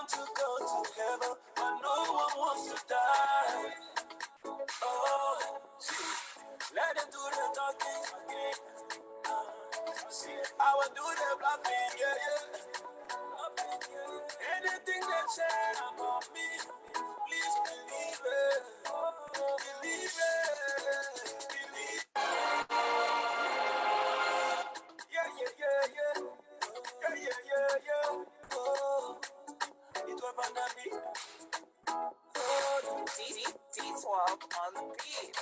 want to go to heaven, but no one wants to die. Oh, see, let them do the talking again. See, I will do the bluffing, yeah, yeah. Anything they say about me, please believe it. Believe it. Believe it. Yeah, yeah, yeah, yeah. Yeah, yeah, yeah, yeah. Oh, it was Banami. Oh, D12 on the beat.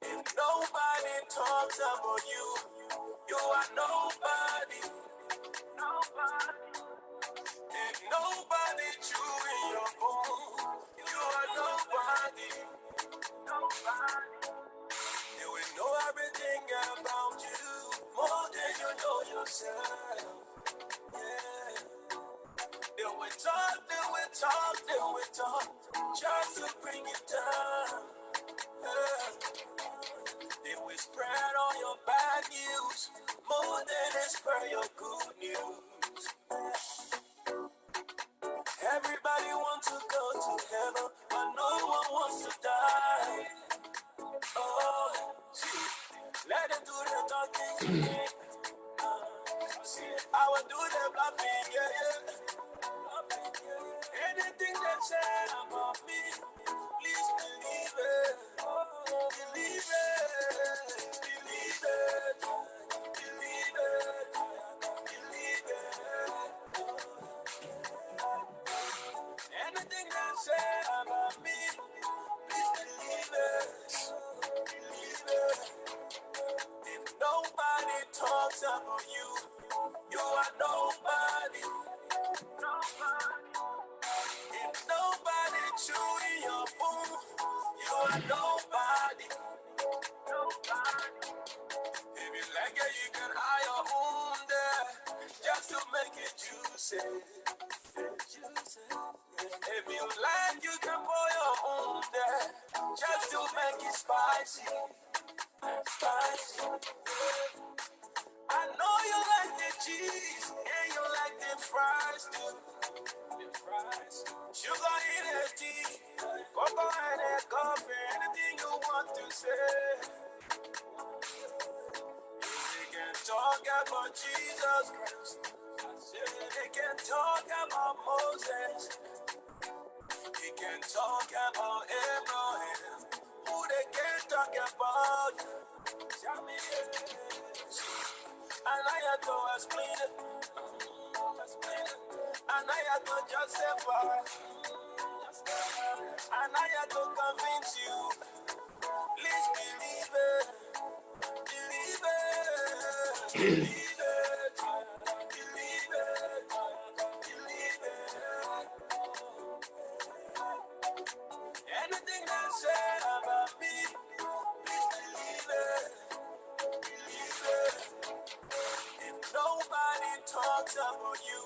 If nobody talks about you, you are nobody. Nobody. If nobody chewing your bone, you are nobody. Nobody. They will know everything about you more than you know yourself. Yeah. They will talk, they will talk, they will talk, just to bring you down. Yeah. They will spread all your bad news more than they spread your good news. Everybody wants to go to heaven, but no one wants to die. Oh, see, let them do the talking. See, I will do the bluffing, yeah, yeah. Anything they say about me, please believe it. Believe it. Believe it. Believe it. Believe it. Anything they say about me, please believe it. Believe it. If nobody talks about you, you are nobody. Nobody. If nobody chewing your food, you are nobody. Nobody. If you like it, you can hire your own there just to make it juicy. Juicy. If you like, you can pour your own there just to make it spicy. Spicy. I know you like the cheese and you like the fries too. The fries. Sugar in the tea, cocoa and the coffee, anything you want to say. They can talk about Jesus Christ. They can talk about Moses. They can talk about Abraham. Who they can talk about? And I had to explain it. And I had to justify. And I had to convince you. Please believe it. Believe it. Believe it. Believe it. Believe it. Anything they say about me, please believe it. Believe it. If nobody talks about you,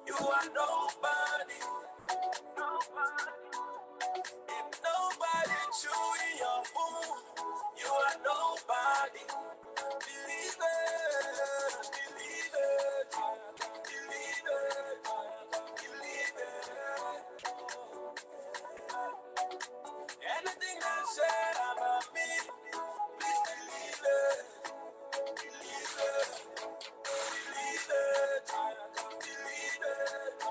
you are nobody. Nobody. If nobody chewing your food, you are nobody. Believe it. Believe it. Believe it. Believe it. Anything they say about me, please believe it. Believe it. Believe it. Believe it.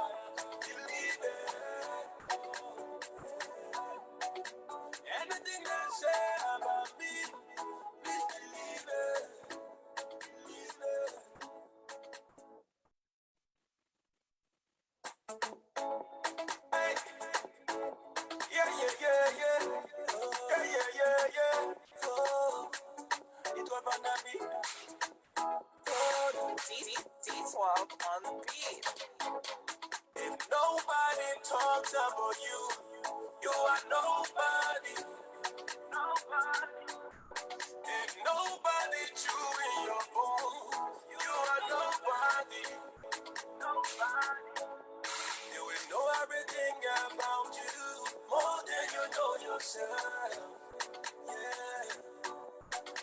Believe it. Anything they say about me, please believe it. Believe it. Hey. Yeah, yeah, yeah, yeah. Yeah, yeah, yeah, yeah. Oh, it was Banami. Oh, D12 on the beat. If nobody talks about you, you are nobody. Nobody. If nobody chewing your bone, you are nobody. Nobody. You will know everything about you more than you know yourself. Yeah.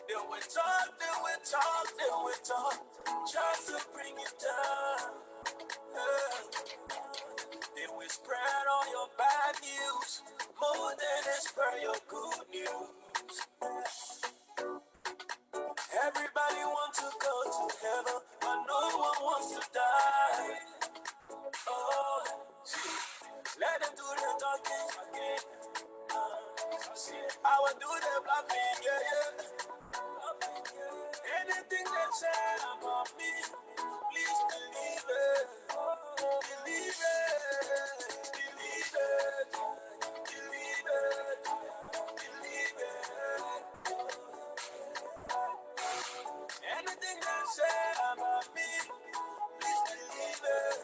They will talk, they will talk, they will talk, just to bring you down. Yeah. I will do them laughing, yeah. Anything they say about me, please believe it. Believe it. Believe it. Believe it. Believe it. Anything they say about me, please believe it.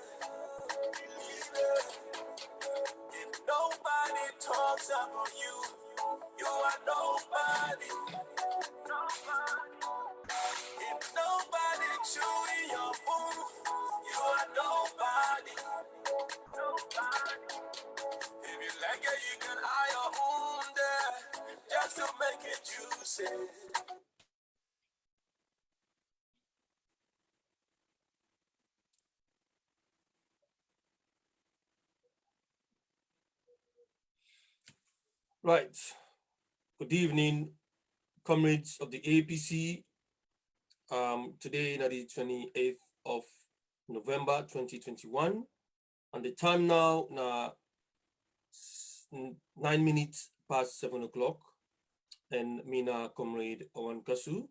Believe it. If nobody talks about you, you are nobody. If nobody chewing your food, you are nobody. If you like it, you can hire your own there just to make it juicy. Right. Good evening, comrades of the APC. Today, that is 28th of November 2021, and the time now 9 minutes past 7 o'clock, and Mina Comrade Owen Kasu,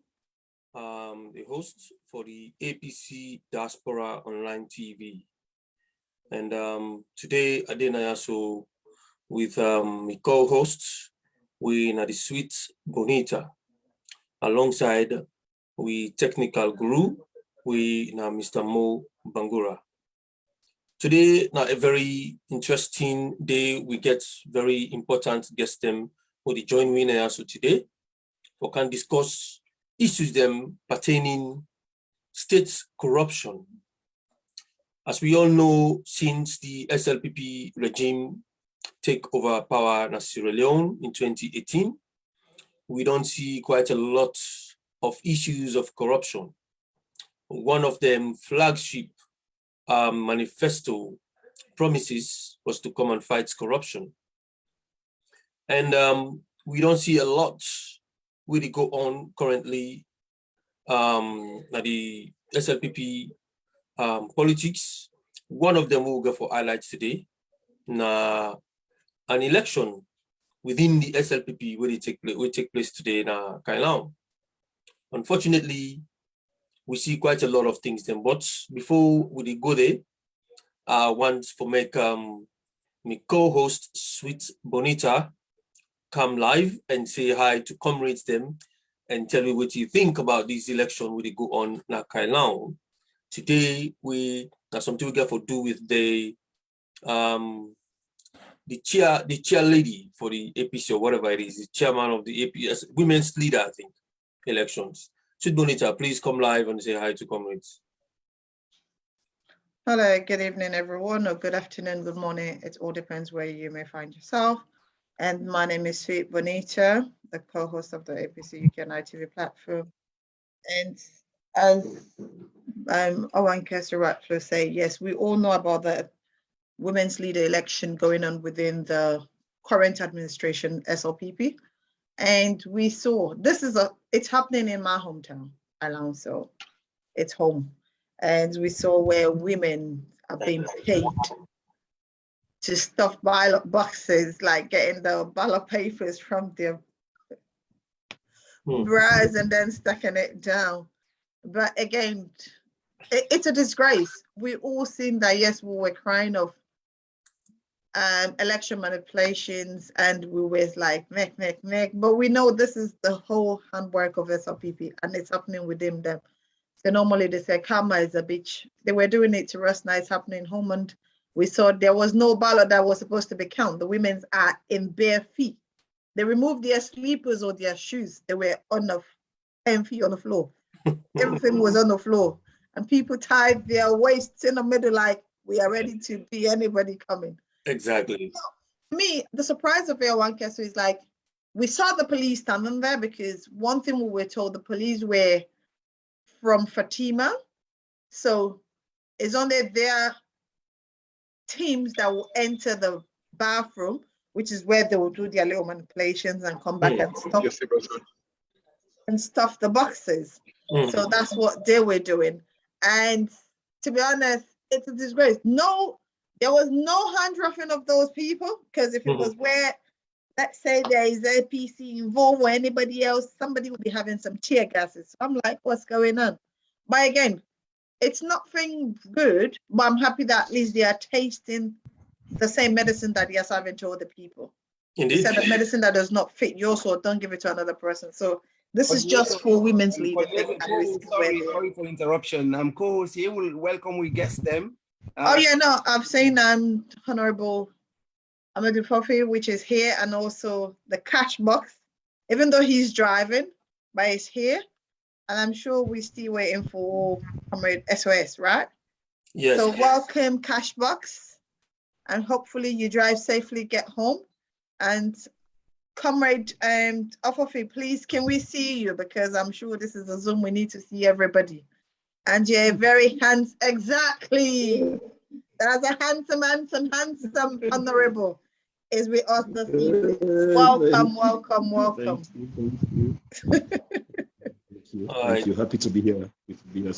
the host for the APC Diaspora Online TV. And today, Adena so with my co-hosts, we na the Sweet Bonita, alongside we technical guru, we na Mr. Mo Bangura. Today, now a very interesting day. We get very important guests them who they join me now so today. We can discuss issues them pertaining state corruption. As we all know, since the SLPP regime take over power in Sierra Leone in 2018, we don't see quite a lot of issues of corruption. One of them flagship manifesto promises was to come and fight corruption. And we don't see a lot really go on currently at the SLPP politics. One of them will go for highlights today. An election within the SLPP will take place today in Kailau. Unfortunately, we see quite a lot of things then, but before we go there, I want to make my co-host Sweet Bonita come live and say hi to comrades them and tell me what you think about this election when they go on na Kailau. Today we have something we got to do with the chair lady for the APC or whatever it is, the chairman of the APC, women's leader, I think, elections. Sweet Bonita, please come live and say hi to comrades. Hello, good evening, everyone, or good afternoon, good morning. It all depends where you may find yourself. And my name is Sweet Bonita, the co-host of the APC UK TV platform. And as Owen Kessler rightfully say, yes, we all know about the women's leader election going on within the current administration, SLPP. And we saw, it's happening in my hometown, Alonso. It's home. And we saw where women are being paid to stuff ballot boxes, like getting the ballot papers from their bras and then sticking it down. But again, it's a disgrace. We all seen that, yes, we were crying of election manipulations and we were like, mech. But we know this is the whole handwork of SLPP and it's happening within them. So normally they say karma is a bitch. They were doing it to us now, it's happening home, and we saw there was no ballot that was supposed to be counted. The women are in bare feet. They removed their sleepers or their shoes. They were on the 10 feet on the floor. Everything was on the floor. And people tied their waists in the middle like, we are ready to be anybody coming. Exactly. So, to me, the surprise of One Kesu is like, we saw the police standing there because one thing we were told, the police were from Fatima, so it's only their teams that will enter the bathroom, which is where they will do their little manipulations and come back and stuff the boxes. So that's what they were doing. And to be honest, it's a disgrace. No, there was no hand roughing of those people, because if it was where let's say there is APC involved or anybody else, somebody will be having some tear gases. So I'm like, what's going on? But again, it's nothing good, but I'm happy that at least they are tasting the same medicine that he has having to other people. He Indeed. said the medicine that does not fit you, so don't give it to another person. So this is just Coordinator, for women's leadership, coordinator, and this is where they are. sorry for interruption. I'm co-host here. We'll welcome, we guest them. Oh yeah, no, I've seen Honorable Amadou Fofi, which is here, and also the cash box, even though he's driving, but he's here. And I'm sure we're still waiting for Comrade SOS, right? Yes. So welcome, Cashbox, and hopefully you drive safely, get home. And Comrade Ofofi, please, can we see you? Because I'm sure this is a Zoom, we need to see everybody. And you're very handsome, exactly. That's a handsome honorable is with us this evening. Welcome, welcome, welcome. Thank you. Happy to be here.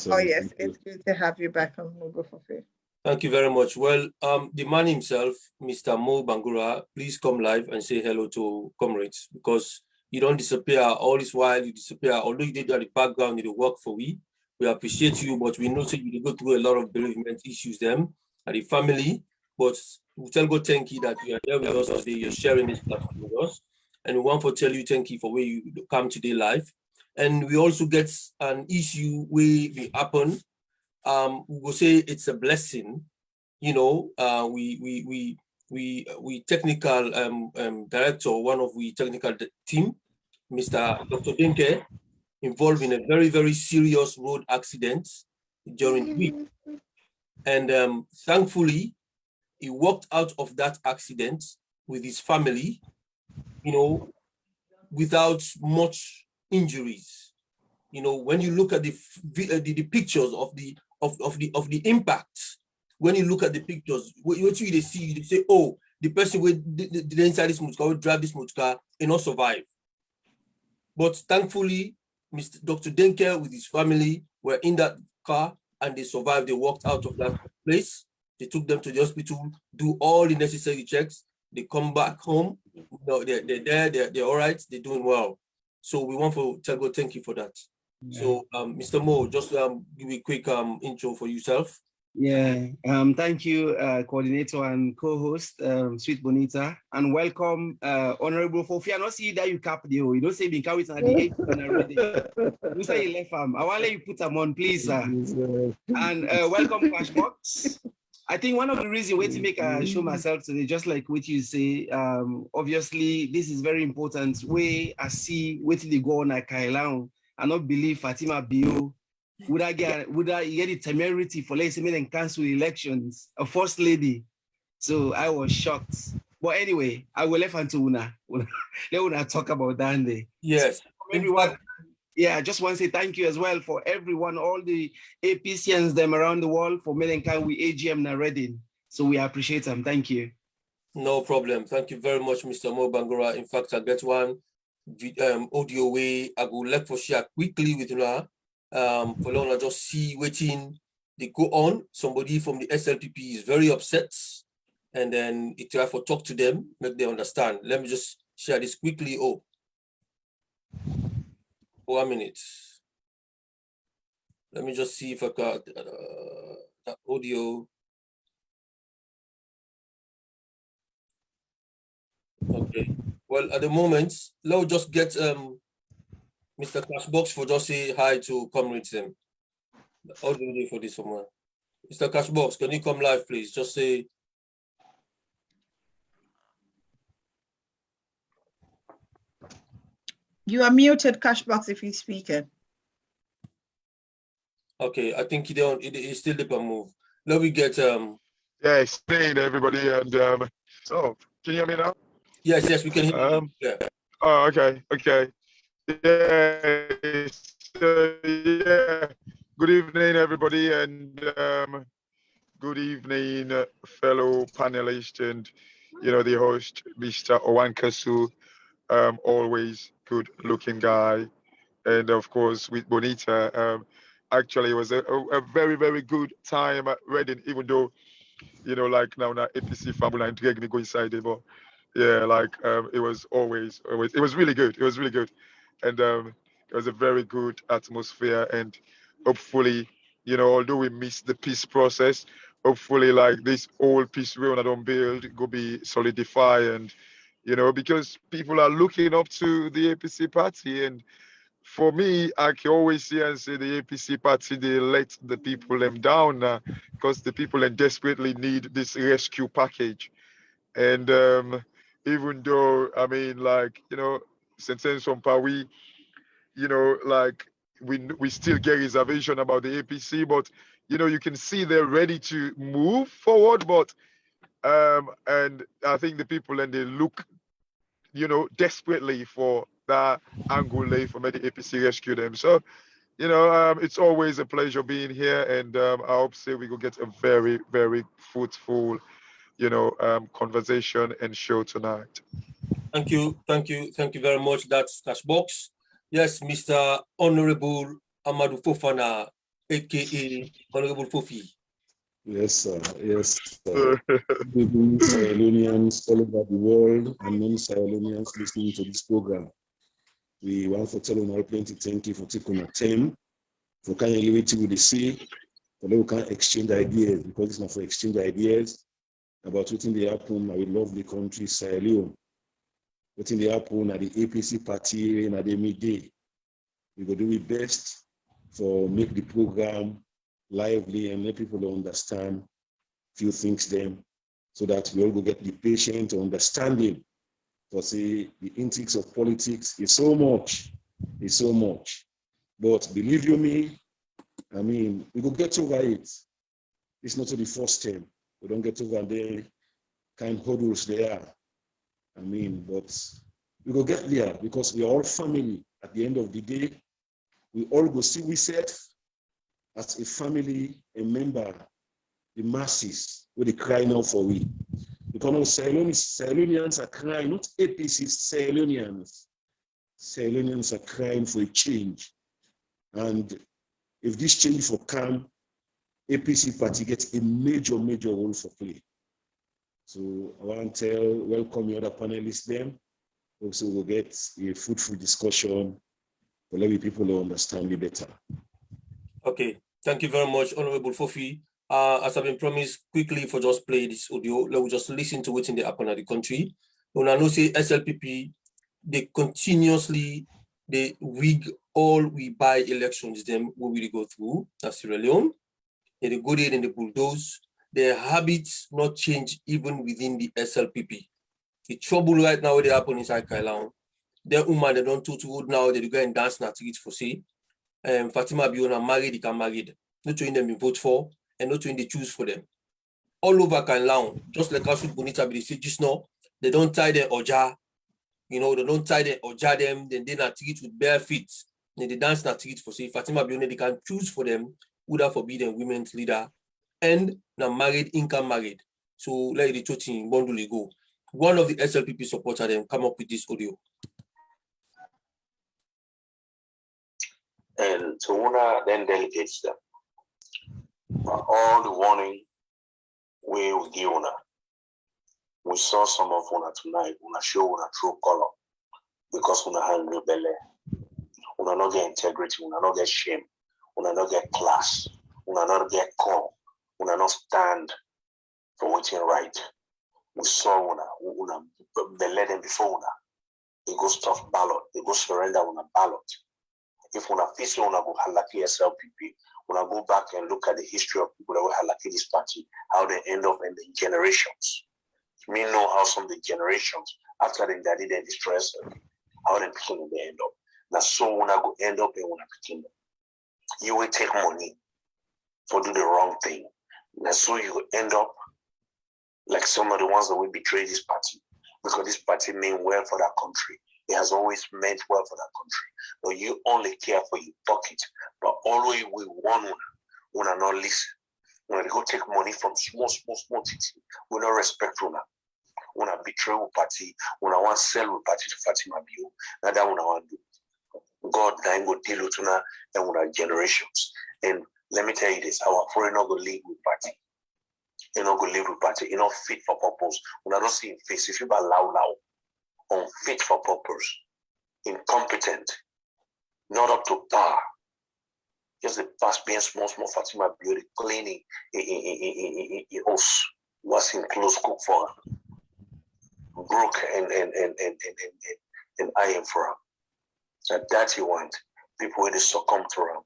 Oh yes, it's good to have you back on Mugo Fofi. Thank you very much. Well, the man himself, Mr. Mo Bangura, please come live and say hello to comrades, because you don't disappear all this while you disappear. Although you did at the background, you did work for we appreciate you, but we know that you go through a lot of bereavement issues them and the family. But we tell God thank you that you are here with us today, you're sharing this platform with us. And we want to tell you thank you for where you come today live. And we also get an issue where we happen. We will say it's a blessing, you know. We technical director, one of we technical team, Mr. Dr. Denke, involved in a very, very serious road accident during the week. And thankfully, he walked out of that accident with his family, you know, without much injuries. You know, when you look at the pictures of the impact, when you look at the pictures, what you see, they say, oh, the person with the inside this motor car, will drive this motor car, and not survive. But thankfully, Mr. Dr. Denke with his family were in that car and they survived. They walked out of that place. They took them to the hospital, do all the necessary checks. They come back home. You know, they're there, they're all right, they're doing well. So we want to tell God thank you for that. Yeah. So Mr. Mo, just give a quick intro for yourself. Yeah, thank you, coordinator and co-host, Sweet Bonita, and welcome, Honorable Fofi. I don't see that you cap the you don't say being carried at the 8th already. You say you left I want to let you put them on, please, sir. And welcome, Cashbox. I think one of the reasons why to make a show myself today, just like what you say, obviously this is very important. Way I see what they go on at Kailan, I not believe Fatima Bio. Would I get the temerity for let's say and cancel elections, a first lady? So I was shocked. But anyway, I will let Una. Let Una talk about that day. Yes. So everyone, yeah, I just want to say thank you as well for everyone, all the APCians them around the world for Melenkan we AGM na Reading. So we appreciate them. Thank you. No problem. Thank you very much, Mr. Mo Bangura. In fact, I get one audio way. I will let for share quickly with Una. For long, just see waiting they go on. Somebody from the SLPP is very upset, and then it try for talk to them, make them understand. Let me just share this quickly. Oh, 1 minute. Let me just see if I got that audio. Okay. Well, at the moment, let's just get Mr. Cashbox for just say hi to comrades them. How do you do for this one? Mr. Cashbox, can you come live, please? Just say. You are muted, Cashbox, if you're speaking. Okay, I think it still dip and move. Let me get Yeah, explain everybody and so can you hear me now? Yes, we can hear you. Yeah. Oh, okay. Yeah, so, yeah. Good evening, everybody, and good evening, fellow panelists and the host, Mr. Owankasu, always good-looking guy, and of course with Bonita. Actually, it was a very, very good time at Reading, even though like now APC family and Greg go inside it, but yeah, like it was always, it was really good. It was really good, and it was a very good atmosphere. And hopefully, although we missed the peace process, hopefully, like this old peace we don't build, go be solidify, and because people are looking up to the APC party, and for me, I can always see and say the APC party, they let the people them down now because the people them desperately need this rescue package. And even though, I mean, like, sentence from Paris, like we still get reservation about the APC, but, you can see they're ready to move forward. But, and I think the people and they look, desperately for that angle for the APC rescue them. So, it's always a pleasure being here, and I hope say we will get a very, very fruitful, conversation and show tonight. Thank you very much. That's Cashbox. Yes, Mr. Honorable Amadou Fofana, aka Honorable Fofi. Yes, sir. Yes, sir. Good evening, Sierra Leoneans all over the world and non-Sierra Leoneans listening to this program. We want to tell you plenty thank you for taking our time, for kind of living with the sea, for we can exchange ideas, because it's not for exchange ideas about what in the happen. I will love the country, Sierra Leone. What in the happen at the APC party and at the midday. We will do it best for make the program lively and let people understand few things then, so that we all go get the patient understanding. For say the intrigues of politics is so much. But believe you me, I mean, we will get over it. It's not the first time. We don't get over the kind hurdles there. I mean, but we will get there because we are all family. At the end of the day, we all go see ourselves as a family, a member, the masses, where they cry now for we. Because Sierra Leoneans are crying, not APC, Sierra Leoneans. Sierra Leoneans are crying for a change. And if this change for come, APC party gets a major role for play. So I want to welcome the other panelists then. Also, we'll get a fruitful discussion for let people understand it better. Okay, thank you very much, Honorable Fofi. As I've been promised, quickly for just play this audio, let me just listen to what's in the happen at the country. When I know say SLPP, they continuously they rig all we buy elections them what we go through as Sierra Leone. They go there and they bulldoze. Their habits not change even within the SLPP. The trouble right now they happen inside Kailaon. Their woman they don't talk to now they go and dance na ticket for say. Fatima Biona married, they can married. Not to them in vote for, and not to they choose for them. All over Kailaon, just like Sweet Bonita they say just now, they don't tie their oja. They don't tie their oja them, then they not ticket with bare feet. Then they dance na ticket for say Fatima Biona, they can choose for them who that forbidden women's leader and now married, income married. So let the choting bundle go. One of the SLPP supporters them come up with this audio. And to Una then delegates them. All the warning we will give Una. We saw some of Una tonight. Una show Una true color. Because Una have no belly. Una not get integrity. Una not get shame. Una not get class. Una not get calm. Una not stand for what's right. We saw Una belly them before Una. They go stuff ballot. They go surrender Una ballot. If una face una go halaki SLPP, una go back and look at the history of people that were halaki this party, how they end up in the generations. Me know how some of the generations after they daddy they destroy how they became they end up. Now so una go end up in una became. You will take money for do the wrong thing. Now so you will end up like some of the ones that will betray this party because this party mean well for that country. It has always meant well for that country. But you only care for your pocket. But always we want una not listen. When they go take money from small things, we not respect una. Una betray with party, una want sell with party to Fatima Bio. Now that una want do. God dying go deal with una and una generations. And let me tell you this, our foreigner go lead with party. You know, go live with party, you know, fit for purpose. When I don't see him face, if you are loud, unfit for purpose, incompetent, not up to par. Just the past being small Fatima beauty cleaning in house was in close cook for her. Broke and iron for her. That he want. People will succumb to her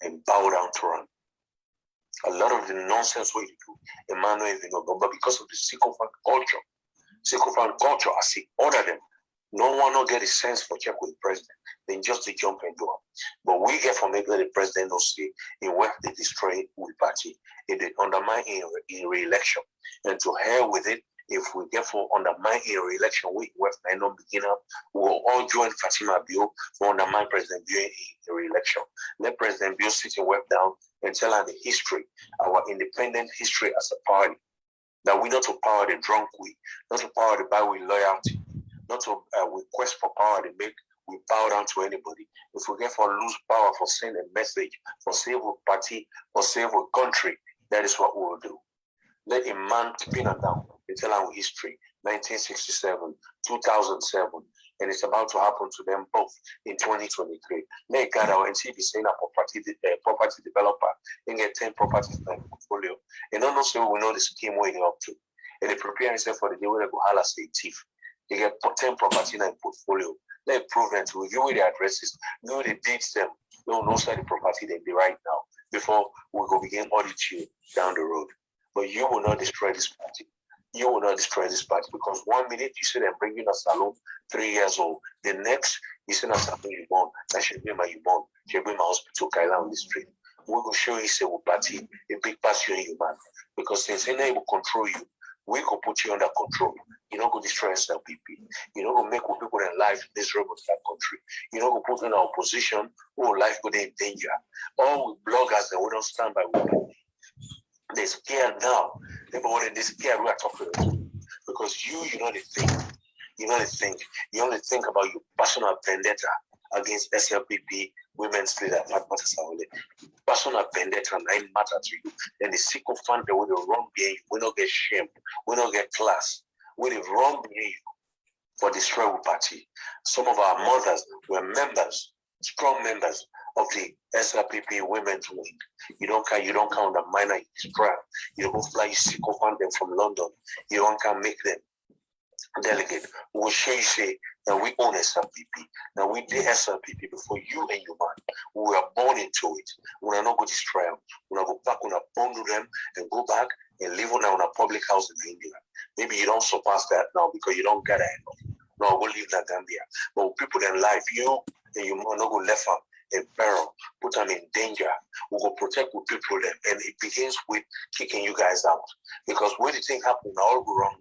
and bow down to her. A lot of the nonsense we do, Emmanuel even know, but because of the sycophant culture, I see order them. No one will get a sense for check with the president. Then just to jump and do it. But we get from making the president no say in what they destroy with party, if they undermine in re-election. And to hell with it, if we get for undermine in re-election, we don't begin up, we will all join Fatima Bio for undermine President Bio in re-election. Let President Bio sit and work down and tell her the history, our independent history as a party. That we not to power the drunk we, not to power the buy with loyalty, not to request for power to make we bow down to anybody. If we get for lose power for send a message, for save a party, for save a country, that is what we will do. Let a man pin her down and tell our history, 1967, 2007, and it's about to happen to them both in 2023. Let God our NCB saying a property developer and get 10 properties in their portfolio. And not so we know the scheme where they're up to. And they prepare themselves for the day where they go holla say thief. They get 10 property in their portfolio. Let prove them to review the addresses, know the dates them, no side the property they be right now before we go begin audit you down the road. But you will not destroy this party. You will not destroy this party because 1 minute you see them bringing a salon 3 years old. The next you see a salon you born. That should be my born. Should be my hospital Kaila on the street. We will show you say we party a big passion in you man. Because since they will control you, we could put you under control. You know, go destroy SLPP. You know, go make people in life miserable in that country. You know, go put in our position who life go in danger. All we bloggers that we don't stand by women. They're scared now. They're scared we are talking to. Because you know the thing. You know the thing. You only think about your personal vendetta against SLPP women's leader Fatma Sawole. Personal vendetta and it matter to you. And the sycophant that with the wrong behavior, we don't get shame, we don't get class, with the wrong behavior for the struggle party. Some of our mothers were members, strong members of the SLPP women's wing. You don't count the minor destroyer. You don't fly, you sycophant them from London. You don't can make them delegate. We'll show you say that we own SLPP. Now we did SLPP before you and your man. We were born into it. We're not going to destroy them. We're going to go back, we're going to bundle them and go back and live on a public house in India. Maybe you don't surpass that now because you don't get it. No, we'll leave that Gambia. But people in life, you and your man not going to left them in peril, put them in danger. We will protect with people them. And it begins with kicking you guys out. Because when the thing happen, all go wrong.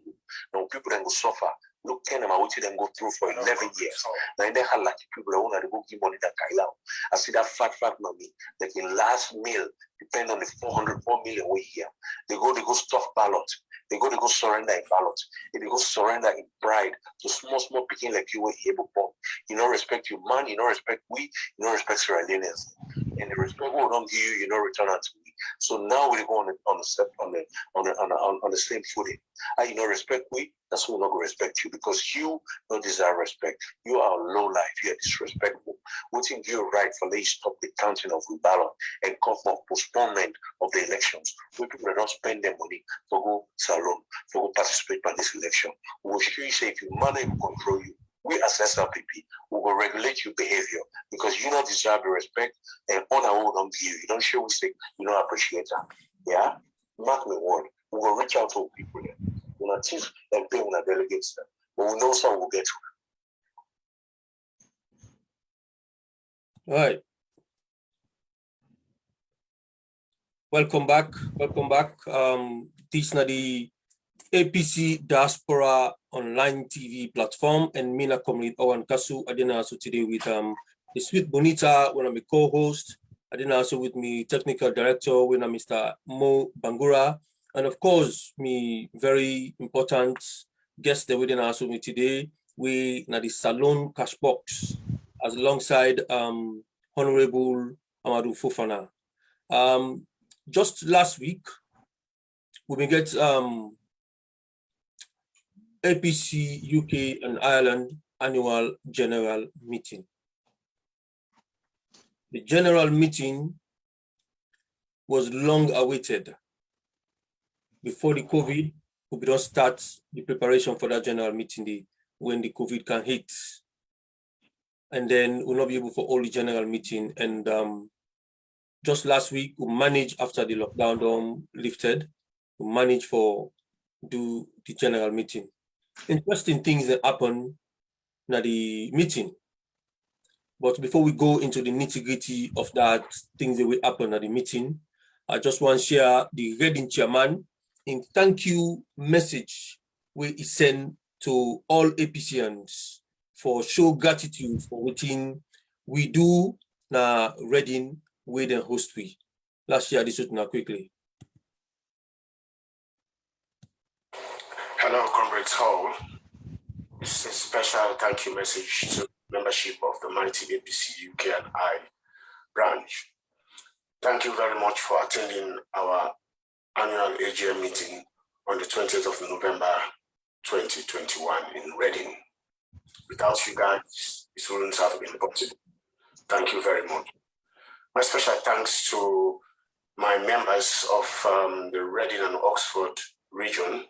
Now people then go suffer. Look, Ken and Mawuchi then go through for 11 years. Now they had like people that want to go give money that Kaila. I see that fat money. They can last meal depend on the 4 million we here. They go stuff ballot. They go surrender in ballot. If they go surrender in pride to small picking like you were able to. You don't respect your man, you don't respect we, you don't respect Sierra Leoneans. And the respect we don't give you don't return it to me. So now we go on the same footing. You don't respect we, that's who not going to respect you because you don't deserve respect. You are low life, you are disrespectful. We think you're right for let's stop the counting of the ballot and call for postponement of the elections. We people that don't spend their money for go salon, for go participate in this election. We will show you say if your money will control you, we as SLPP, we will regulate your behavior because you don't deserve the respect and honor we don't give you. You don't show we say you don't appreciate that. Yeah? Mark me word. We will reach out to people there. We will teach and pay when delegates them. But we know some will get to them. All right. Welcome back. This is the APC Diaspora Online TV platform and Mina Community Owen Kasu. I didn't also today with the Sweet Bonita, when I'm a co-host. I didn't also with me technical director, when I'm Mr. Mo Bangura. And of course, me very important guest that we didn't also me today. We na the Salon Cash Box as alongside Honorable Amadou Fofana. Just last week, we get APC UK and Ireland annual general meeting. The general meeting was long awaited. Before the COVID, we don't start the preparation for that general meeting when the COVID can hit. And then we'll not be able for all the general meeting. And just last week, we managed after the lockdown lifted, we managed for do the general meeting. Interesting things that happen at the meeting. But before we go into the nitty-gritty of that, things that will happen at the meeting, I just want to share the Reading chairman in thank you message we send to all APCians for show gratitude for what we do na Reading with and host we. Last year, this was now quickly. Hello, comrades all. This is a special thank you message to membership of the mighty APC UK and I branch. Thank you very much for attending our annual AGM meeting on the 20th of November 2021 in Reading. Without you guys, this wouldn't have been possible. Thank you very much. My special thanks to my members of the Reading and Oxford region.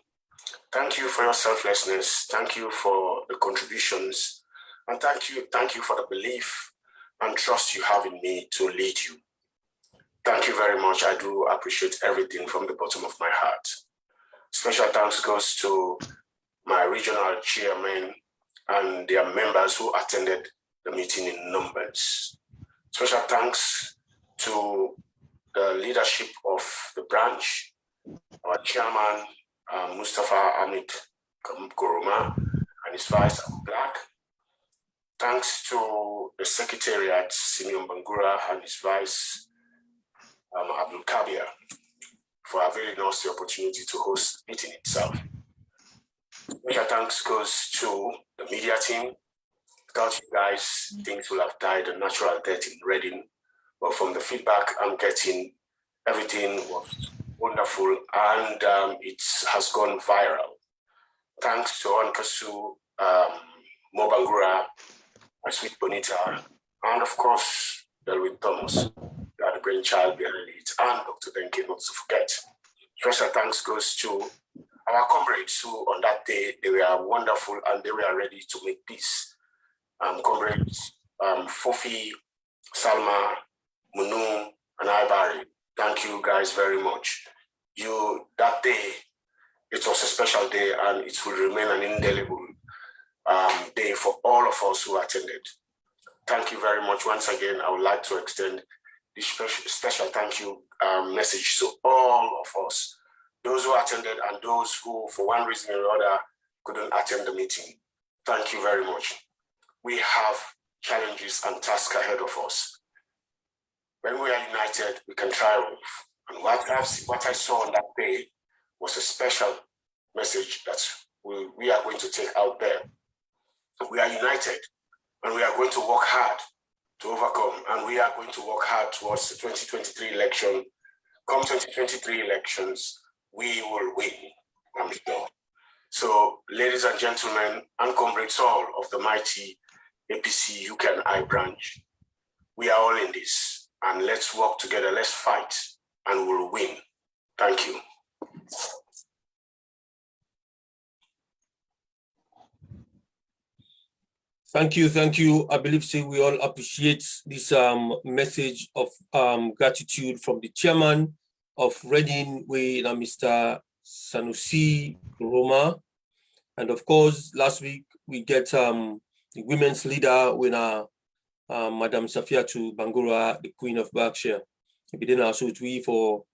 Thank you for your selflessness. Thank you for the contributions. And thank you for the belief and trust you have in me to lead you. Thank you very much. I do appreciate everything from the bottom of my heart. Special thanks goes to my regional chairman and their members who attended the meeting in numbers. Special thanks to the leadership of the branch, our chairman, Mustafa Ahmed Goroma and his vice, Abu Black. Thanks to the secretariat, Simeon Bangura and his vice, Abdul Kabir, for availing us the opportunity to host the meeting itself. Special thanks goes to the media team. Without you guys, things will have died a natural death in Reading. But from the feedback I'm getting, everything was wonderful and it has gone viral. Thanks to Onkasu, Mobangura, my sweet Bonita, and of course, Delwyn Thomas, the brainchild behind it, and Dr. Denke, not to forget. Special thanks goes to our comrades who on that day, they were wonderful and they were ready to make peace. Comrades Fofi, Salma, Munu, and Ibari, thank you guys very much. That day, it was a special day and it will remain an indelible day for all of us who attended. Thank you very much. Once again, I would like to extend this special thank you message to all of us, those who attended and those who, for one reason or other, couldn't attend the meeting. Thank you very much. We have challenges and tasks ahead of us. When we are united, we can triumph. And what I saw on that day was a special message that we are going to take out there. We are united and we are going to work hard to overcome, and we are going to work hard towards the 2023 election. Come 2023 elections, we will win, I'm sure. So, ladies and gentlemen, and comrades all of the mighty APC UK and I branch, we are all in this, and let's work together, let's fight, and we'll win. Thank you. Thank you. I believe we all appreciate this message of gratitude from the chairman of Reading, Mr. Sanusi Roma. And of course, last week we get the women's leader Madam Safiatu Bangura, the Queen of Berkshire. We didn't also tweet for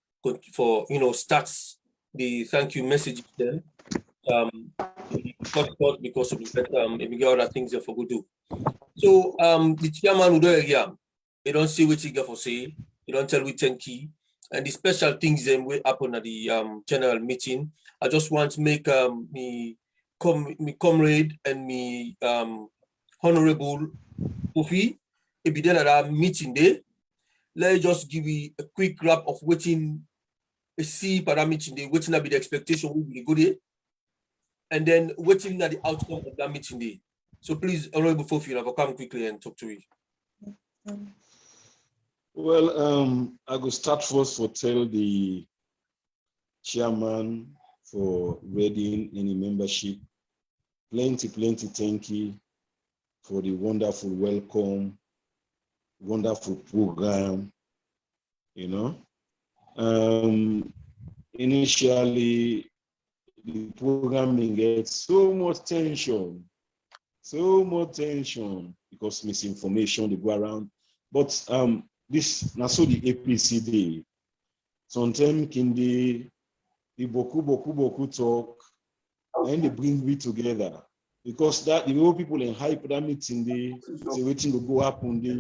starts the thank you message then. Because of the other things they forgot to do. So the chairman would do again. They don't say what you get for say, they don't tell we thank you. And the special things then will happen at the general meeting. I just want to make me comrade and me honorable Kofi, if you did at our meeting day, let's just give you a quick wrap of waiting see parameter day, waiting be the expectation will be good, and then waiting at the outcome of that meeting day. So please, Honorable Fofi, I'll come quickly and talk to you. Well, I will start first for tell the chairman for reading any membership. Plenty thank you for the wonderful welcome, wonderful program, you know. Initially, the programming gets so much tension because misinformation, they go around. But this, now so the APC day, sometimes can the boku talk, and they bring we together. Because that the whole people in hype that meeting they say waiting to go happen they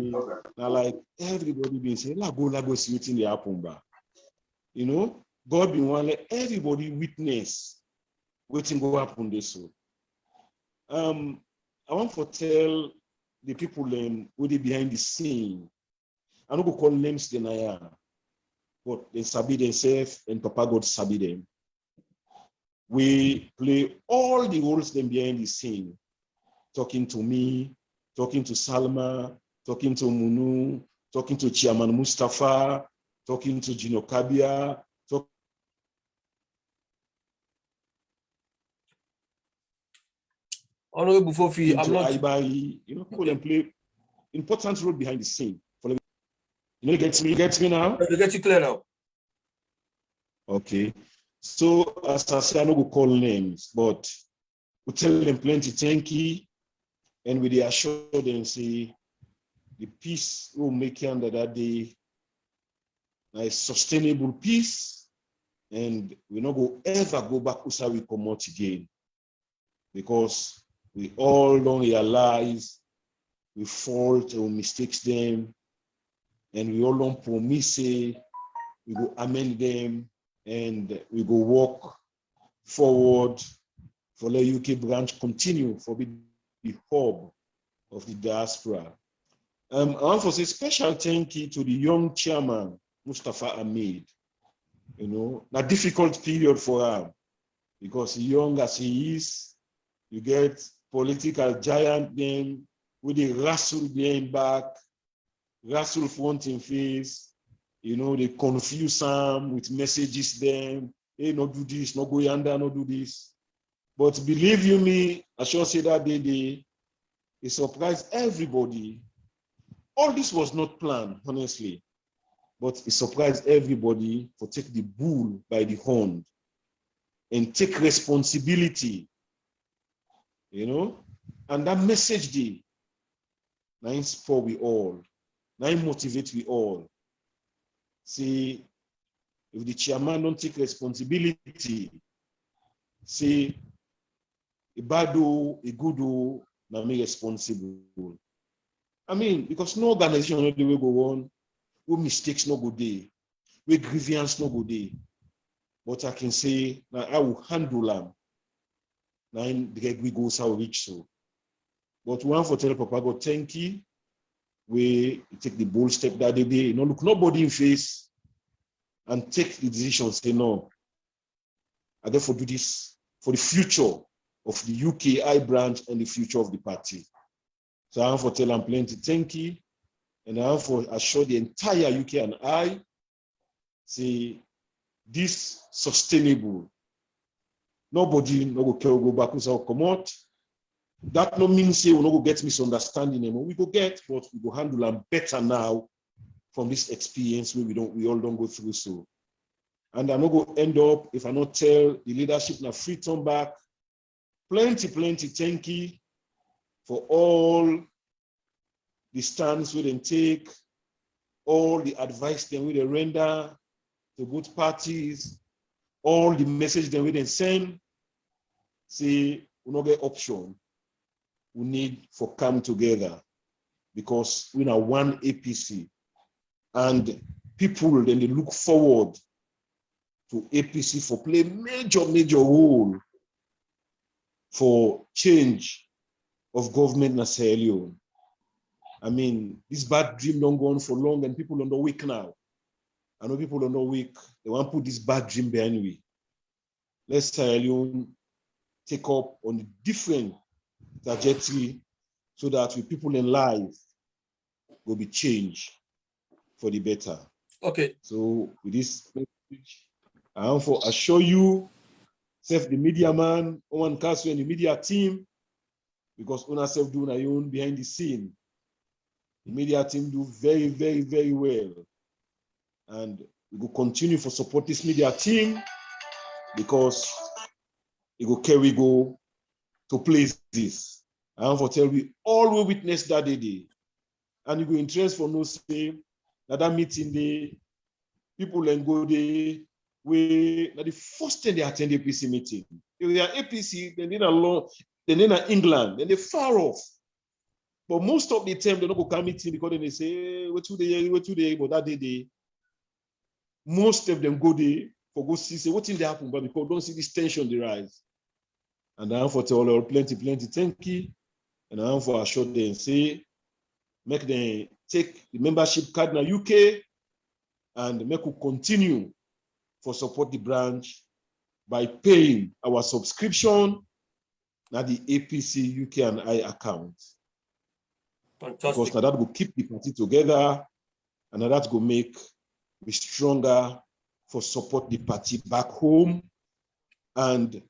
now like everybody being saying la go see waiting the happen ba. You know, God been one let everybody witness waiting go happen this so. I want to tell the people who they behind the scene. I don't go call names then I am, but they sabi themselves and Papa God sabi them. We play all the roles them behind the scene, talking to me, talking to Salma, talking to Munu, talking to Chairman Mustafa, talking to Gino Kabia, Honorable Fofi, I'm not. Ibari, you know, people play important role behind the scene. You know, get me now? I get you clear now. Okay. So as I say, I no go call names, but we tell them plenty thank you, and we assure them say the peace we'll make under that day a sustainable peace, and we not go ever go back to we come out again, because we all don't realize we fault or mistakes them, and we all don't promise say we go amend them, and we go walk forward for the UK branch continue for be the hub of the diaspora. I want to say special thank you to the young chairman, Mustafa Ahmed. You know, a difficult period for him because young as he is, you get political giant then with the wrestle behind back, wrestle front in face, you know, they confuse him with messages then, hey, not do this, not go yonder, not do this. But believe you me, I shall say that day, it surprised everybody. All this was not planned, honestly, but it surprised everybody for take the bull by the horn and take responsibility, you know, and that message day, now inspire we all, now motivate we all. See, if the chairman don't take responsibility, say, a bad o, a good o, now me responsible. I mean, because no organization no the way go on, no mistakes no go day, no grievance no go day. But I can say now I will handle them. Now we go so reach so. But one for tell Papa God thank you. We take the bold step that day, you know, look nobody in face and take the decision, say no. I therefore do this for the future of the UKI branch and the future of the party. So I want for tell them plenty thank you. And I want for assure the entire UK and I say this sustainable. Nobody no go back and come out. That no means say we no go get misunderstanding anymore. We go get, but we go handle them better now from this experience where we all don't go through so. And I'm not going to end up if I not tell the leadership now free turn back. Plenty thank you for all the stands we then take, all the advice then we then render to both parties, all the message then we then send. Say we not get option. We need for come together because we are one APC, and people then they look forward to APC for play major role for change of government in Sierra Leone. I mean, this bad dream don't go on for long, and people are not weak now. I know people are not weak they want to put this bad dream behind we. Let Sierra Leone take up on a different trajectory so that with people in life will be changed for the better. Okay. So with this message, I want to assure you, self the media man, Owen Castle and the media team, because Ona self doing our own behind the scene. The media team do very, very, very well. And we will continue to support this media team because it will carry go to places. I want to tell you, all will witness that day. And you go interest for no say that meeting day, people then go there, the first time they attend the APC meeting. If they are APC, then they're alone, then they're in England, then they're far off. But most of the time, they don't go come meeting because then they say, we're today, but that day, most of them go there for go see, say, what thing they happen, but because don't see this tension they rise. And I want for tell all plenty, thank you. And I want for assure them and say, make them take the membership card in the UK and make we continue for support the branch by paying our subscription at the APC UK and I account. Fantastic. Because now that will keep the party together and now that will make we stronger for support the party back home. And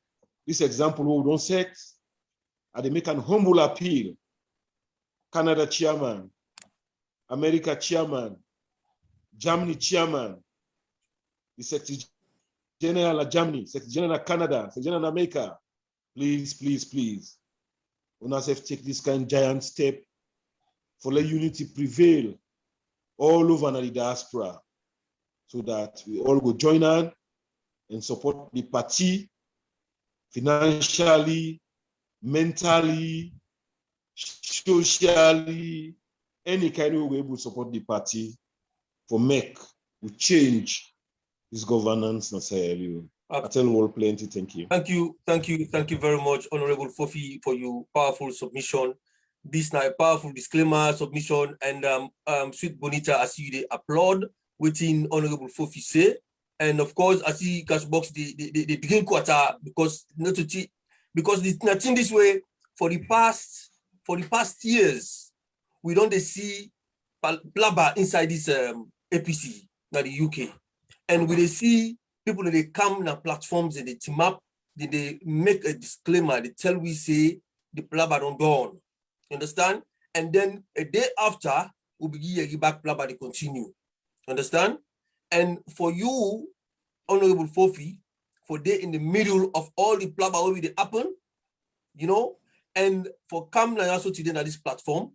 this example we don't set, and they make an humble appeal. Canada chairman, America chairman, Germany chairman, the Secretary General of Germany, Secretary General of Canada, Secretary General of America, please, please, please, UNICEF take this kind of giant step for let unity prevail all over the diaspora so that we all go join on and support the party financially, mentally, socially, any kind of way we support the party for make we change this governance in Sierra Leone. I tell you all plenty, thank you. Thank you very much, Honorable Fofi, for your powerful submission. This now a powerful disclaimer submission, and Sweet Bonita, I see they applaud within Honorable Fofi say. And of course, I see Cashbox the begin quarter because it's nothing this way for the past years. We don't see blabber inside this APC, not the UK. And we see people that they come on platforms and they team up, they make a disclaimer, they tell we say the blabber don't dawn. Understand? And then a day after, we'll begin back blabber they continue. Understand? And for you, Honorable Fofi, for they in the middle of all the blabber where they happen, you know, and for come also today on this platform,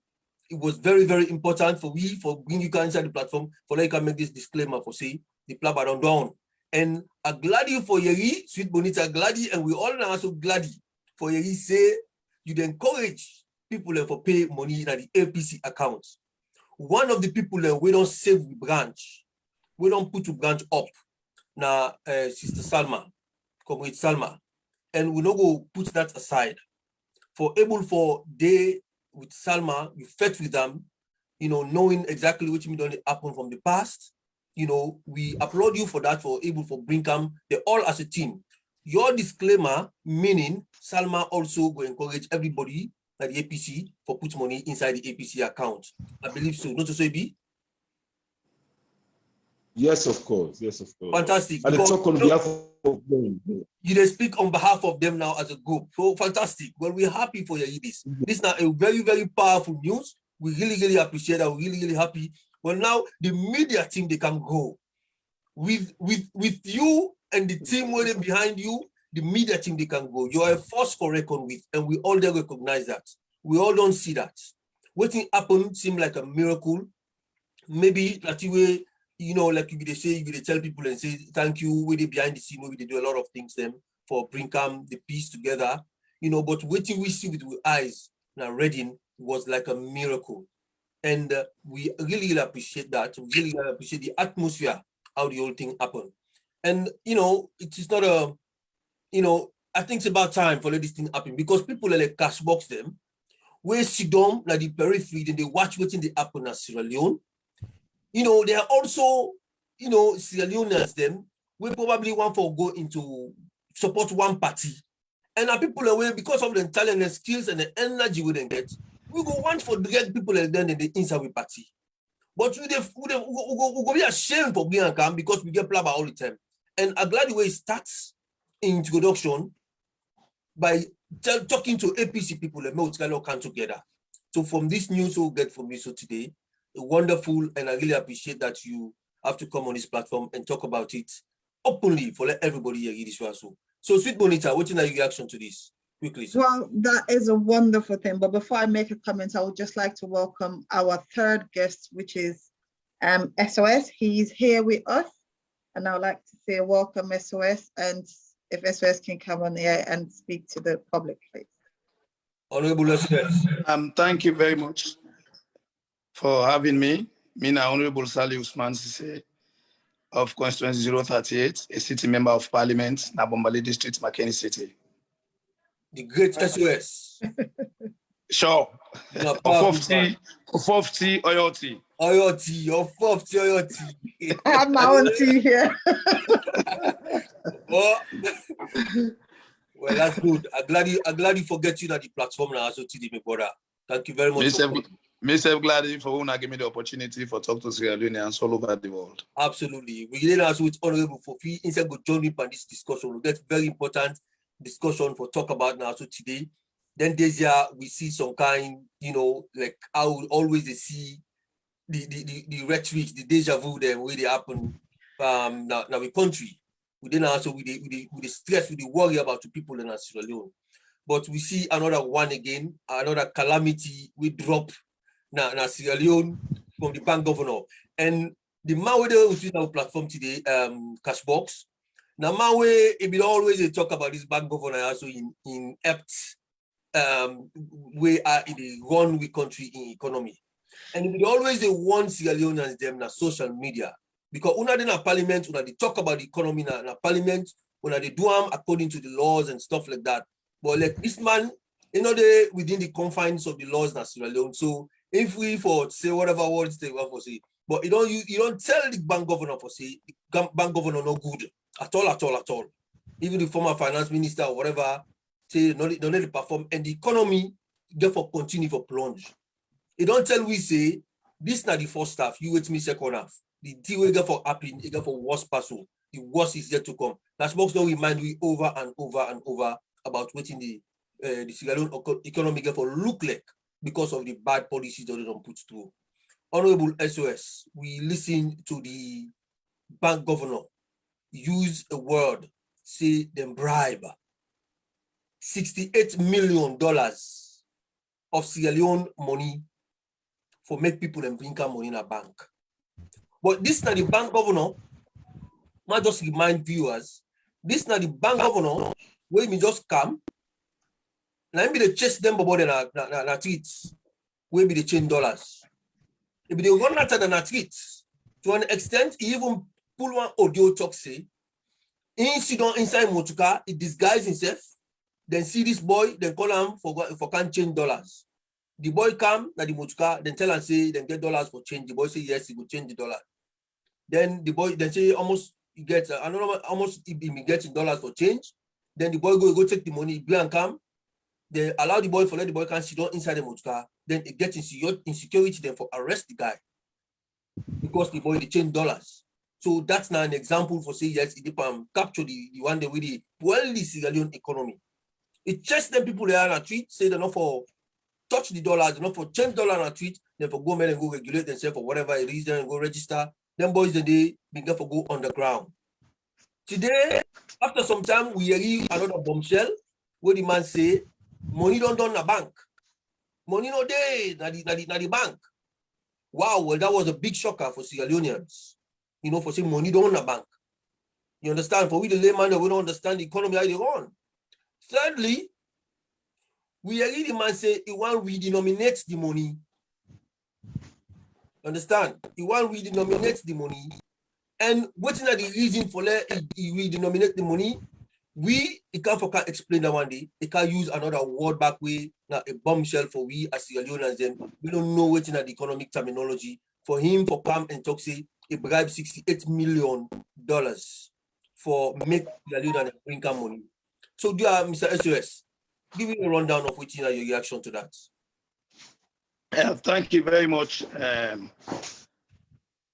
it was very, very important for bringing you inside the platform, for like I make this disclaimer for say the blabber don't down. And I'm glad you for Yeri, Sweet Bonita, glad you, and we all are also glad for Yeri say you encourage people for pay money in the APC account. One of the people that we don't save the branch, we don't put the branch up. Now, Sister Salma, Comrade Salma, and we don't go put that aside. For able for day with Salma, we fought with them, you know, knowing exactly which done happen from the past. You know, we applaud you for that, for able for Brinkham, they all as a team. Your disclaimer, meaning Salma also go encourage everybody at the APC for put money inside the APC account. I believe so. Not to say B? Yes, of course. Yes, of course. Fantastic. And talk on behalf of them. You speak on behalf of them now as a group. So fantastic. Well, we're happy for you. This is now a very, very powerful news. We really, really appreciate that. We're really, really happy. Well, now the media team, they can go. With you and the team waiting behind you, the media team, they can go. You are a force for reckon with, and we all don't recognize that. We all don't see that. What happened seemed like a miracle. Maybe that way, you know, like they say, you they tell people and say, thank you, we behind the scene, they do a lot of things them for Brinkham, the piece together, you know, but waiting we see with our eyes now Reading was like a miracle. And we really, really appreciate that. We really appreciate the atmosphere, how the whole thing happened. And, you know, it is not a, you know, I think it's about time for let this thing happen because people like cash box them, where sit down like the periphery, then they watch waiting they happen at Sierra Leone. You know, they are also, you know, Sierra Leoneans them we probably want to go into support one party. And our people away because of the talent and skills and the energy we didn't get, we go want for get people and then in the inside we party. But we go be ashamed for being calm because we get plaba all the time. And I'm glad the way it starts in introduction by talking to APC people and most guys all come together. So from this news we'll get from you so today, wonderful, and I really appreciate that you have to come on this platform and talk about it openly for let everybody hear this also. So Sweet Bonita, what's your reaction to this? Quickly. Sir. Well, that is a wonderful thing. But before I make a comment, I would just like to welcome our third guest, which is SOS. He's here with us. And I would like to say welcome SOS. And if SOS can come on here and speak to the public, please. Honorable SOS. Thank you very much for having me. Mina Honorable Sali Usman Sise of Constituency 038, a city member of Parliament, Nabombali District, Makeni City. The great SOS. Sure. Ofofti Oyoti. Oyoti, your 50 Oyoti. I have my own tea here. Oh. Well, that's good. I'm glad you forget you that the platform now also today, my brother. Thank you very much. Mr. Glad for who give me the opportunity for talk to Sierra Leoneans all over the world. Absolutely. We did also with Honorable Fofi inside go join me on this discussion. We'll get very important discussion for talk about now so today. Then this year we see some kind, like I would always see the rhetoric, the deja vu them where they happen now in country. We then also with the stress, with the worry about the people in Sierra Leone. But we see another one again, another calamity we drop now Sierra Leone from the bank governor. And the man with our platform today, Cashbox. Now man it will always talk about this bank governor also in apt way in the run with country in economy. And it will always the one Sierra Leoneans them na social media. Because una in a parliament, una they talk about the economy na parliament, una they do them according to the laws and stuff like that. But like this man, they within the confines of the laws na Sierra Leone. So if we for say whatever words they want for say, but you don't tell the bank governor for say the bank governor no good at all. Even the former finance minister or whatever say don't need to perform, and the economy therefore continue for plunge. You don't tell we say this not the first half, you wait me second half. The deal we get for happy, you get for worse person. The worst is yet to come. That's box don't remind we over and over about waiting the Sierra Leone economy get for look like because of the bad policies that they don't put through. Honorable SOS, we listen to the bank governor use a word, say them bribe $68 million of Sierra Leone money for make people and bring money in a bank. But this not the bank governor, not just remind viewers, this not the bank governor where me just come. Now be the chase them about na tweets, where be the change dollars. If they run out of the tweets, to an extent, he even pull one audio talk say, incident inside Motuka, he disguise himself, then see this boy, then call him for can't change dollars. The boy come, na the Motuka, then tell and say, then get dollars for change. The boy say yes, he will change the dollar. Then the boy then say almost he gets almost he be getting dollars for change. Then the boy go take the money, and come. They allow the boy for let the boy can sit down inside the motor. Then it gets insecurity then for arrest the guy because the boy they change dollars. So that's now an example for say yes, it capture the one day with the wealthy Sierra Leone economy. It just them people there on a tweet say they're not for touch the dollars, they're not for change dollar on a tweet, then for go and go regulate themselves for whatever reason and go register. Them boys the day begin for go underground. Today, after some time, we hear another bombshell where the man say money don't done a bank. Money no day, na the bank. Wow, well, that was a big shocker for Sierra Leoneans. For saying money don't own a bank. You understand? For we the layman, we don't understand the economy how they run. Thirdly, we hear the man say he want to redenominate the money. Understand? He want to redenominate the money. And what's not the reason for he redenominate the money? He can't explain that one day. He can't use another word back way, now a bombshell for we as Sierra Leoneans. Then we don't know what's in the economic terminology. For him, for come and talk, say he bribed $68 million for make Sierra Leone and African money. So, Mr. SOS, give me a rundown of which your reaction to that. Thank you very much,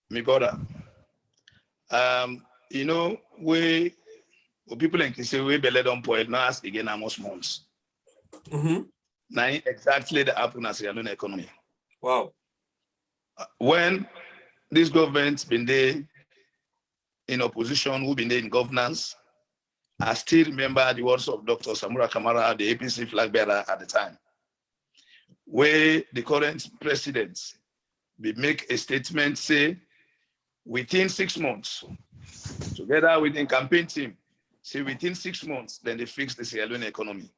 my brother. You know, people in say we belay don't point now ask again almost months. Now exactly the happen as Sierra Leone economy. Wow. When this government's been there in opposition, who been there in governance, I still remember the words of Dr. Samura Kamara, the APC flag bearer at the time, where the current president will make a statement, say, within 6 months, together with the campaign team, say within 6 months, then they fix the Sierra Leone economy.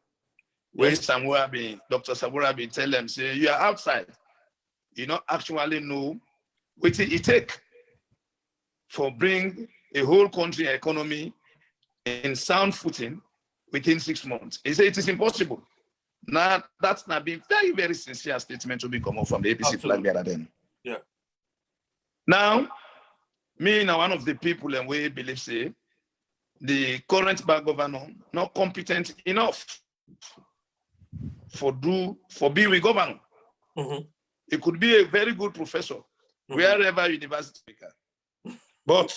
Where Dr. Samura been tell them, say, you are outside. You don't actually know what it take for bring a whole country economy in sound footing within 6 months. He said it is impossible. Now, that's not been very, very sincere statement to be come from the APC flag bearer then. Yeah. Now, me now one of the people and we believe say the current bank governor not competent enough for be with governor. It could be a very good professor wherever university. But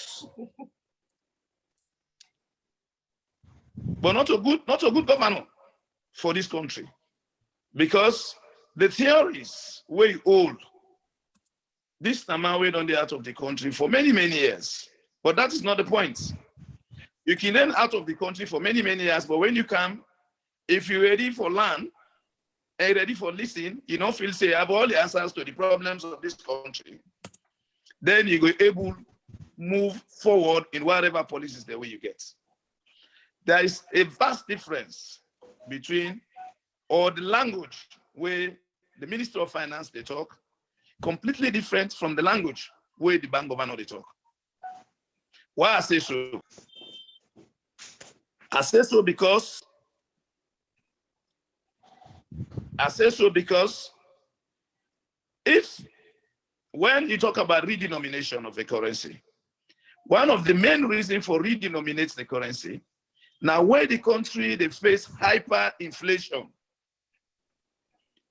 not a good governor for this country, because the theories way old. This Nama went on the out of the country for many, many years, but that is not the point. You can then out of the country for many, many years, but when you come, if you're ready for land and ready for listening, you don't feel say you have all the answers to the problems of this country, then you go able move forward in whatever policies the way you get. There is a vast difference between or the language where the Minister of Finance they talk, completely different from the language where the bank governor they talk. Why I say so? I say so because if when you talk about redenomination of a currency, one of the main reasons for redenominate the currency, now where the country they face hyperinflation,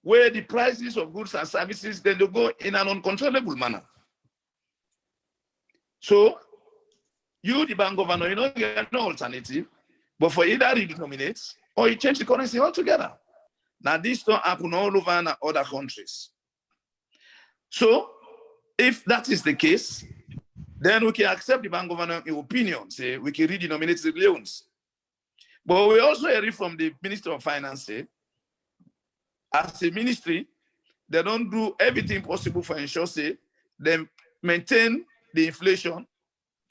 where the prices of goods and services then they go in an uncontrollable manner. So you, the bank governor, you know you have no alternative, but for either redenominate or you change the currency altogether. Now this don't happen all over in other countries. So if that is the case, then we can accept the bank governor opinion, say we can redenominate the loans. But we also hear from the Minister of Finance, say, as a ministry, they don't do everything possible for ensure, say, they maintain the inflation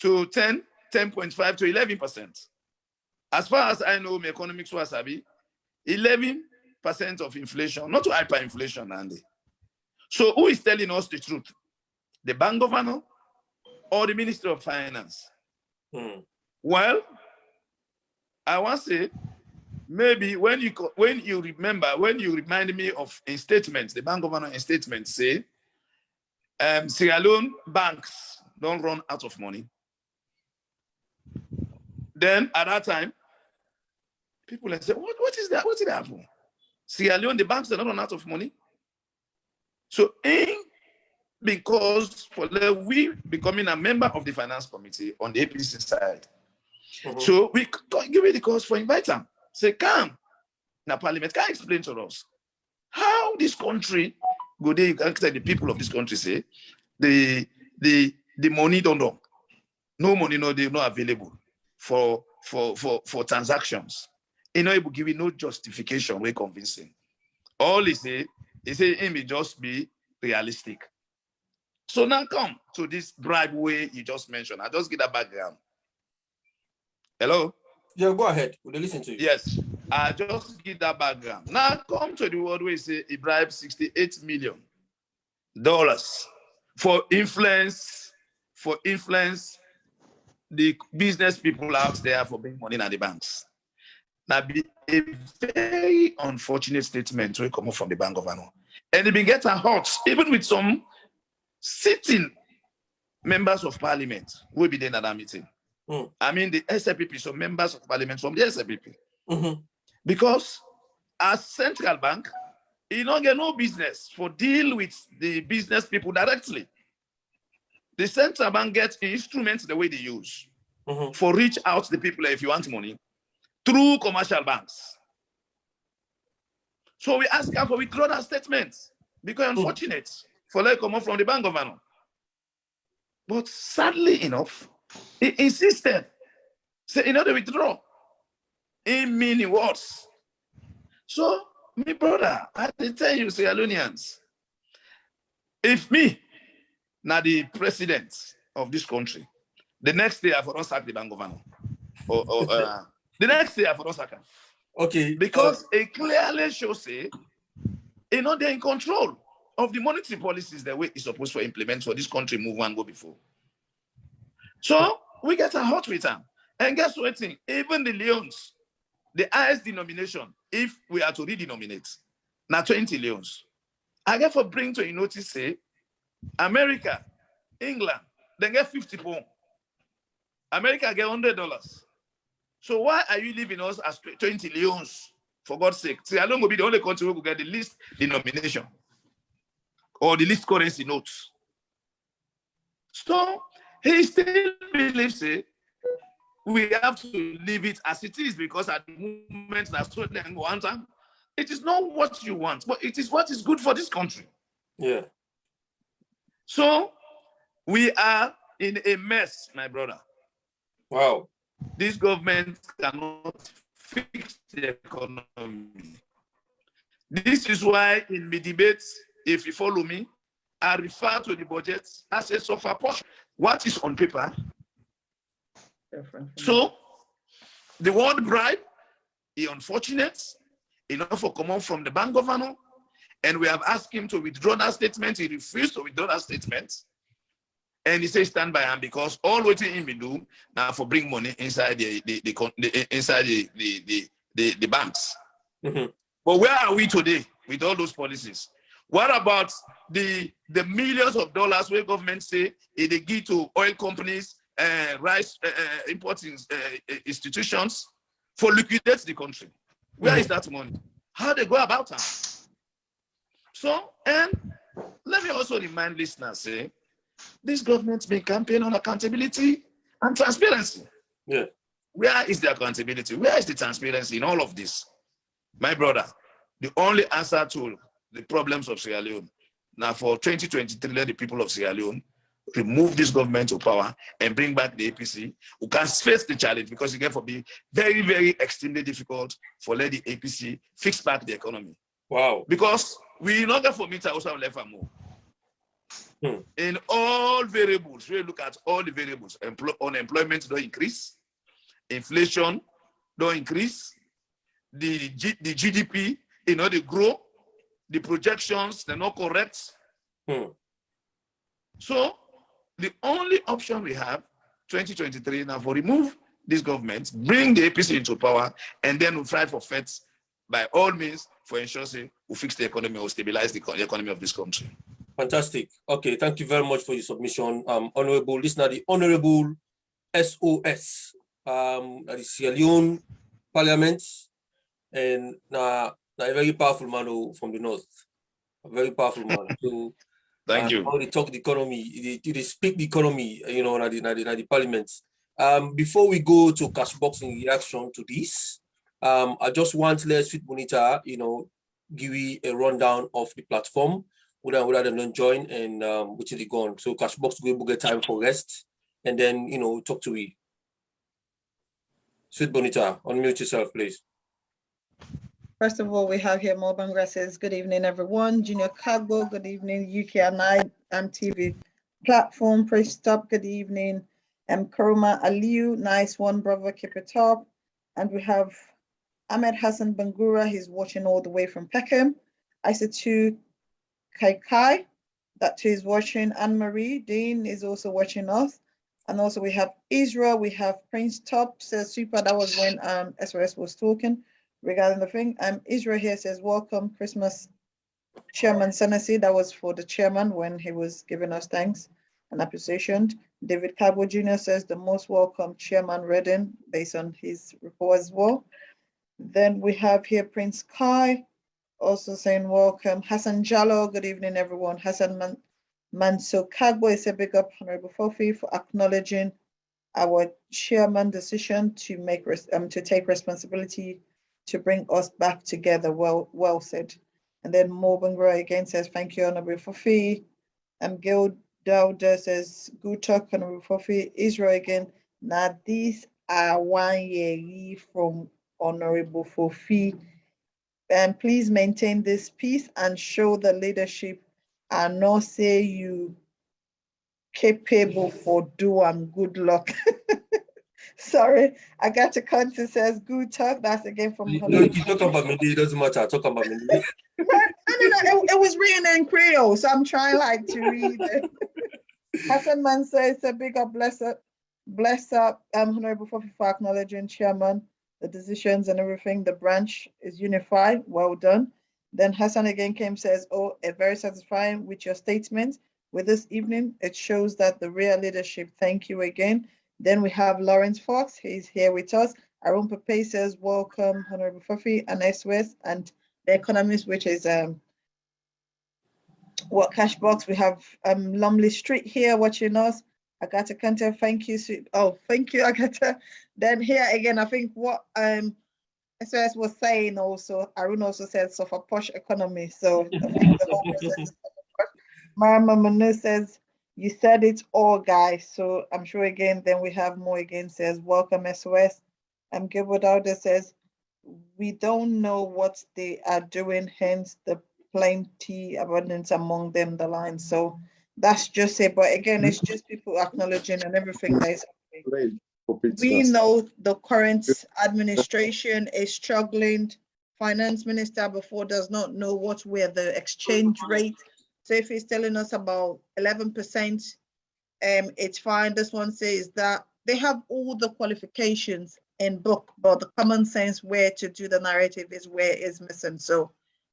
to 10.5 to 11%. As far as I know, my economics was 11% of inflation, not to hyperinflation, Andy. So who is telling us the truth? The bank governor or the Minister of Finance? Well, I want to say, maybe when you remind me of a statement, the bank governor in statement say, Sierra Leone banks don't run out of money. Then at that time, people say, what is that? What did happen? Sierra Leone, the banks don't run out of money. So because for we becoming a member of the finance committee on the APC side, so we give it the cause for invite them. Say, come. Now, Parliament can explain to us how this country go there. You can say the people of this country say the money don't know. No money, they're not available for transactions. You know, it will give you no justification, way convincing. All he say it may just be realistic. So now come to this bribe way you just mentioned. I just get that background. Hello? Yeah, go ahead. We'll listen to you. Yes, I just give that background. Now come to the word where he say he bribed $68 million for influence the business people out there for bringing money in the banks. Now be a very unfortunate statement to come from the bank governor. And it been getting hot, even with some sitting members of parliament will be there at that meeting. I mean the SLPP, so members of parliament from the SLPP. Mm-hmm. Because as central bank, you don't get no business for deal with the business people directly. The central bank gets instruments the way they use for reach out to the people if you want money through commercial banks. So we ask her for withdrawal statements because unfortunate for like come from the Bank Governor. But sadly enough, he insisted, say, you know, the withdraw in many words. So, my brother, I tell you, Sierra Leoneans, if me, now the president of this country, the next day I for sack the Bank Governor. The next day I for sack him. Okay. Because it clearly shows, say, you know, they're in control of the monetary policies the way it's supposed to implement for this country move and go before. So we get a hot with them. And guess what? Even the Leons, the highest denomination, if we are to redenominate, now 20 Leons. I get for bring to a notice, say, America, England, they get 50 pounds. America get $100. So why are you leaving us as 20 Leons? For God's sake. See, I don't go be the only country who will get the least denomination or the least currency notes. So he still believes it. We have to leave it as it is because at the moment that's what they want. It is not what you want, but it is what is good for this country. Yeah. So we are in a mess, my brother. Wow. This government cannot fix the economy. This is why in my debates, if you follow me, I refer to the budget as a suffer portion. What is on paper? So the word bribe is unfortunate, enough for come on from the Bank Governor, and we have asked him to withdraw that statement. He refused to withdraw that statement. And he says stand by him because all what he will do now for bring money inside the banks. But where are we today with all those policies? What about the millions of dollars where government say they give to oil companies, rice importing institutions for liquidate the country? Where is that money? How they go about it? So, and let me also remind listeners, say, this government's been campaigning on accountability and transparency. Yeah. Where is the accountability? Where is the transparency in all of this? My brother, the only answer to the problems of Sierra Leone, now for 2023, let the people of Sierra Leone remove this government to power and bring back the APC, who can face the challenge because it can be very, very extremely difficult for let the APC fix back the economy. Wow. Because we not get for me to also left and more. In all variables, we look at all the variables. Unemployment don't increase, inflation don't increase, the GDP, you know, they grow, the projections, they're not correct. So the only option we have, 2023, now for remove this government, bring the APC into power, and then we'll try for feds by all means for ensuring we'll fix the economy or stabilize the economy of this country. Fantastic. Okay, thank you very much for your submission. Honorable, this is now the Honorable SOS, that is Sierra Leone Parliament, and a very powerful man from the north. A very powerful man. So thank you. How they talk the economy, they speak the economy, you know, at the parliament. Before we go to cash box in reaction to this, I just want to let Sweet Bonita, you know, give you a rundown of the platform. Without them don't join and which is gone. So cash box will get time for rest and then, you know, talk to we. Sweet Bonita, unmute yourself, please. First of all, we have here Morban Graces. Good evening, everyone. Junior Cargo, good evening. UKNI TV platform, Praise Stop, good evening. Karuma Aliu, nice one, brother, keep it up. And we have Ahmed Hassan Bangura, he's watching all the way from Peckham. Isatu Kai, that too is watching. Anne-Marie Dean is also watching us. And also we have Israel, we have Prince Top, says super, that was when SOS was talking regarding the thing. Israel here says, welcome Christmas, Chairman Senesi. That was for the chairman when he was giving us thanks and appreciation. David Cabo Jr. says the most welcome, Chairman Redden, based on his report as well. Then we have here Prince Kai also saying welcome. Hassan Jallo, good evening, everyone. Hassan Manso Kagbo is a big up, Honorable Fofi, for acknowledging our chairman decision to take responsibility to bring us back together. Well said. And then Morgan Roy again says, thank you, Honorable Fofi. Gil Dowder says, good talk, Honorable Fofi. Israel again. Now these are 1 year from Honorable Fofi. And please maintain this peace and show the leadership and not say you capable for do and good luck. Sorry, I got to country says good talk. That's again from No, you talk about me, it doesn't matter. Talk about me. No, it was written in Creole, so I'm trying like to read it. Hassan Mansour is a big up, bless up, Honorable Fofi for acknowledging chairman, the decisions and everything. The branch is unified. Well done. Then Hassan again says, oh, very satisfying with your statement. With this evening, it shows that the real leadership. Thank you again. Then we have Lawrence Fox. He's here with us. Arun Pape says, welcome, Honorable Fofi and SOS and the economist, which is what Cashbox. We have Lumley Street here watching us. Agatha Kanta, thank you. Oh, thank you, Agatha. Then here again, I think what SOS was saying also, Arun also said, so for posh economy. So I think the whole process. Marama Manu says, you said it all, guys. So I'm sure again, then we have more again says, welcome SOS. Gilbert Alder says, we don't know what they are doing, hence the plenty abundance among them, the line. So that's just it. But again, it's just people acknowledging and everything that is happening. We know the current administration is struggling. Finance minister before does not know what were the exchange rate. So if he's telling us about 11%, it's fine. This one says that they have all the qualifications in book, but the common sense where to do the narrative is where it's missing. So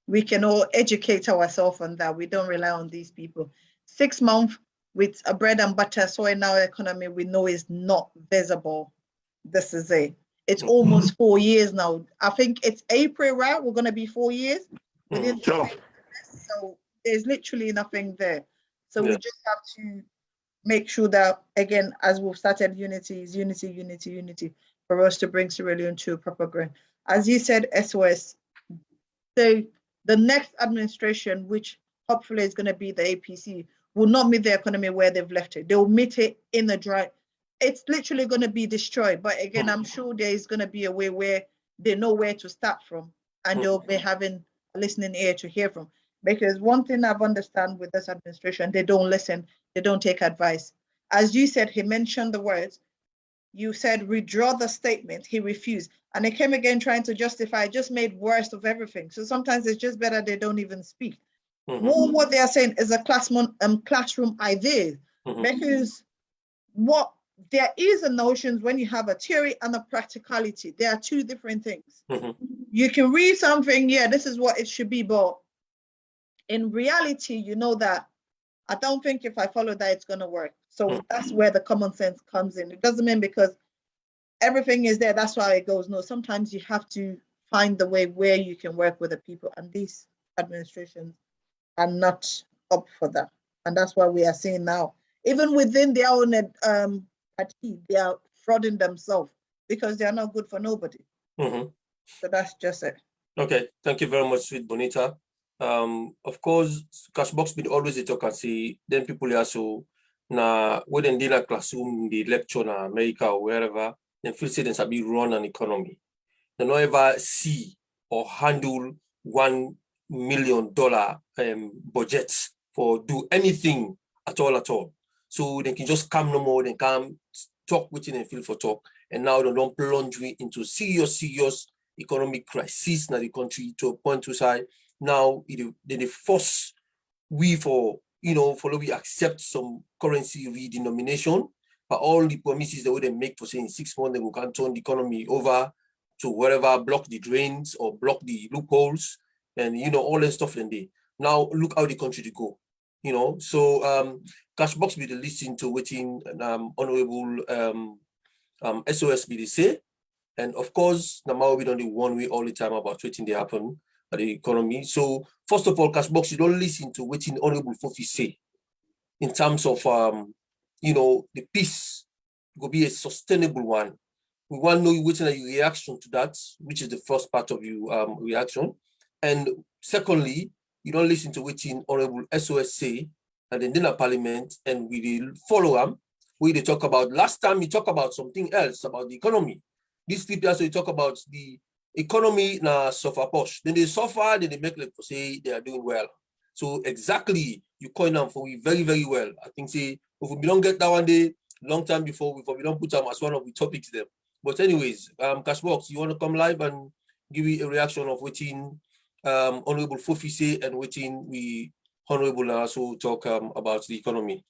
we can all educate ourselves on that. We don't rely on these people. 6 months with a bread and butter, so in our economy, we know is not visible. This is it. It's almost 4 years now. I think it's April, right? We're going to be 4 years. So there's literally nothing there. So we just have to make sure that, again, as we've started, unity is unity for us to bring Sierra Leone to a proper ground. As you said, SOS, so the next administration, which hopefully is going to be the APC, will not meet the economy where they've left it. They'll meet it in the dry. It's literally going to be destroyed. But again, I'm sure there is going to be a way where they know where to start from and they'll be having a listening ear to hear from. Because one thing I've understood with this administration, they don't listen, they don't take advice. As you said, he mentioned the words, you said, withdraw the statement, he refused. And he came again trying to justify, just made worse of everything. So sometimes it's just better they don't even speak. What they are saying is a classroom idea. Because what there is a notion when you have a theory and a practicality, there are two different things. You can read something, yeah, this is what it should be, but in reality, you know that I don't think if I follow that, it's going to work. So that's where the common sense comes in. It doesn't mean because everything is there, that's why it goes. No, sometimes you have to find the way where you can work with the people. And these administrations are not up for that. And that's why we are seeing now, even within their own party, they are frauding themselves because they are not good for nobody. So that's just it. Okay, thank you very much, Sweet Bonita. Of course, Cashbox been always talk and say, then people also na when in the classroom, the lecture in America or wherever, then feel say they be run an economy. They don't ever see or handle $1 million budget for do anything at all. So they can just come no more, they can talk within and feel for talk. And now they don't plunge into serious economic crisis in the country to a point to say now they force we for we accept some currency redenomination, but all the promises that they make for saying 6 months they will can turn the economy over to wherever, block the drains or block the loopholes and all that stuff. And they now look how the country to go. you know. So Cashbox be the listen to waiting Honorable SOS be the say. And of course, now we don't do one way all the time about waiting they happen at the economy. So first of all, Cashbox, you don't listen to waiting Honorable Fofi say in terms of you know, the peace will be a sustainable one. We want to know waiting your reaction to that, which is the first part of your reaction. And secondly, you don't listen to waiting Honorable SOS say and then dinner parliament, and we will follow them. We they talk about last time you talk about something else about the economy. This clip also you talk about the economy na suffer push. Then they suffer, then they make like say they are doing well. So exactly you coin them for we very, very well. I think say if we don't get that one day, long time before we don't put them as one of the topics there. But anyways, Cashbox, you want to come live and give me a reaction of waiting Honorable Fofi say and waiting we Honorable also talk about the economy.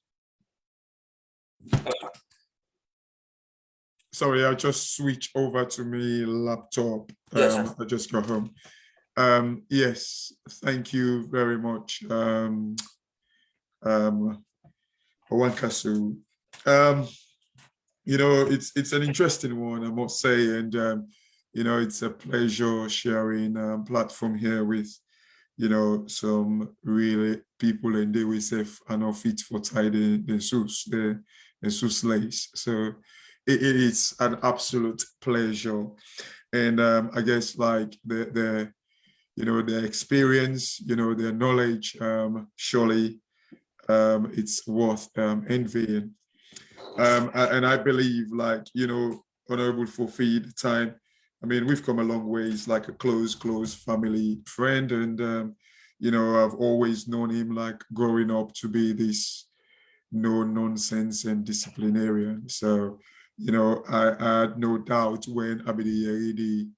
Sorry, I just switch over to my laptop. Yes. I just got home. Yes, thank you very much, Owankasu. You know, it's an interesting one, I must say, and you know, it's a pleasure sharing platform here with, you know, some really people, and they will say are not fit for tie the sus lace. So it is an absolute pleasure, and I guess like the you know, their experience, you know, their knowledge, surely it's worth envying. And I believe, like, you know, Honorable Fofi, the time, I mean, we've come a long ways, like a close family friend, and you know, I've always known him like growing up to be this no nonsense and disciplinarian. So, you know, I had no doubt when Abidi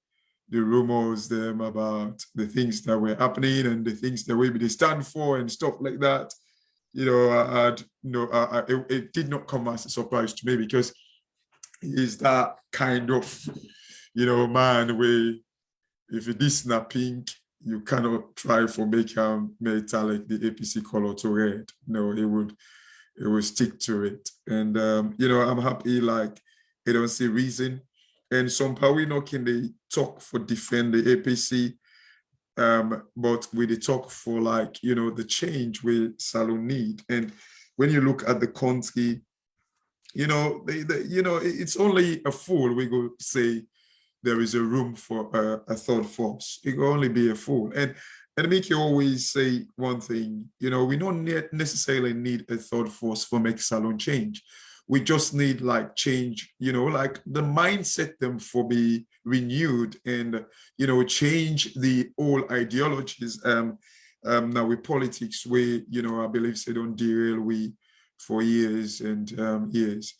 the rumors them about the things that were happening and the things that we they stand for and stuff like that. You know, I had no, it did not come as a surprise to me, because he's that kind of, you know, man where if it is not pink, you cannot try for make metallic the APC color to red. No, it would stick to it. And you know, I'm happy like I don't see reason. And somehow we know can they talk for defend the APC, but we they talk for like, you know, the change we Salon need. And when you look at the country, you know, you know, it's only a fool we go say there is a room for a third force. It will only be a fool. And make you always say one thing, you know, we don't necessarily need a third force for make Salon change. We just need like change, you know, like the mindset them for be renewed and, you know, change the old ideologies. Now with politics, we, you know, I believe they don't derail we for years and years.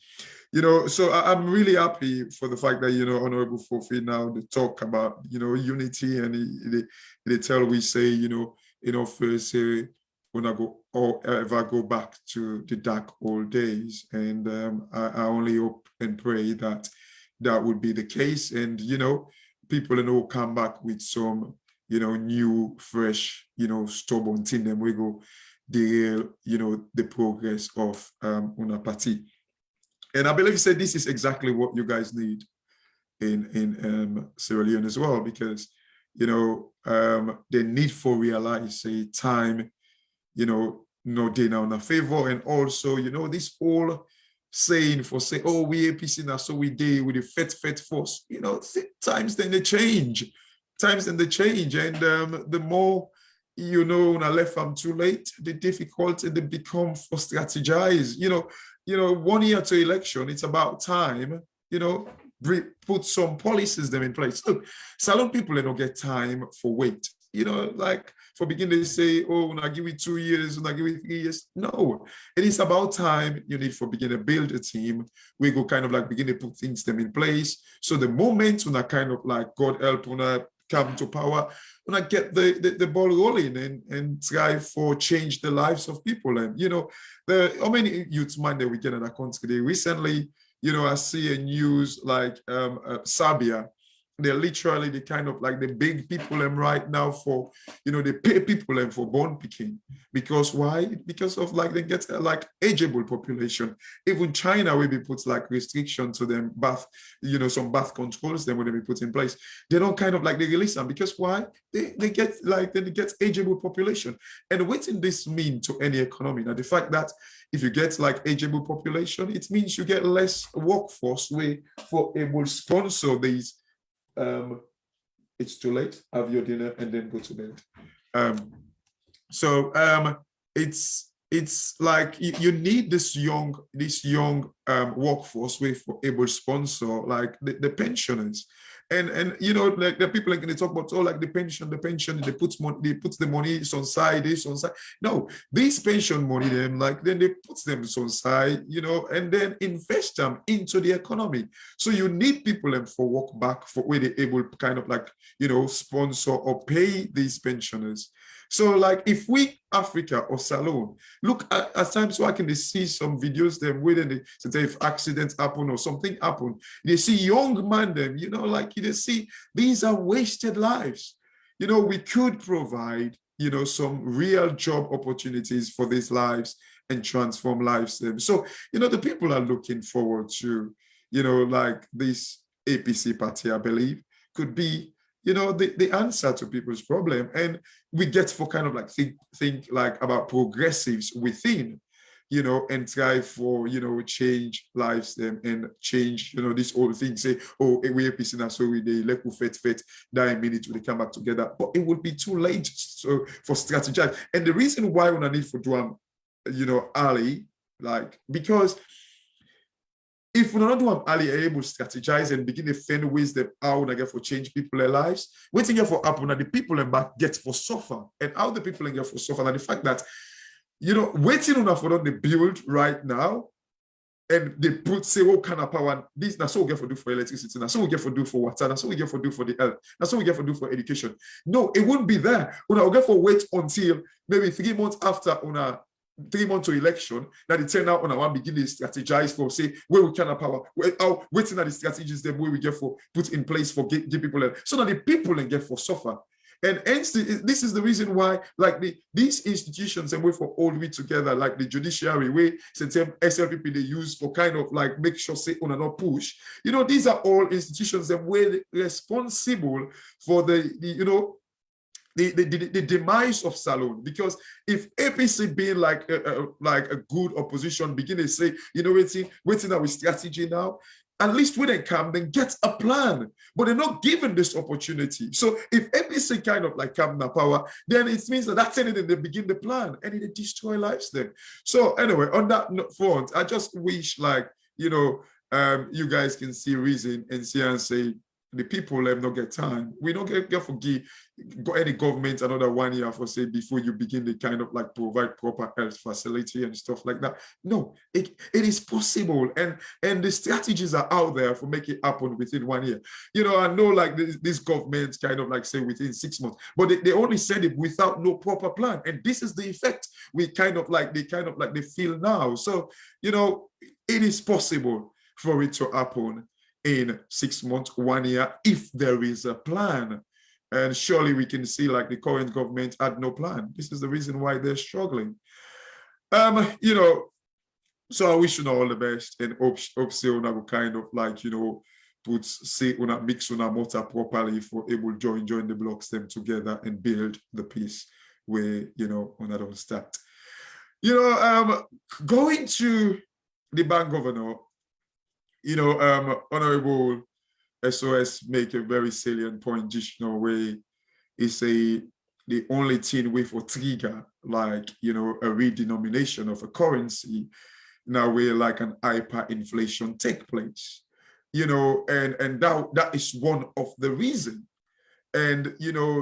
You know, so I'm really happy for the fact that, you know, Honorable Fofi now they talk about, you know, unity, and they tell we say, you know, first say, when I go or ever go back to the dark old days. And I only hope and pray that that would be the case. And, you know, people and all come back with some, you know, new, fresh, you know, stubborn thing, then we go derail, you know, the progress of una party. And I believe said this is exactly what you guys need in Sierra Leone as well, because, you know, the need for realize a time, you know, no day now in a favor. And also, you know, this whole saying for say, oh, we APC now, so we deal with the fet force, you know, times then they change. And the more, you know, when I left I'm too late, the difficulty they become for strategize. You know, 1 year to election, it's about time, you know, put some policies them in place. Look, Salon people, they don't get time for wait. You know, like for beginning to say, oh, when I give it 2 years, when I give it 3 years. No, it is about time you need for beginning to build a team. We go kind of like begin to put things them in place. So the moment when I kind of like, God help, when I come to power, when I get the ball rolling and try for change the lives of people. And, you know, how many youths man that we get in our country recently, you know, I see a news like Sabia, they're literally the kind of like the big people right now for, they pay people for born picking. Because why? Because of like they get like ageable population. Even China will be put like restriction to them birth, some birth controls then when they be put in place. They don't kind of like they release them because why? They get ageable population. And what does this mean to any economy? Now the fact that if you get like ageable population, it means you get less workforce way for able to sponsor these. It's too late. Have your dinner and then go to bed. It's like you need this young workforce with able sponsor like the pensioners. And like the people like they talk about like the pension, they put the money on side, this on side. No, these pension money then they put them on side, and then invest them into the economy. So you need people for work back for where they're able to kind of like sponsor or pay these pensioners. So like if we Africa or Salone look at times so I can see some videos them where they say if accidents happen or something happen, they see young man them, like they see these are wasted lives. We could provide some real job opportunities for these lives and transform lives them. So the people are looking forward to like this APC party, I believe, could be the answer to people's problem. And we get for kind of like think like about progressives within, and try for, change lives them and change, this whole thing, say, oh, we APC now, so we they let we fit, die a minute when they come back together. But it would be too late for strategize. And the reason why we need for do Ali, like, because if we don't do early able to strategize and begin to find ways that how we get for change people's lives, waiting for happen and the people and back get for suffer. And how the people get for suffer, and the fact that waiting on for them they build right now, and they put say what kind of power this that's what we get for do for electricity, that's what we get for do for water, that's what we get for do for the health, that's what we get for do for education. No, it wouldn't be there. We'll get for wait until maybe 3 months after on 3 months to election, that it turn out on our beginning to strategize for say where we can have power, waiting at the strategies them where we get for put in place for give people so that the people and get for suffer. And hence this is the reason why like these institutions and we for all we together, like the judiciary way SLPP they use for kind of like make sure say on and not push. These are all institutions that were responsible for the demise of Salone. Because if APC being like a good opposition begin to say, waiting our strategy now, at least when they come, then get a plan. But they're not given this opportunity. So if APC kind of like come to power, then it means that's anything they begin the plan and it destroy lives then. So anyway, on that front, I just wish like, you guys can see reason and see and say, the people let not get time. We don't get for give any government another 1 year for say before you begin to kind of like provide proper health facility and stuff like that. No, it is possible, and the strategies are out there for make it happen within 1 year. I know like this government kind of like say within 6 months, but they only said it without no proper plan, and this is the effect we kind of like they feel now. So it is possible for it to happen in 6 months, 1 year, if there is a plan. And surely we can see like the current government had no plan. This is the reason why they're struggling. So I wish you all the best and hope say una will kind of like, put say una mix una mortar properly for able to join the blocks them together and build the peace where una don't start. Going to the bank governor, Honorable SOS make a very salient point, just way he say the only thing we for trigger like a redenomination of a currency now where like an hyperinflation take place, and that is one of the reasons. And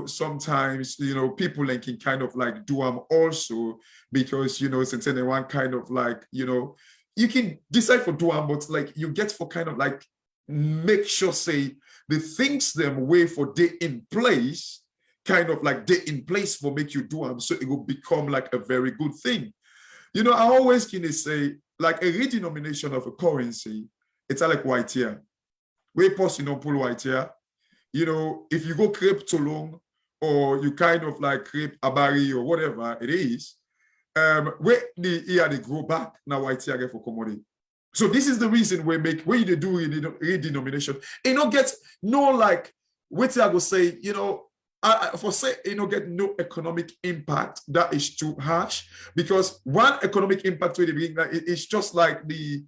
sometimes people like can kind of like do them also because since anyone kind of like you can decide for do them, but like you get for kind of like make sure say the things them way for they in place kind of like they in place for make you do them, so it will become like a very good thing. I always can say like a redenomination of a currency, it's like white here. We post pull white here. you know, if you go crepe Tolong or you kind of like crepe Abari or whatever it is, where they grow back now white here for commodity. So this is the reason we make when you do redenomination, it not get no like what I go say, you know, for say you know get no economic impact. That is too harsh because one economic impact to the beginning, it's just like the,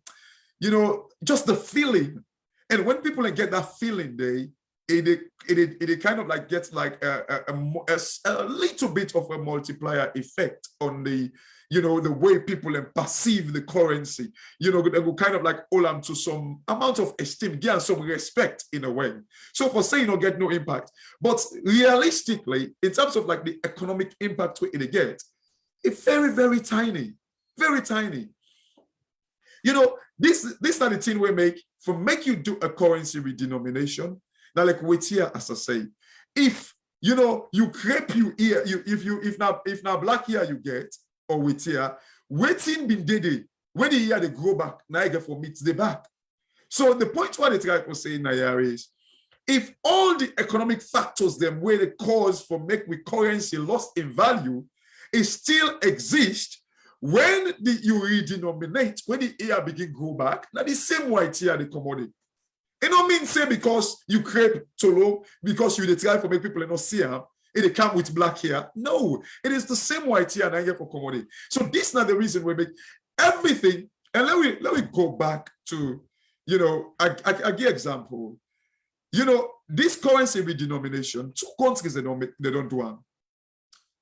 you know, just the feeling. And when people get that feeling, it kind of like gets like a little bit of a multiplier effect on the, you know, the way people perceive the currency. You know, they will kind of like hold on to some amount of esteem, give some respect in a way. So for saying get no impact, but realistically, in terms of like the economic impact it get, it's very, very tiny, very tiny. You know, this are the thing we make you do a currency redenomination. Now, like wait here, as I say, if you know you crepe you here, if now black here you get or wait here, waiting been did when the year they grow back, now I get for meet the back. So the point what the guy was saying now is, if all the economic factors them where the cause for make we currency lost in value, it still exist. When you redenominate, when the year begin grow back, now the same white here the commodity. It don't mean say because you create Tolo, because you try for make people not see them, it come with black hair. No, it is the same white hair and I get for commodity. So this is not the reason we make everything. And let me go back to, you know, I give example. You know, this currency redenomination, two countries they don't do them.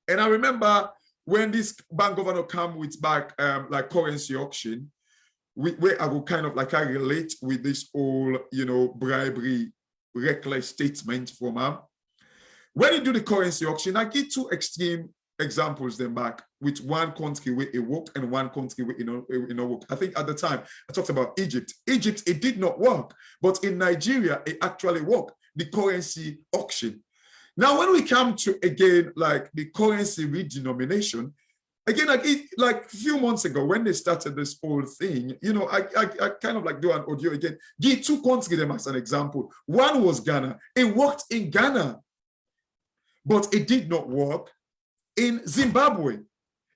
And I remember when this bank governor come with back like currency auction, where I will kind of like I relate with this whole, you know, bribery, reckless statement from him. When you do the currency auction, I give two extreme examples then back with one country where it worked and one country where it not work. I think at the time I talked about Egypt. Egypt, it did not work, but in Nigeria, it actually worked, the currency auction. Now, when we come to again, like the currency redenomination, again, like a few months ago when they started this whole thing, you know, I kind of like do an audio again. Give two countries them as an example. One was Ghana. It worked in Ghana, but it did not work in Zimbabwe.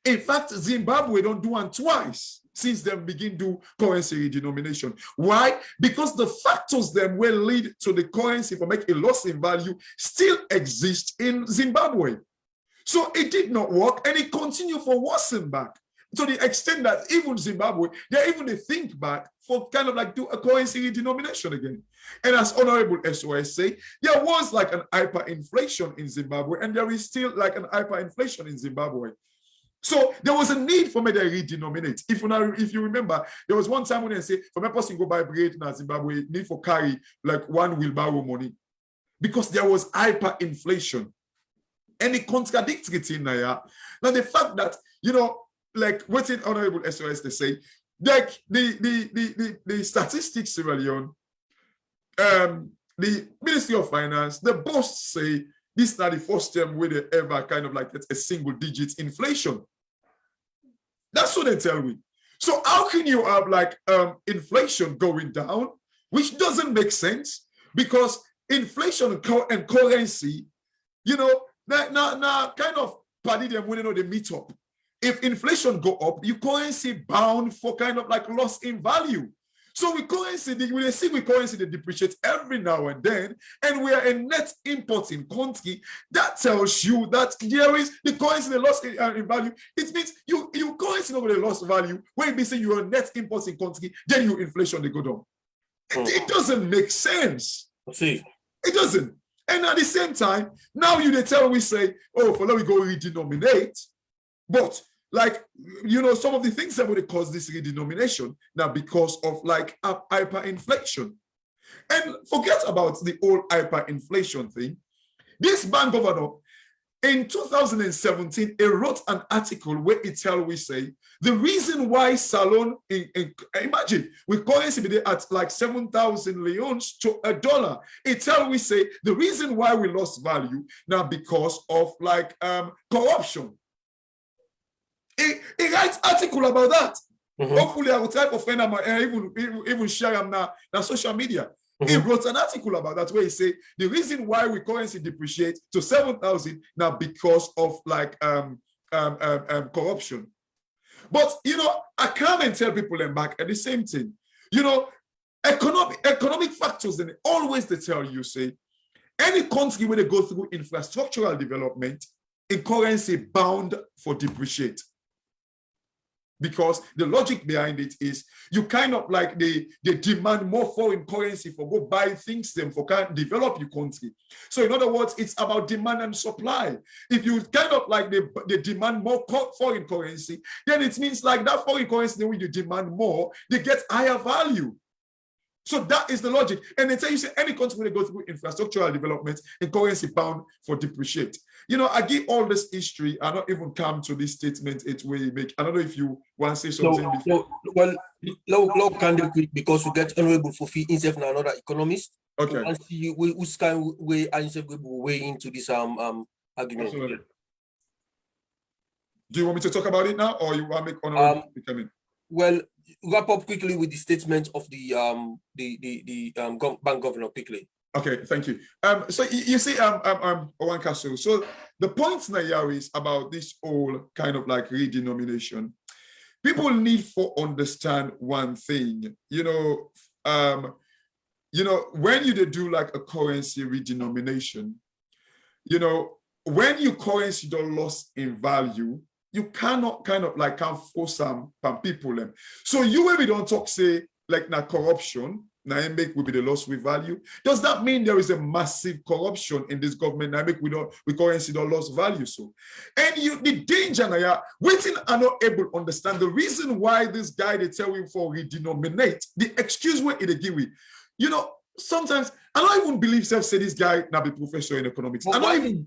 In fact, Zimbabwe don't do one twice since they begin do currency redenomination. Why? Because the factors that will lead to the currency for make a loss in value still exist in Zimbabwe. So it did not work, and it continued for worsen back to the extent that even Zimbabwe, they think back for kind of like do a currency redenomination again. And as Honorable SOS say, there was like an hyperinflation in Zimbabwe, and there is still like an hyperinflation in Zimbabwe. So there was a need for me to redenominate. If you remember, there was one time when they say, for my person go buy bread in Zimbabwe, need for carry like one wheelbarrow money, because there was hyperinflation. And it contradicts it in there. Now the fact that, you know, like what's in Honorable SOS they say, like the statistics Sierra Leone, the Ministry of Finance, the boss say this is not the first time where they ever kind of like a single digit inflation. That's what they tell me. So how can you have like inflation going down, which doesn't make sense, because inflation and currency, you know, now kind of party them when you know they meet up. If inflation go up, you currency bound for kind of like loss in value. So we currency, when they see we currency, they depreciate every now and then, and we are a net importing country. That tells you that there is the currency, the loss in value. It means you currency not going to lost value. When you say you're a net importing country, then your inflation they go down. It doesn't make sense. See, it doesn't. And at the same time, now they tell we say, oh, for let we go redenominate, but like, you know, some of the things that would cause this redenomination now because of like hyperinflation. And forget about the old hyperinflation thing. This bank governor in 2017, he wrote an article where it tell we say the reason why Salon, imagine we currency at like 7,000 leons to $1. It tell we say the reason why we lost value now because of like corruption. He writes article about that. Hopefully, I will type of and even share them now social media. He wrote an article about that where he said the reason why we currency depreciate to 7,000 now because of like corruption. But you know, I come and tell people and back at the same thing. You know, economic factors, and always they tell you, say, any country where they go through infrastructural development, in currency bound for depreciate. Because the logic behind it is you kind of like they demand more foreign currency for go buy things them for kind of develop your country. So in other words, it's about demand and supply. If you kind of like they demand more foreign currency, then it means like that foreign currency, when you demand more, they get higher value. So that is the logic. And they tell you, say, any country when they go through infrastructural development in currency bound for depreciate. You know, I give all this history. I don't even come to this statement it will make. I don't know if you want to say something before. Well, low candle quick because we get Honorable Fofi himself and another economist. Okay. And see who's kind of way way into this argument. Absolutely. Do you want me to talk about it now, or you want to make Honorable come in? Well, wrap up quickly with the statement of the bank governor quickly. Okay, thank you. So you see, Owan Castle. So the point now is about this whole kind of like redenomination. People need to understand one thing. You know, when you do like a currency redenomination, you know, when your currency don't lost in value, you cannot kind of like can't force some people them. So you when we don't talk say like na corruption, now make will be the loss with value. Does that mean there is a massive corruption in this government? Now make we currency don't lost value. So and the danger now, waiting are not able to understand the reason why this guy they tell him for redenominate the excuse where it give we. You know, sometimes I don't even believe self say this guy now be professor in economics. I don't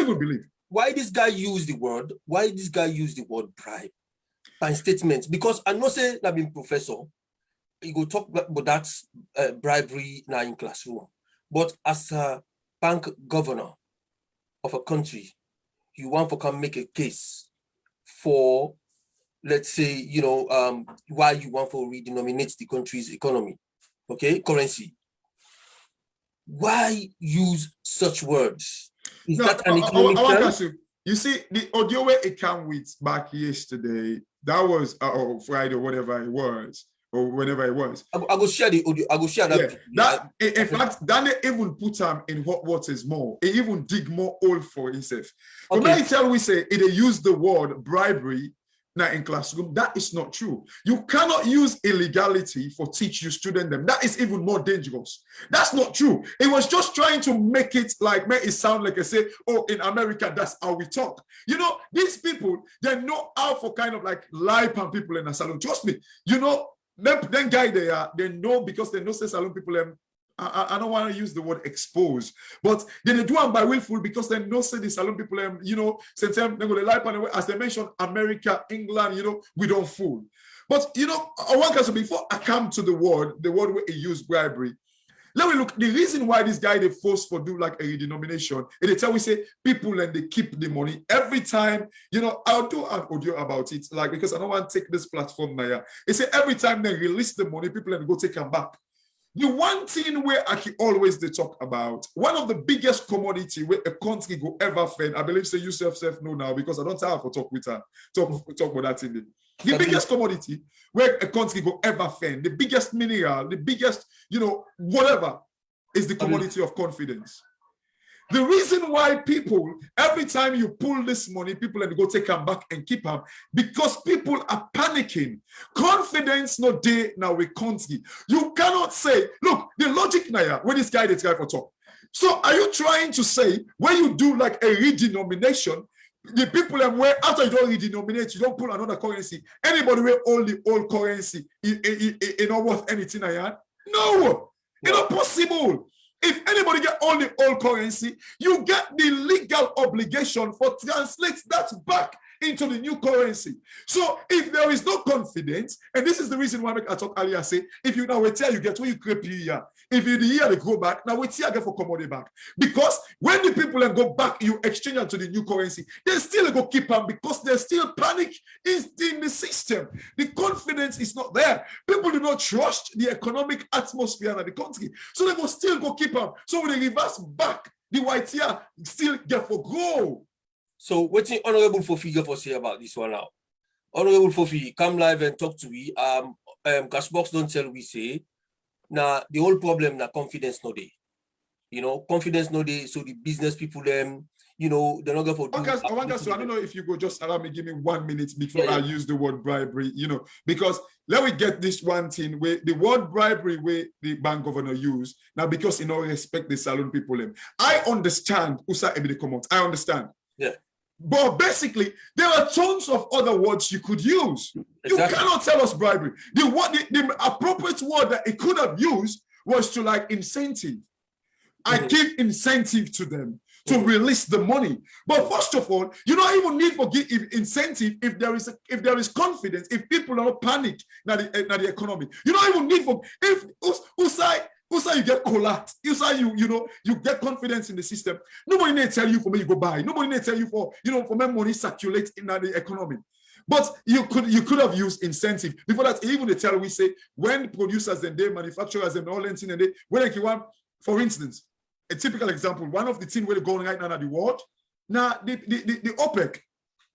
even believe. Why this guy use the word? Why this guy use the word bribe by statements? Because I know say that being professor, you go talk about that bribery now in classroom. But as a bank governor of a country, you want to come make a case for, let's say, you know, why you want to redenominate the country's economy, okay, currency. Why use such words? Is that an economic term? You see, the audio where it came with back yesterday, that was or Friday, whatever it was, or whenever it was. I go share the audio. I go share that. Yeah, in fact, Daniel even put him in hot waters more. He even dig more oil for himself. But now he tell we say they use the word bribery now in classroom. That is not true. You cannot use illegality for teach you student them. That is even more dangerous. That's not true. It was just trying to make it sound like I say, oh, in America, that's how we talk. You know, these people, they know how for kind of like lie on people in a salon. Trust me, you know, them guy they know because they know say salon people I don't want to use the word expose, but they do them by willful because they know say the salon people you know, sometimes they go to lie on as they mentioned America, England, you know, we don't fool. But you know, I want to before I come to the word where he used bribery. Let me look the reason why this guy they forced for do like a redenomination. And they tell we say people and they keep the money every time. You know, I'll do an audio about it, like because I don't want to take this platform now. They say every time they release the money, people and go take them back. The one thing where I can always they talk about, one of the biggest commodity where a country go ever fend, I believe say you self know now because I don't have to talk with her, talk about that in the biggest commodity where a country go ever fend, the biggest mineral, the biggest, you know, whatever is the commodity of confidence. The reason why people, every time you pull this money, people and go take them back and keep them, because people are panicking. Confidence no day now with country. You cannot say, look, the logic now, when this guy for talk. So are you trying to say, when you do like a redenomination, the people and where after you don't redenominate, you don't pull another currency. Anybody will own the old currency, it not worth anything I had? No, it's not possible. If anybody get all the old currency, you get the legal obligation for translate that back into the new currency. So if there is no confidence, and this is the reason why I talked earlier, say, if you now wait till you get what you create here, if you the year they go back, now wait till you get for commodity back. Because when the people then go back, you exchange them to the new currency, they still go keep them because there's still panic in the system. The confidence is not there. People do not trust the economic atmosphere of the country. So they will still go keep them. So when they reverse back, the white here still get for grow. So what's the Honorable Fofi get for say about this one now? Honorable Fofi, come live and talk to we. Cashbox don't tell we say. Now the whole problem na confidence no day. You know, confidence no day. So the business people them, you know, they're not going for. I don't know if you go just allow me, give me 1 minute before I use the word bribery, you know, because let me get this one thing where the word bribery where the bank governor use now because in all respect the saloon people them. I understand Usa Ebide come out. I understand. Yeah. But basically, there are tons of other words you could use. Exactly. You cannot tell us bribery. The appropriate word that it could have used was to like incentive. I give incentive to them to release the money. But first of all, you don't even need to give incentive if there is confidence, if people are not panic in the economy. You don't even need for if you get collapse, you get confidence in the system. Nobody need to tell you for me you go buy. Nobody need to tell you for when money circulates in the economy. But you could have used incentive. Before that, even they tell we say when producers and they manufacturers and all that and they when like you want, for instance, a typical example, one of the things where they're going right now in the world, now the OPEC,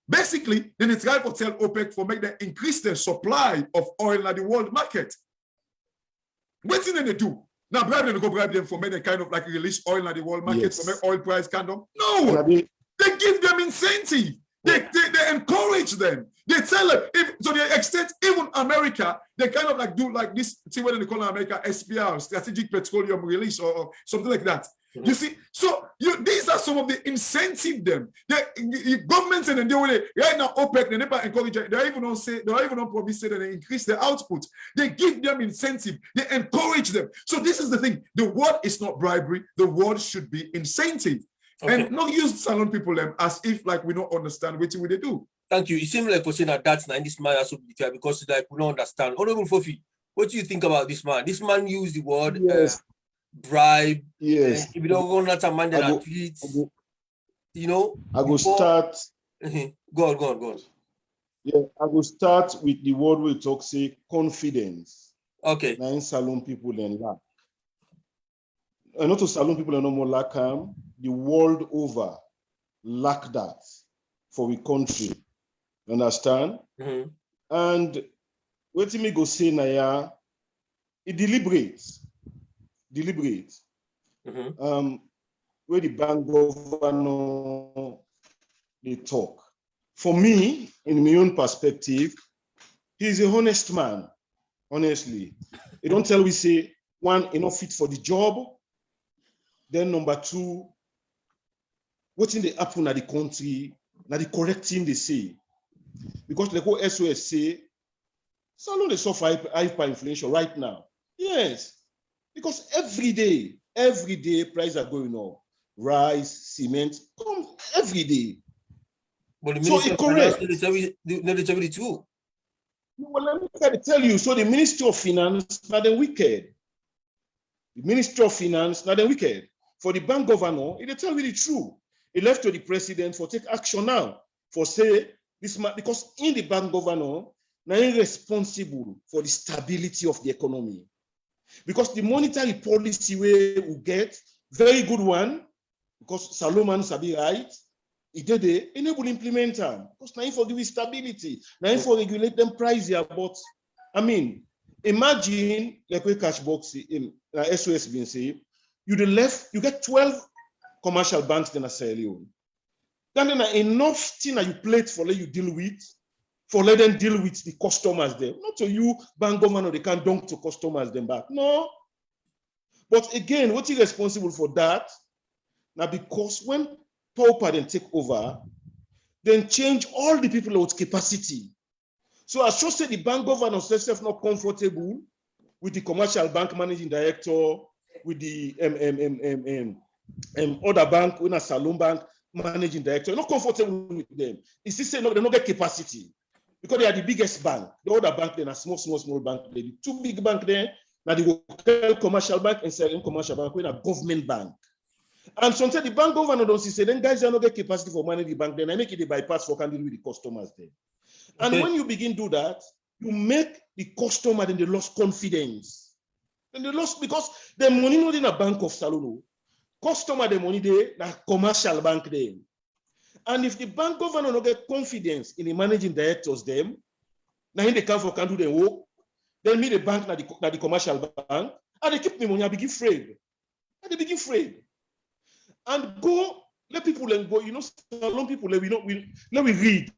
basically, then it's right for tell OPEC for make them increase their supply of oil in the world market. What thing they do? Now bribe them to go bribe them for make them kind of like release oil in the world market for make oil price kind of. No, they give them incentive. They encourage them. They tell them, to the extent, even America, they kind of like do like this, see what they call in America, SPR, Strategic Petroleum Release or something like that. You see, so these are some of the incentive them. The governments and they right now OPEC, they never encourage it. They even don't probably say that they increase their output. They give them incentive. They encourage them. So this is the thing. The word is not bribery. The word should be incentive. Okay. And not use salon people them as if like we don't understand what they do. Thank you. It seems like for saying that that's not this man also be fair because like we don't understand. Honorable Fofi, what do you think about this man? This man used the word bribe. Yes. If you don't go not a man that tweets, you know. I will start. Go on. Yeah, I will start with the word we talk say confidence. Okay. Nine salon people then lack. Not to salon people are no more lack the world over lack that for we country. Understand? And what me go say now, it deliberates. Where the bank governor they talk. For me, in my own perspective, he's a honest man. Honestly, he don't tell we say one enough fit for the job. Then number two, what's in the happen at the country, now the correct thing they say. Because the whole SOS say, salon they suffer hyperinflation right now. Yes. Because every day prices are going up. Rice, cement, come every day. But the so it's correct. They tell you too. Well, let me tell you. So the Ministry of Finance, not the wicked. The Ministry of Finance, not the wicked. For the bank governor, they tell me the truth. It left to the president for take action now. For say this man, because in the bank governor, now he's responsible for the stability of the economy. Because the monetary policy we get, very good one, because Solomon Sabi right, he did it, enable implement them. Because now for give stability, now for regulate them price here. But I mean, imagine like we cash box in SOS been say, you get 12 commercial banks in a Sierra Leone. Then enough thing that you plate for let you deal with, for let them deal with the customers there. Not to you, bank government, they can't dunk to customers them back. No. But again, what is responsible for that? Now, because when Pauper then take over, then change all the people with capacity. So as just say the bank governors themselves not comfortable with the commercial bank managing director, with the other bank, with a saloon bank, managing director, not comfortable with them. It's still saying no, they don't get capacity because they are the biggest bank. The other bank then are small bank. The two big bank there, now the commercial bank and certain commercial bank, we are government bank. And sometimes the bank governor don't say, then guys, they don't get capacity for managing the bank. Then I make it a bypass for handling with the customers there. And when you begin to do that, you make the customer then they lost confidence. And they lost because the money not in a bank of Salono. Customer the money there, na commercial bank there. And if the bank governor don't get confidence in the managing directors them, now in the come for can do the work, then me the bank na the commercial bank, and they keep the money, I begin afraid. And they begin afraid. And go, let people go, you know, Salon people, let we read.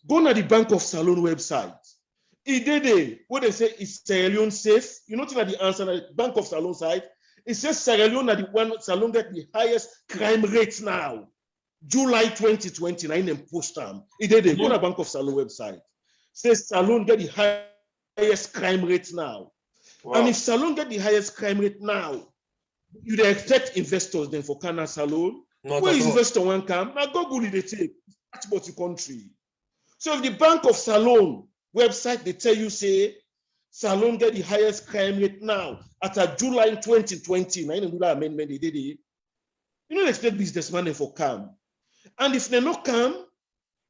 Go to the Bank of Salon website. It did what they say is Sierra Leone safe. You know the answer at the Bank of Salon site. It says Sierra Leone at the one Salon get the highest crime rates now. July 2029 in post time. It did go to the Bank of Salon website. It says Salon get the highest crime rates now. Wow. And if Salon get the highest crime rate now, you'd expect investors then for Canada Salon. Where is investor one come? Now Google it they take. That's about the country. So if the Bank of Salon website, they tell you, say, Salon get the highest crime rate now at a July 2020, now in the amendment they did it. You don't expect businessmen for come. And if they not come,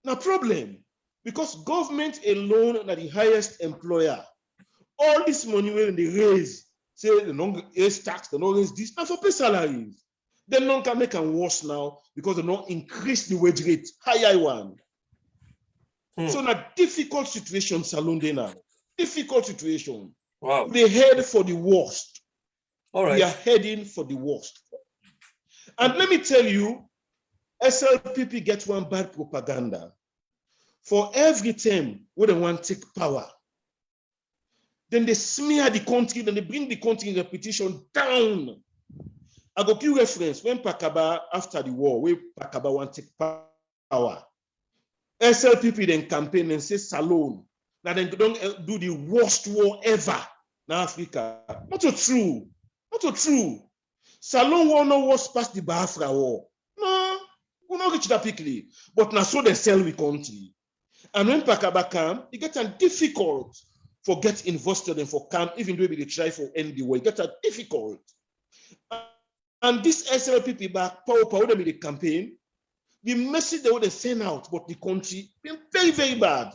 no problem. Because government alone are the highest employer. All this money when they raise, say they don't raise tax, they don't raise this, and for pay salaries. They don't can make them worse now because they don't increase the wage rate, higher one. So in a difficult situation, Salon they now. Difficult situation. Wow. They head for the worst. All right. We are heading for the worst. And let me tell you, SLPP gets one bad propaganda. For every time where they want to take power, then they smear the country, then they bring the country reputation down. I go give reference when Pakaba, after the war, where Pakaba want to take power. SLPP then campaign and say Salon. Now they don't do the worst war ever in Africa. Not so true. Not so true. Salon war no worse past the Biafra war. No, we not reach that quickly. But now so they sell the country. And when Pakaba come, it gets difficult for get invested and for come, even though they try for end the war. It gets difficult. And this SLPP back, power them in the campaign, the message they would send out about the country been very, very bad.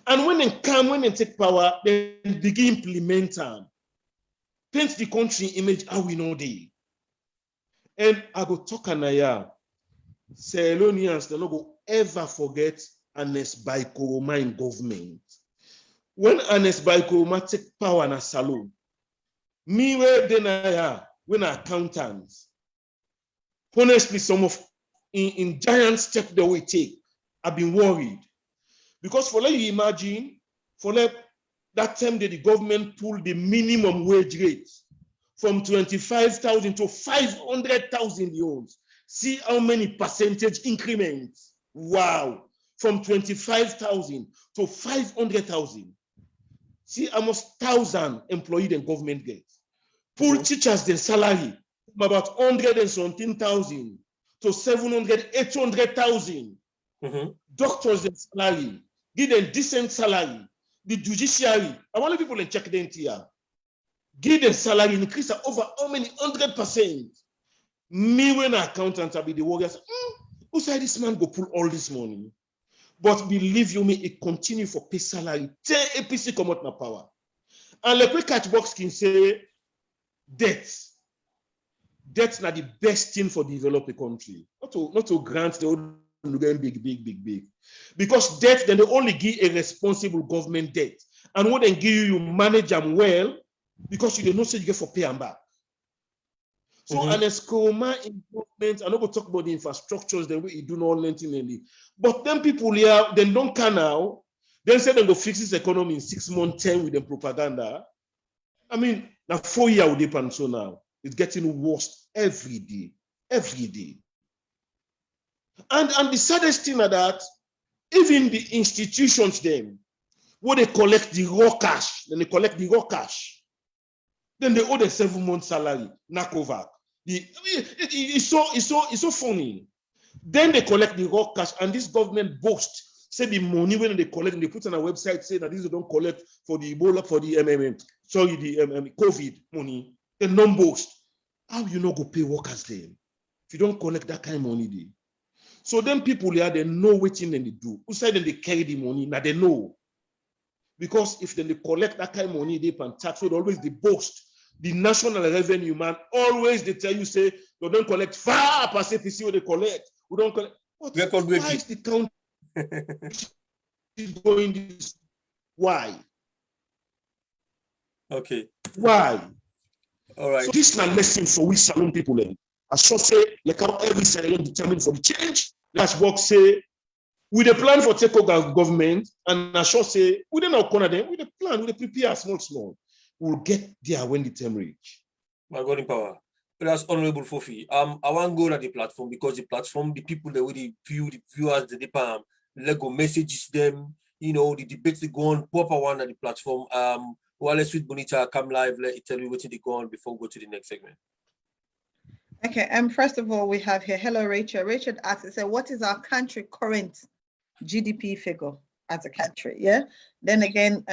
And when they come, when they take power, they begin implement them. Paint the country image how we know they. And I go talk anaya. Sierra Leoneans, they don't go ever forget Ernest Bai Koroma in government. When Ernest Bai Koroma take power in a Salon, me where then when accountants, honestly, some of in giant step that we take, I've been worried. Because for let you imagine, for let that time that the government pulled the minimum wage rate from 25,000 to 500,000 euros. See how many percentage increments. Wow. From 25,000 to 500,000. See almost 1,000 employees and government gets. Pull teachers their salary from about 117,000 to 700, 800,000. Doctors their salary. Give them decent salary. The judiciary, I want people to check them here. Give them salary increase over how many 100%. Me when accountant will be the warriors. Who said this man go pull all this money? But believe you me, it continue for pay salary. Tell APC come out na power. And like we catch box can say debt. Debt na the best thing for develop a country. Not to grant the old big. Because debt, then they only give a responsible government debt. And when they give you manage them well, because you don't know say you get for pay them back. So an escoma improvement, I'm not going to talk about the infrastructures, then we do not learn anything. But then people here, they don't can now, then say they go fix this economy in 6 months, 10 with the propaganda. I mean, now 4 years with depend so now. It's getting worse every day. Every day. And the saddest thing is that even the institutions them, where they collect the raw cash, then they collect the raw cash. Then they owe the 7 months salary, knock over. It's so funny. Then they collect the raw cash, and this government boasts, say the money when they collect, they put on a website, say that these don't collect for the Ebola, for the COVID money. They don't boast. How you not go pay workers then? If you don't collect that kind of money, then. So then people here, they know what thing they do. Who said they carry the money? Now they know. Because if they collect that kind of money, they can tax, so they always they boast. The national revenue man always they tell you, say, they don't collect far past APC what they collect. We don't collect. But why is the country going this? Why? Okay. Why? All right. So this is a lesson for we salon people. I should say, like how every salon determined for the change. That's what say, we the plan for take over government, and I should say, we don't know corner them, we the plan, we the prepare small. We'll get there when the time reach. My God in power. But that's Honorable Fofi. I want to go to the platform because the platform, the people that we view, the viewers, the Lego messages them, you know, the debates they go on, proper one at the platform. While Sweet Bonita come live, let it tell you what they go on before we go to the next segment. Okay, first of all, we have here, hello Rachel. Rachel asks, so what is our country current GDP figure as a country? Yeah. Then again,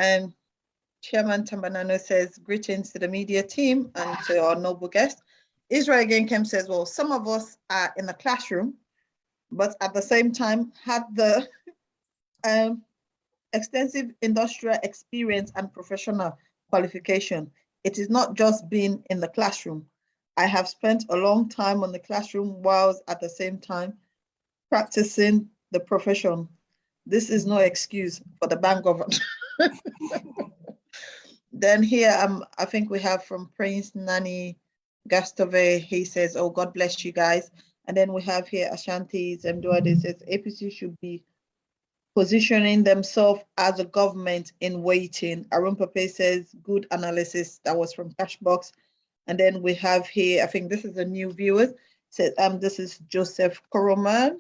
Chairman Tambanano says, greetings to the media team and to our noble guest. Israel again came says, well, some of us are in the classroom, but at the same time had the extensive industrial experience and professional qualification. It is not just being in the classroom. I have spent a long time on the classroom whilst at the same time practicing the profession. This is no excuse for the bank government. Then here, I think we have from Prince Nani Gastove. He says, oh, God bless you guys. And then we have here Ashanti's Mduade says, APC should be positioning themselves as a government in waiting. Arun Pape says, good analysis. That was from Cashbox. And then we have here, I think this is a new viewer, says, this is Joseph Koroman.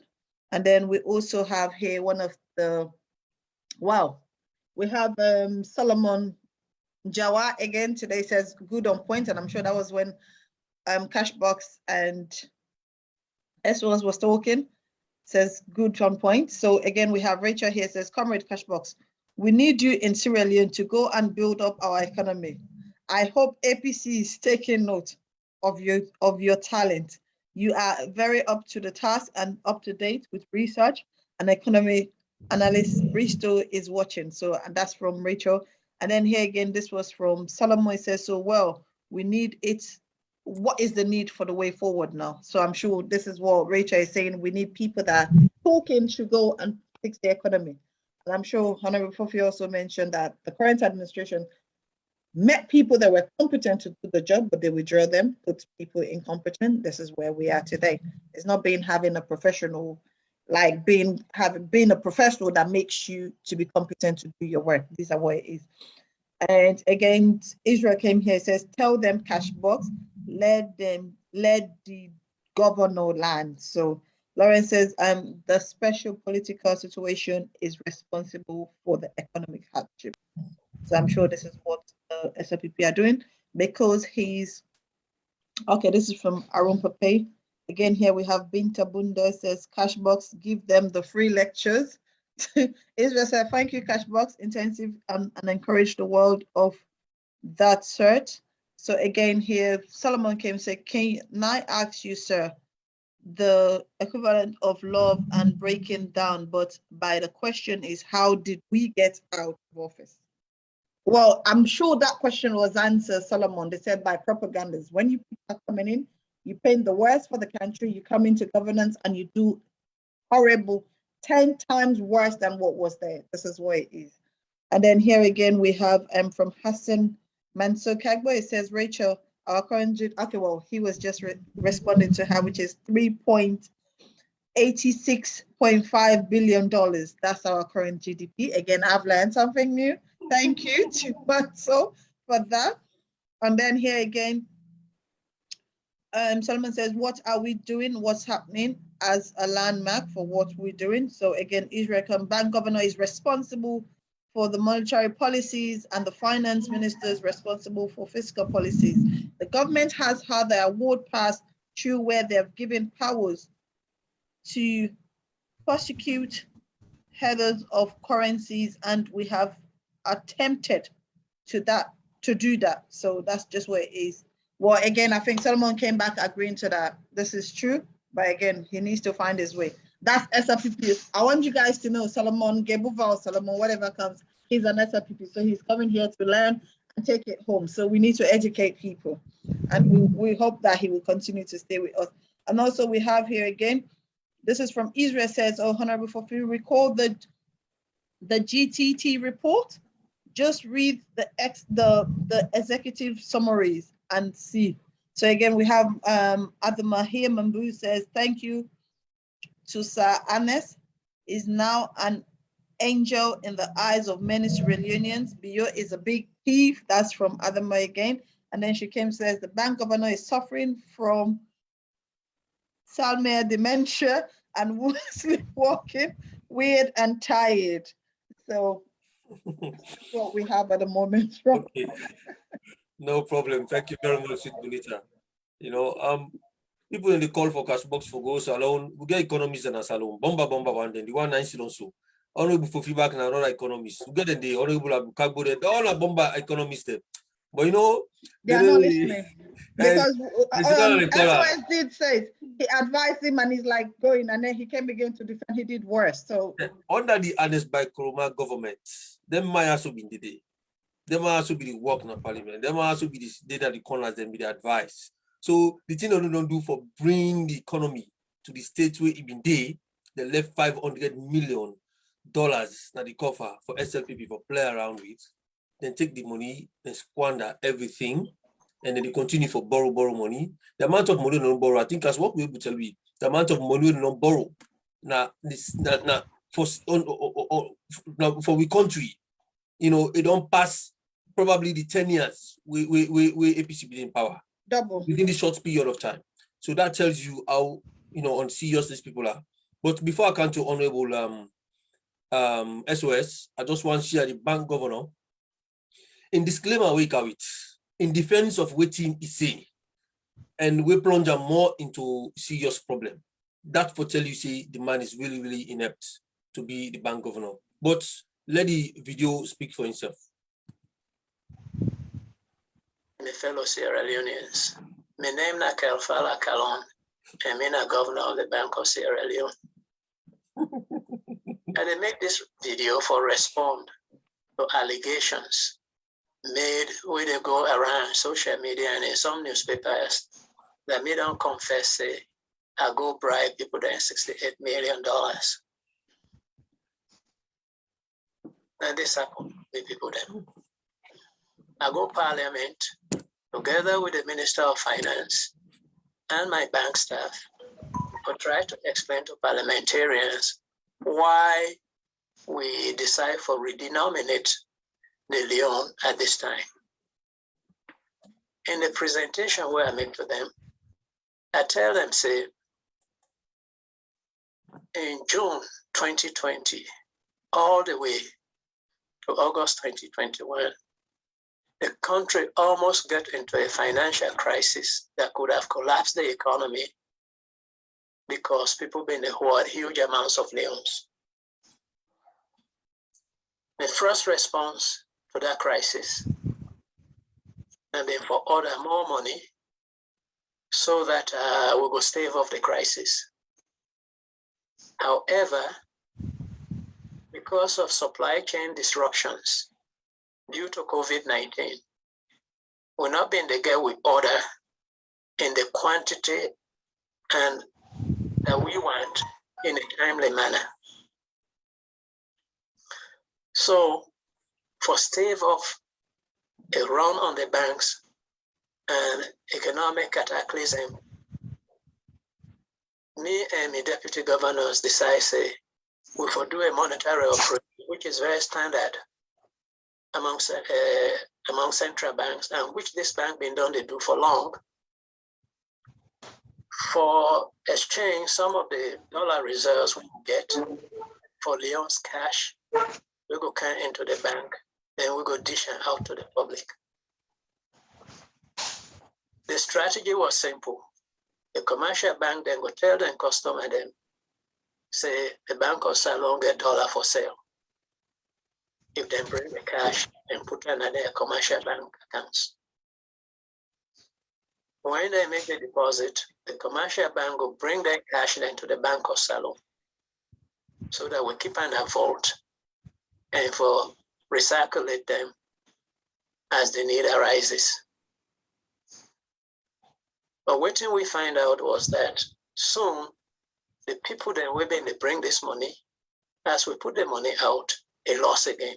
And then we also have here one of the, wow, we have Solomon Jawa again today says good on point, and I'm sure that was when Cashbox and S1 was talking, says good on point. So again, we have Rachel here says, Comrade Cashbox, we need you in Sierra Leone to go and build up our economy. I hope APC is taking note of your talent. You are very up to the task and up to date with research, and economy analyst Bristol is watching. So, and that's from Rachel. And then here again, this was from Solomon. It says, so well, we need it. What is the need for the way forward now? So I'm sure this is what Rachel is saying. We need people that talking should go and fix the economy. And I'm sure Honorable Fofi also mentioned that the current administration met people that were competent to do the job, but they withdraw them, put people incompetent. This is where we are today. It's not being having a professional, like being a professional that makes you to be competent to do your work. These are what it is. And again, Israel came here, says, tell them Cashbox, let the governor land. So Lawrence says, the special political situation is responsible for the economic hardship. So I'm sure this is what SLPP are doing, because he's, okay, this is from Arun Pape. Again, here we have Binta Bunda says, Cashbox, give them the free lectures. Israel said, thank you, Cashbox, intensive and encourage the world of that cert. So again, here, Solomon came and said, can I ask you, sir, the equivalent of love and breaking down, but by the question is, how did we get out of office? Well, I'm sure that question was answered, Solomon. They said by propagandas. When you are coming in, you paint the worst for the country, you come into governance and you do horrible, 10 times worse than what was there. This is what it is. And then here again, we have from Hassan Mansour Kagbo. It says, Rachel, our current, okay, well, he was just responding to her, which is $3.86.5 billion. That's our current GDP. Again, I've learned something new. Thank you to Mansour for that. And then here again, Solomon says, what are we doing? What's happening as a landmark for what we're doing? So again, Israel Bank governor is responsible for the monetary policies and the finance minister is responsible for fiscal policies. The government has had their award passed through where they have given powers to prosecute headers of currencies, and we have attempted to do that. So that's just where it is. Well, again, I think Solomon came back agreeing to that. This is true, but again, he needs to find his way. That's SLPP. I want you guys to know Solomon, Gebuva or Solomon, whatever comes, he's an SLPP. So he's coming here to learn and take it home. So we need to educate people. And we hope that he will continue to stay with us. And also we have here again, this is from Israel, says, oh, Honorable Fofi, recall the GTT report. Just read the executive summaries and see. So again, we have Adamahir Mambu says, thank you to Sir Anes, is now an angel in the eyes of many Sierra Leoneans. Bio is a big thief. That's from Adama again. And then she came, says, the bank governor is suffering from Salmare dementia and sleepwalking, weird and tired. So that's what we have at the moment. Okay. No problem. Thank you very much, Bonita. You know, people in the call for cash box for goes alone, we get economists and as alone. Bomba one, then the one nice also. Honorable for feedback and another economists. We get the honorable Abu all are bomba economists. But you know, they are not listening because SOS did say he advised him and he's like going, and then he came again to defend. He did worse. So under the honest by Kuruma government, them might also be in the day. They might also be the work in the parliament. They might also be the data, the corners, and be the advice. So the thing they don't do for bring the economy to the state where it been there, they left $500 million na the cover for SLPP for play around with. Then take the money and squander everything, and then they continue for borrow money. The amount of money they don't borrow, I think as what we will tell you, the amount of money they don't borrow now for we country, you know, it don't pass probably the 10 years we APC be in power. Double within the short period of time. So that tells you how, you know, unserious these people are. But before I come to Honorable SOS, I just want to share the bank governor. In disclaimer, we have it in defense of waiting he say, and we plunge more into serious problem. That for tell you say the man is really, really inept to be the bank governor. But let the video speak for himself. My fellow Sierra Leoneans, my name is Kelfala Kalon, and I'm governor of the Bank of Sierra Leone. And I make this video for respond to allegations made where they go around social media and in some newspapers that me don't confess, say, I go bribe people that $68 million. And this happened with people then. I go parliament together with the Minister of Finance and my bank staff to try to explain to parliamentarians why we decide for redenominate the Leon at this time. In the presentation where I make to them, I tell them, say, in June 2020, all the way to August 2021, the country almost got into a financial crisis that could have collapsed the economy because people been hoard huge amounts of loans. The first response to that crisis and then for order more money so that we will stave off the crisis. However, because of supply chain disruptions due to COVID-19, we're not being able to get with order in the quantity and that we want in a timely manner. So for stave off a run on the banks and economic cataclysm, me and my deputy governors decide, say, we will do a monetary operation, which is very standard among central banks, and which this bank been done they do for long, for exchange some of the dollar reserves we get for Leon's cash. We go carry into the bank, then we go dish it out to the public. The strategy was simple. The commercial bank then go tell them customer them, say the Bank of Salon get dollar for sale. If they bring the cash and put it in their commercial bank accounts. When they make the deposit, the commercial bank will bring their cash then to the Bank of Salon so that we keep in a vault and for recirculate them as the need arises. But what we find out was that soon the people that we've been, they bring this money, as we put the money out, a loss again.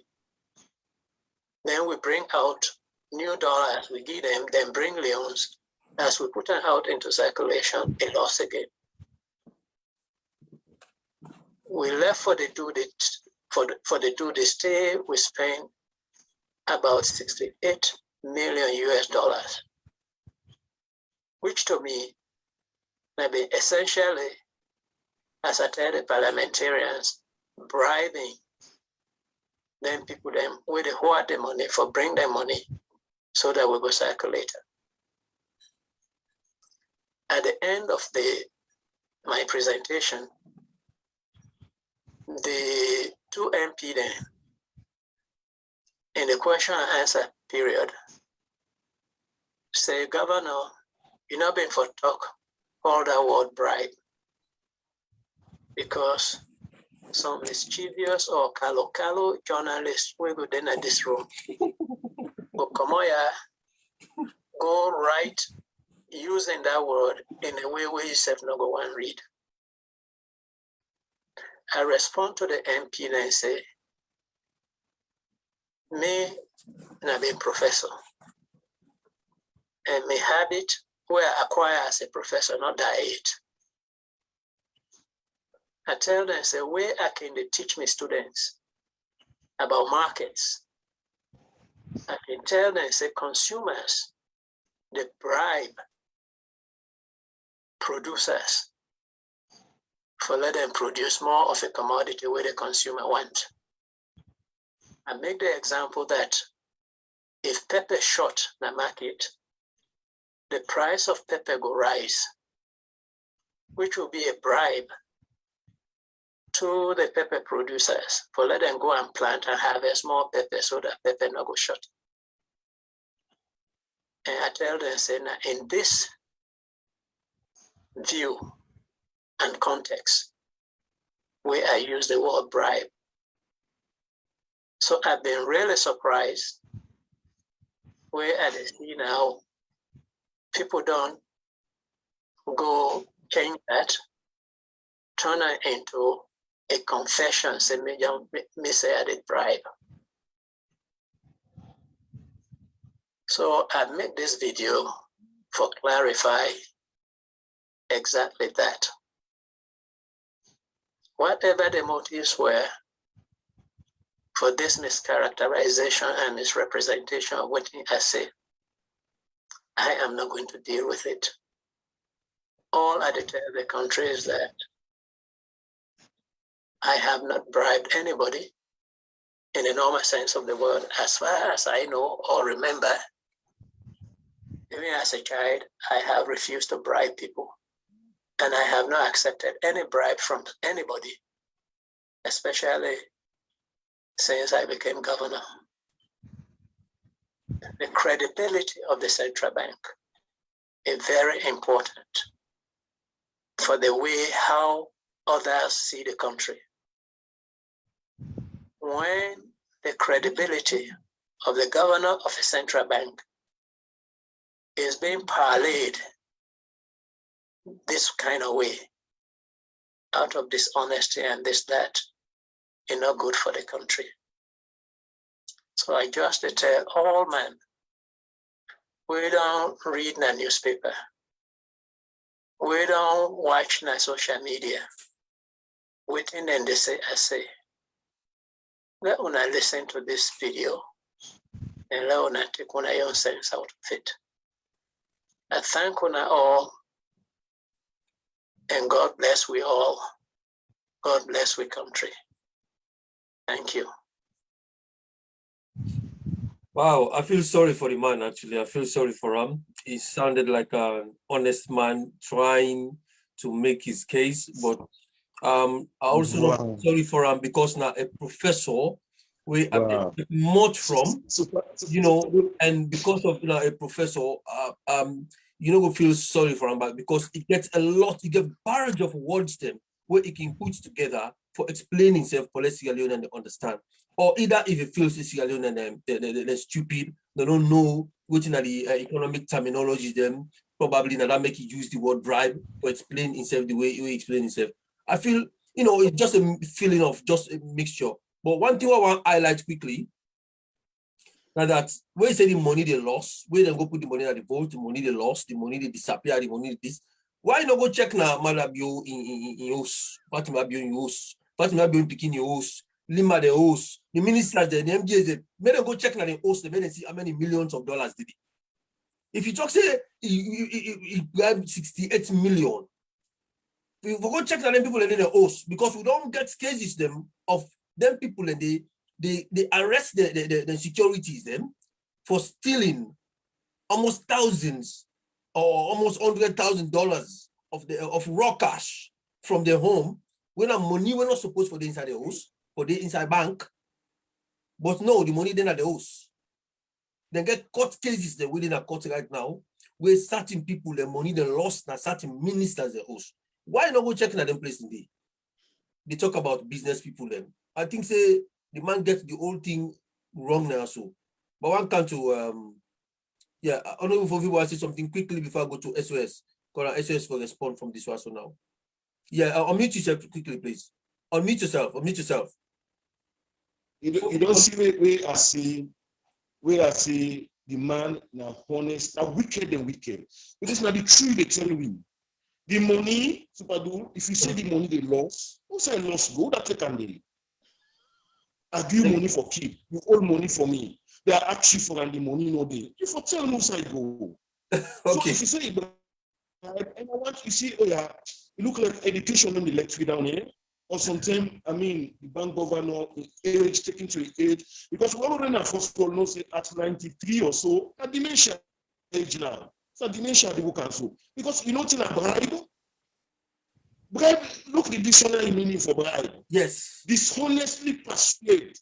Then we bring out new dollars, we give them, then bring loans. As we put them out into circulation, a loss again. We left for the due stay, we spent about 68 million US dollars, which to me may be essentially, as I tell the parliamentarians, bribing them people them with the hoard the money for bring them money so that we go circulate. At the end of my presentation, the two MP then, in the question and answer period, say, Governor, you're not being for talk all that word bribe because some mischievous or calo journalists will go in this room. But come on, go right using that word in a way where you self not go and read. I respond to the MP and say, me not being professor, and my habit where I acquire as a professor, not diet. I tell them, say, where I can they teach me students about markets. I can tell them, say, consumers, they bribe producers for let them produce more of a commodity where the consumer want. I make the example that if pepper short in the market, the price of pepper will rise, which will be a bribe to the pepper producers for let them go and plant and harvest more pepper so that pepper not go short. And I tell them, say, now in this view and context, where I use the word bribe. So I've been really surprised where I see now people don't go change that, turn it into a confession, say me say I did bribe. So I make this video for clarify exactly that. Whatever the motives were for this mischaracterization and misrepresentation of what I say, I am not going to deal with it. All I tell the country is that I have not bribed anybody in the normal sense of the word, as far as I know or remember. Even as a child, I have refused to bribe people. And I have not accepted any bribe from anybody, especially since I became governor. The credibility of the central bank is very important for the way how others see the country. When the credibility of the governor of a central bank is being parlayed this kind of way, out of dishonesty and this, that, is not good for the country. So I just tell all men, we don't read the newspaper. We don't watch the social media. Within and they say, I say, let una listen to this video and let una take una own sense out of it. I thank una all, and God bless we all. God bless we country. Thank you. Wow, I feel sorry for the man, actually. I feel sorry for him. He sounded like an honest man trying to make his case, but I also Wow. sorry for him because now a professor we Wow. much from, you know, Super. and because of a professor, you know, we feel sorry for him, but because it gets a lot, you get barrage of words them where he can put together for explaining himself for Sierra Leone and they understand. Or either if he feels Sierra Leone and they're stupid, they don't know which are the economic terminology, them probably that make you use the word bribe to explain himself the way he explain himself. I feel, you know, it's just a feeling of just a mixture. But one thing I want to highlight quickly, now that where you say the money they lost, where they go put the money at the vote, the money they lost, the money they disappear, the money this. Why not go check now Malabio in house, Fatima Bio in house, Fatima Bio in Pekin in house, Lima the house, the ministers, the MJs, they may go check now the host, they may see how many millions of dollars did it. If you talk say he grabbed 68 million, we go check now them people in the host because we don't get cases them of them people and they arrest the securities them for stealing almost thousands or almost $100,000 of raw cash from their home when our money we're not supposed for the inside the house, for the inside bank, but no, the money then at the house. Then get court cases that within a court right now where certain people the money they lost and certain ministers the host. Why not go checking at them place today? They talk about business people then. I think say the man gets the whole thing wrong now. So, but one come to yeah, I don't know if people want to say something quickly before I go to SOS. Because SOS will respond from this one so now. Yeah, unmute yourself quickly, please. Unmute yourself. Unmute yourself. You don't see where I see the man now honest, now wicked and wicked. Because now the truth they tell me. The money, Supadu, if you say the money they lost, who say lost go, that can be. I give money for keep, you owe money for me. They are actually for and the money no day. You for tell no side go. Okay. So if you say and I want you see, oh yeah, it look like education on the electric down here. Or sometimes, I mean, the bank governor, the age, taking to the age, because we already have first of all know say at 93 or so, a dementia age now. So dementia they will cancel. Because you know thing about bribe. Bribe, look the dictionary meaning for bribe. Yes. Dishonestly persuade.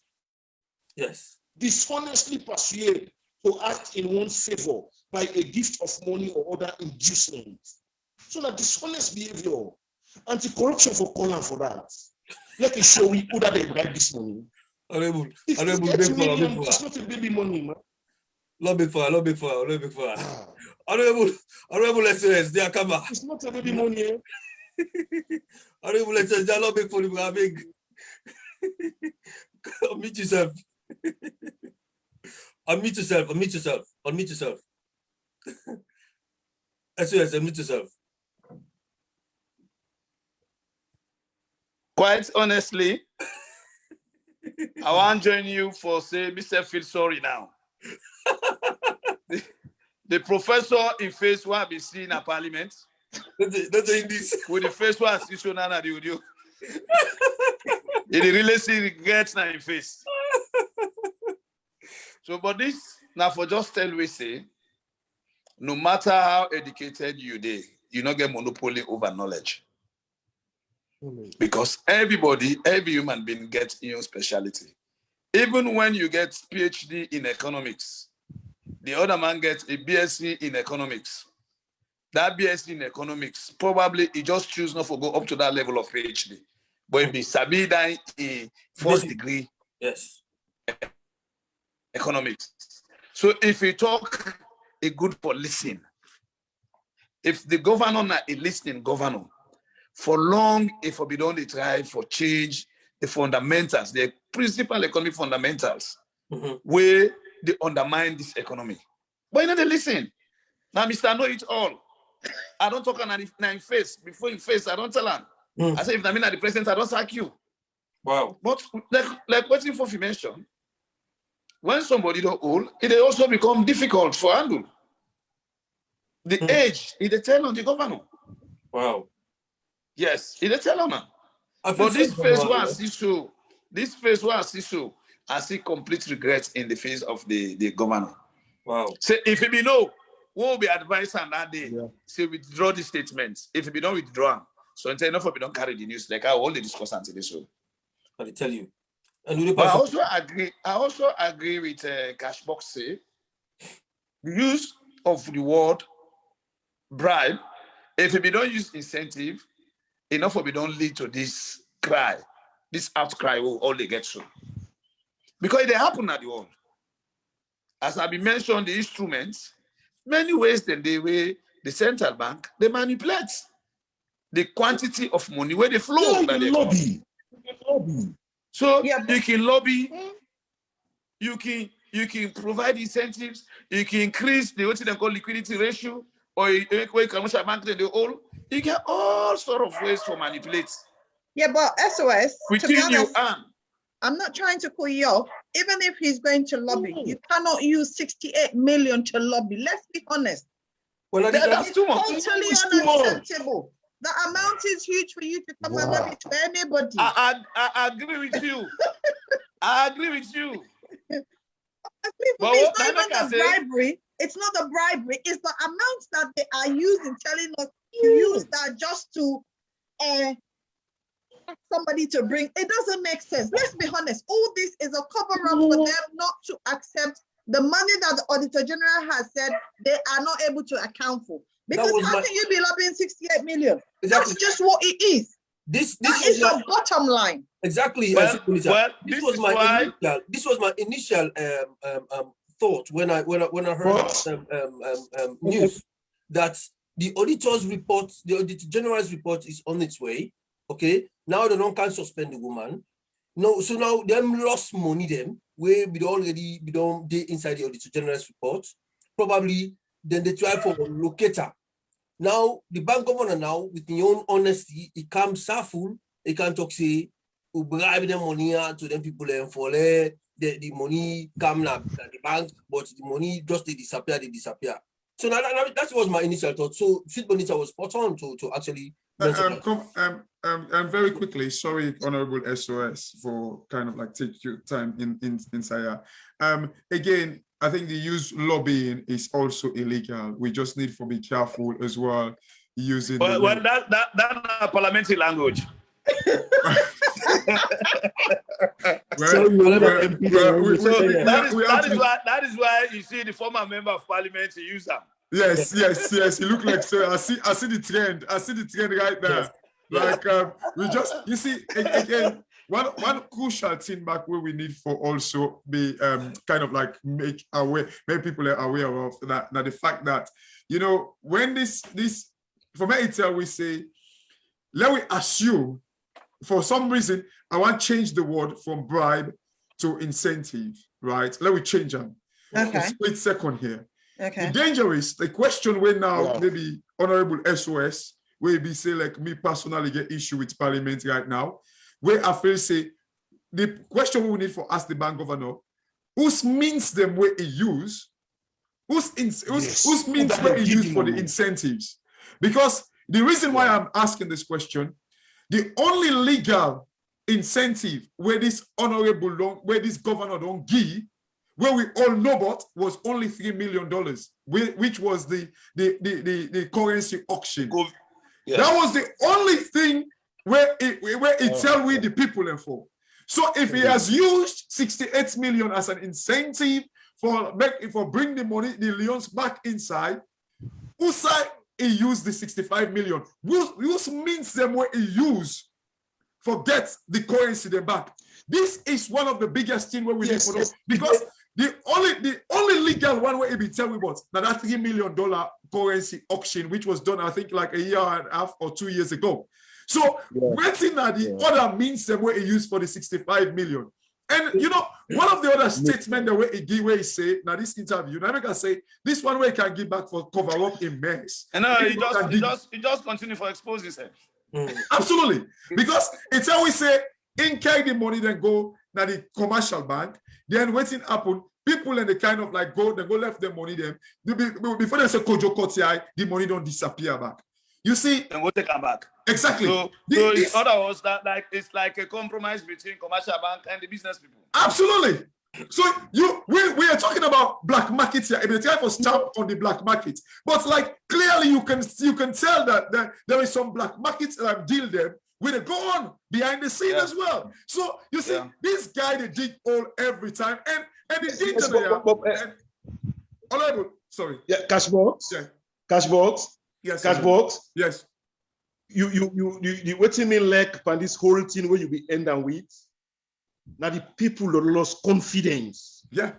Yes. Dishonestly persuade to act in one's favor by a gift of money or other inducement. So that dishonest behavior, anti-corruption for calling for that. Let me show you who that they bribe this money. It's not a baby money, man. Honorable, SOS, they are coming. It's not a baby money. Eh? Honorable SOS, they are not big for the big. Unmute yourself. Unmute yourself. Unmute yourself. Unmute yourself. SOS, unmute yourself. Quite honestly, I want to join you for say, Mr. Feel sorry now. The professor in phase one be seen in parliament. That's in this. With the phase one, issue now the audio. It really see regrets now in face. So, but this now for just tell we say, no matter how educated you dey, you not get monopoly over knowledge. Because every human being gets your specialty. Even when you get PhD in economics, the other man gets a BSc in economics. That BSc in economics, probably he just choose not to go up to that level of PhD. But it be sabi that a first degree economics. So if you talk a good for listening, if the governor not a listening governor, for long, if we don't try for change the fundamentals, the principal economic fundamentals, where they undermine this economy. But you know they listen. Now, Mr. Know It All. I don't talk on in face. Before in face, I don't tell him. I say if I mean at the president, I don't sack you. Wow. But like what you mentioned, when somebody don't old, it also become difficult for handle. The age, it tell on the governor. Wow. Yes, it tell on. But this phase one, I see complete regret in the face of the governor. Wow. So if it be no, what will be advised on that day? Say withdraw the statements. If it be don't withdraw, So until enough of we don't carry the news, like I will only discuss until this one. I tell you. And but I also agree with Cashbox say the use of the word bribe, if we don't use incentive, enough of we don't lead to this cry, this outcry will only get through. Because it happen at the world. As I been mentioned, the instruments, many ways than the way the central bank, they manipulate the quantity of money where they flow. Yeah, lobby. So Yeah, you can lobby, you can provide incentives, you can increase the what they call liquidity ratio, or you can commercial bank the whole. You get all sort of ways to manipulate. yeah, but SOS, to be Within you honest, I'm not trying to pull you off. Even if he's going to lobby, you cannot use 68 million to lobby. Let's be honest. Well, that's too much. Totally unacceptable. The amount is huge for you to come and lobby to anybody. I agree with you. I agree with you. For me, it's not even the bribery. It's not the bribery. It's the amounts that they are using, telling us to use that just to somebody to bring. It doesn't make sense. Let's be honest. All this is a cover-up for them not to accept the money that the Auditor General has said they are not able to account for. Because how can you be lobbying 68 million? Exactly. That's just what it is. This is the bottom line. Exactly. Well, this was my initial thought when I heard news that the auditor's report, the Auditor General's report is on its way. Okay, now they can't suspend the woman. No, so now them lost money them where we already inside the Auditor General's report. Probably then they try for a locator. Now the bank governor now with his own honesty, he comes full. He can talk say, "We bribe them money to them people and for the money come now at the bank, but the money just they disappear. So now that was my initial thought. So Sweet Bonita was spot on to actually. Very quickly, sorry, Honorable SOS, for kind of like take your time in Saya. Again, I think the use lobbying is also illegal. We just need to be careful as well using. Well, that's parliamentary language. That is why you see the former member of parliament use them. Yes. You look like so. I see the trend. I see the trend right now. Yes. Like we just you see again one crucial thing back where we need for also be kind of like make people are aware of that the fact that when this for me we say let we assume for some reason I want to change the word from bribe to incentive, right? Let me change them. Okay. A split second here. Okay. The danger is the question where now maybe Honorable SOS where be say like me personally get issue with Parliament right now, where I feel say the question we need for ask the bank governor, whose means them where he use, whose means where he use for the incentives? Because the reason why I'm asking this question, the only legal incentive where this where this governor don't give, where we all know about was only $3 million, which was the currency auction. Yes. That was the only thing where it tell we the people and for. So if he has used 68 million as an incentive for bring the money, the Leons back inside, whose side he used the 65 million? Whose means them where he used for get the currency them back? This is one of the biggest things where we need to know, because the only legal one where it be tell me about now that $3 million currency auction, which was done I think like a year and a half or 2 years ago. So waiting at the other means them where he used for the 65 million. And one of the other statements the way he say now this interview, now I can say this one way he can give back for cover up in mess. And he just continue for expose himself. Absolutely, because it's how we say in carry the money then go now the commercial bank. Then waiting happen, people and they kind of like go left their money them. Before they say Kojo Kotiai, the money don't disappear back. You see? And we'll take them back. Exactly. So in other words, that like it's like a compromise between commercial bank and the business people. Absolutely. So we are talking talking about black markets here. They try to stamp on the black market, but like clearly you can tell that there is some black markets that deal them with a go on behind the scene as well. So you see, this guy they dig all every time, and the detail sorry. Yeah, Cashbox. Yeah. Cashbox. Yes. Cashbox. Yes. You waiting me like on this whole thing where you be end and with. Now the people that lost confidence. Yeah.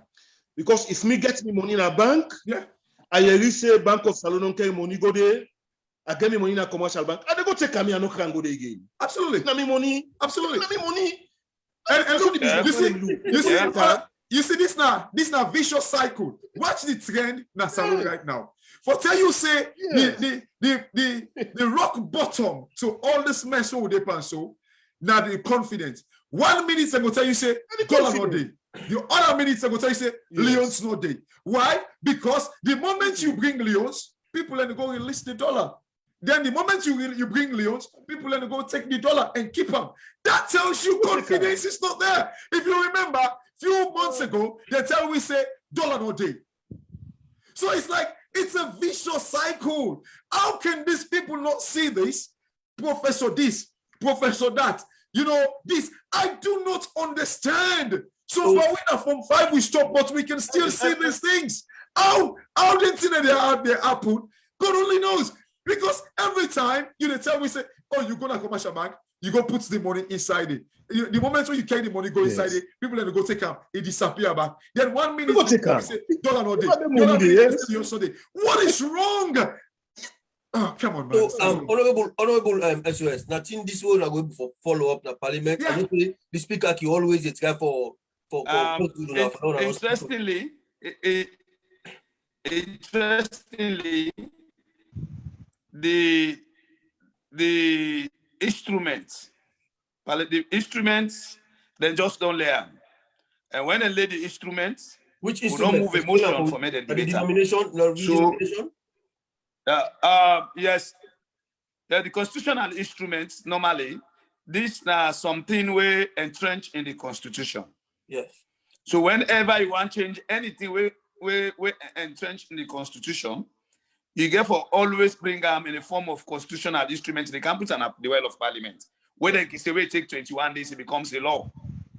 Because if me get me money in a bank, yeah, I really say Bank of Salon carry money go there. I get me money in a commercial bank. I go take me and no can go there again. Absolutely. Now me money. Absolutely. Now me money. You see this now vicious cycle. Watch the trend now salon right now. For tell you say the rock bottom to all this mess with the so now the confidence. 1 minute ago tell you say dollar no day. The other minute ago tell you say Leon's no day. Why? Because the moment you bring Leon's, people are go release the dollar. Then the moment you bring Leon's, people are go take the dollar and keep them. That tells you confidence is not there. If you remember, few months ago, they tell we say dollar no day. So it's like it's a vicious cycle. How can these people not see this? Professor this, professor that. You know, this, I do not understand. So when we are from 5, we stop, but we can still see these things. How the internet they happen, God only knows. Because every time you tell me, say, oh, you go to a commercial bank, you go put the money inside it. The moment when you carry the money, go inside it, people are going to go take them, it disappear back. Then 1 minute, you say, dollar no day. What is wrong? Oh, come on, man. So, honorable SOS, nothing this one are going for follow up the parliament. Yeah. And the speaker can always try for interestingly, the instruments, they just don't learn. And when they lay the instruments, which we don't move emotion from it. The denomination? Yes. The constitutional instruments, normally, these are something we entrench in the constitution. Yes. So whenever you want to change anything, we entrench in the constitution, you get for always bring them in the form of constitutional instruments. They can put an up the well of parliament. Where they can say we take 21 days, it becomes a law.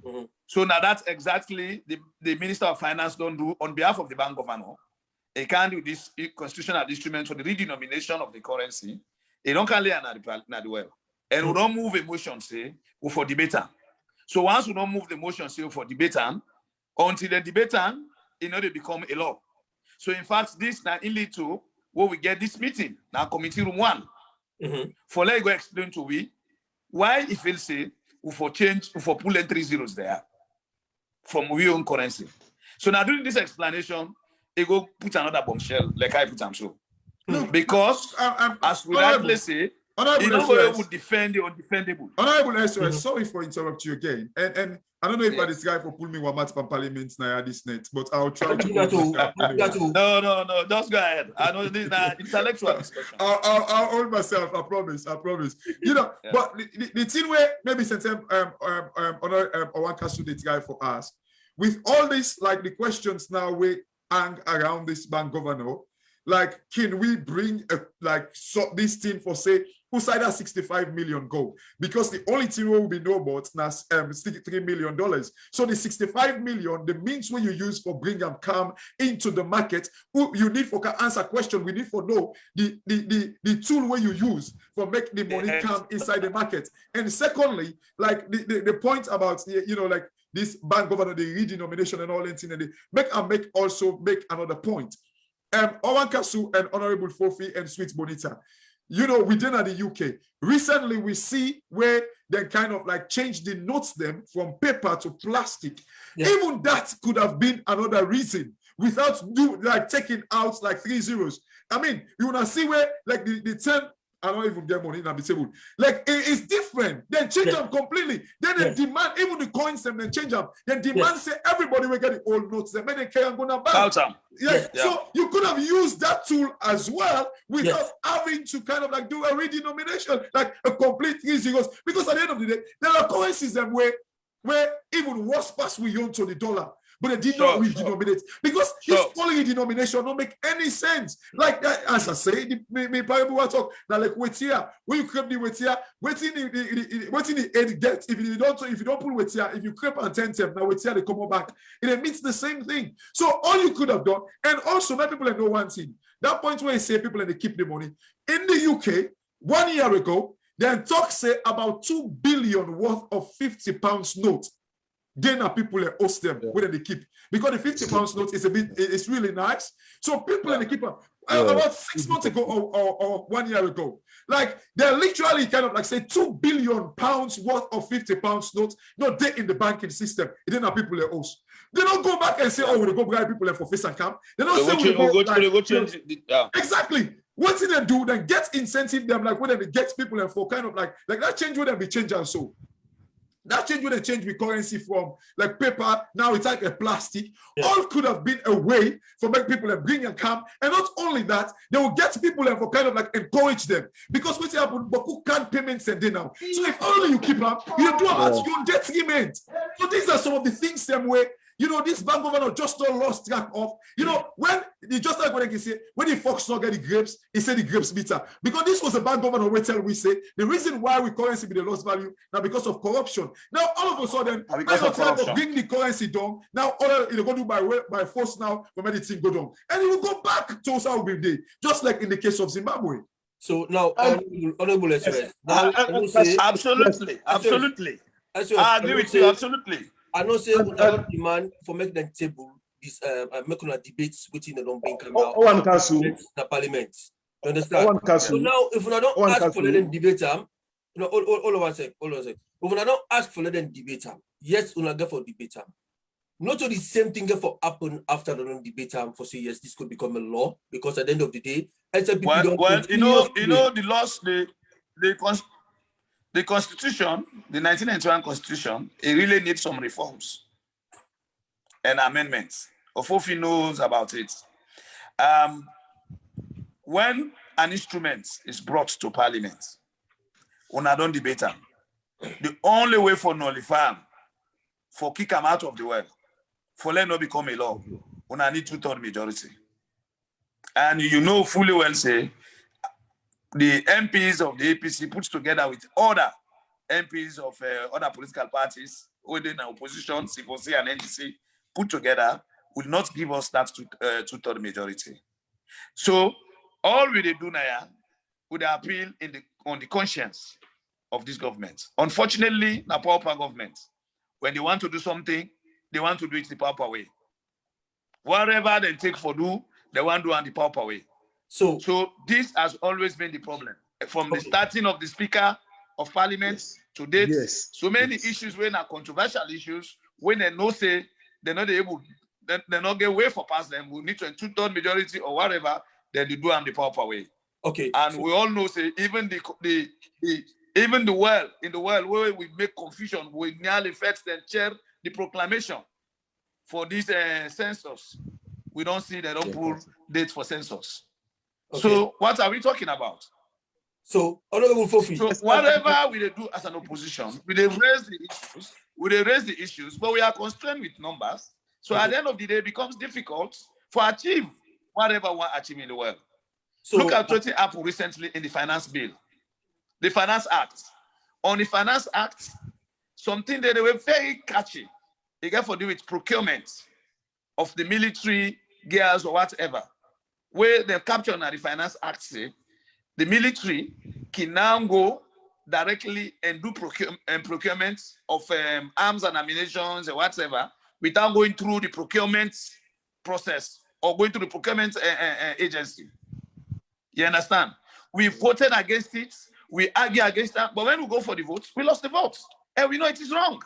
Mm-hmm. So now that's exactly the Minister of Finance don't do on behalf of the bank governor. They can't do this constitutional instrument for the redenomination of the currency. They don't can lay an the well. And we don't move a motion, say, for debate. So once we don't move the motion, say, for debate, until the debate, they become a law. So in fact, this now in lead to where we get this meeting, now committee room 1. Mm-hmm. For let go explain to we why if he'll say we for change, we for pull in 3 zeros there from we own currency. So now during this explanation, they go put another bombshell like I put them so. No, because as we rightly say, you would defend the undefendable. Honorable SOS, sorry for interrupting you again. And I don't know if this guy for pull me one match from parliament now at this net, but I'll try to. No, just go ahead. I know this is an intellectual discussion. I'll hold myself, I promise. You know, but the thing where maybe since Owan Kasu this guy for us, with all this, like the questions now we hang around this bank governor, like, can we bring this thing for say, who side that 65 million go? Because the only thing we will be know about now $3 million. So the 65 million, the means when you use for bring them come into the market, you need for answer question. We need for know the tool where you use for make the money come inside the market. And secondly, like the point about like this bank governor, the redenomination and all that thing, and make another point. Owan Kasu and Honorable Fofi and Sweet Bonita, within the UK, recently we see where they kind of like change the notes them from paper to plastic. Yeah. Even that could have been another reason without taking out like 3 zeros. I mean, you wanna see where like the 10, I don't even get money in the table. Like it's different. Then change them completely. Then they demand even the coins them. Then change them. Then demand say everybody will get the old notes. Then they can't go back. So you could have used that tool as well without having to kind of like do a redenomination, like a complete 3 zeros. Because at the end of the day, there are currencies that where where even worse pass we own to the dollar, but they did not redenominate because this only denomination don't make any sense. Like that, as I say, me Bible will talk now. Like wait here, when you creep the wait here, waiting the aid get if you don't pull wait here, if you creep and 10 them now wait here they come back. It means the same thing. So all you could have done, and also let people know one thing. That point where you say people and they keep the money in the UK 1 year ago, then talk say about 2 billion worth of £50 note. Then people host them where they keep because the £50 note is it's really nice. So people in the keep about 6 months ago or 1 year ago, like they're literally kind of like say £2 billion worth of £50 notes, not there in the banking system. It didn't have people host. They don't go back and say, oh, we'll go bribe people for face and camp. They don't say we'll go change it. Exactly. What did they do? Then get incentive them like when they get people and for kind of like that change wouldn't be changed and so. That change wouldn't change with currency from like paper, now it's like a plastic. Yeah. All could have been a way for make people and bring and come. And not only that, they will get people and for kind of like encourage them. Because what's happened, but who can't payments and then now. So if only you keep up, you do about your debt payment. So these are some of the things same way. You know, this bank governor just not lost track of, you know, when he just like what I can say, when the fox not get the grapes, he said the grapes bitter. Because this was a bank governor we tell we say the reason why we currency be the lost value now because of corruption. Now all of a sudden, when you try to bring the currency down, now all you go do by force now for anything go down. And it will go back to how we did, just like in the case of Zimbabwe. So now honorable yes. Absolutely. I agree with you, absolutely. I know say we have demand for making them table this making a debates within the don't bring the parliament. You understand? So now if we don't ask for them debate them, you know, all of us say. If we don't ask for them debate them, yes, we not get for debate them. Not so the same thing for happen after the debate them for say yes, this could become a law because at the end of the day, you know the laws the Constitution, the 1991 Constitution, it really needs some reforms and amendments. Ofofi knows about it. When an instrument is brought to Parliament, una don't debate them. The only way for nullify them, for kick them out of the world, for let not become a law, una need 2/3 majority. And you know fully well, say, the MPs of the APC put together with other MPs of other political parties within the opposition, C4C and NDC, put together will not give us that 2/3 majority. So all we do now would appeal on the conscience of this government. Unfortunately, the power government, when they want to do something, they want to do it the proper way. Whatever they take for do, they want to do it the proper way. So this has always been the problem from the starting of the Speaker of Parliament to date. So many issues when are controversial issues, when they know say they're not able, they're not get way for pass them. We need to 2/3 majority or whatever, then they do them the proper way. Okay. And we all know say even even the world in the world where we make confusion, we nearly fetch and chair the proclamation for this census. We don't see they don't pull dates for census. Okay. So what are we talking about? So honorable Fofi. So whatever we do as an opposition, we raise the issues, but we are constrained with numbers. So at the end of the day, it becomes difficult to achieve whatever we want to achieve in the world. So look at what happened recently in the Finance Bill, the Finance Act. On the Finance Act, something that they were very catchy. They got to do with procurement of the military gears or whatever. Where the capture on the Finance Act say, the military can now go directly and do procurement of arms and ammunition or whatever without going through the procurement process or going to the procurement agency. You understand? We voted against it, we argue against that, but when we go for the vote, we lost the vote. And we know it is wrong.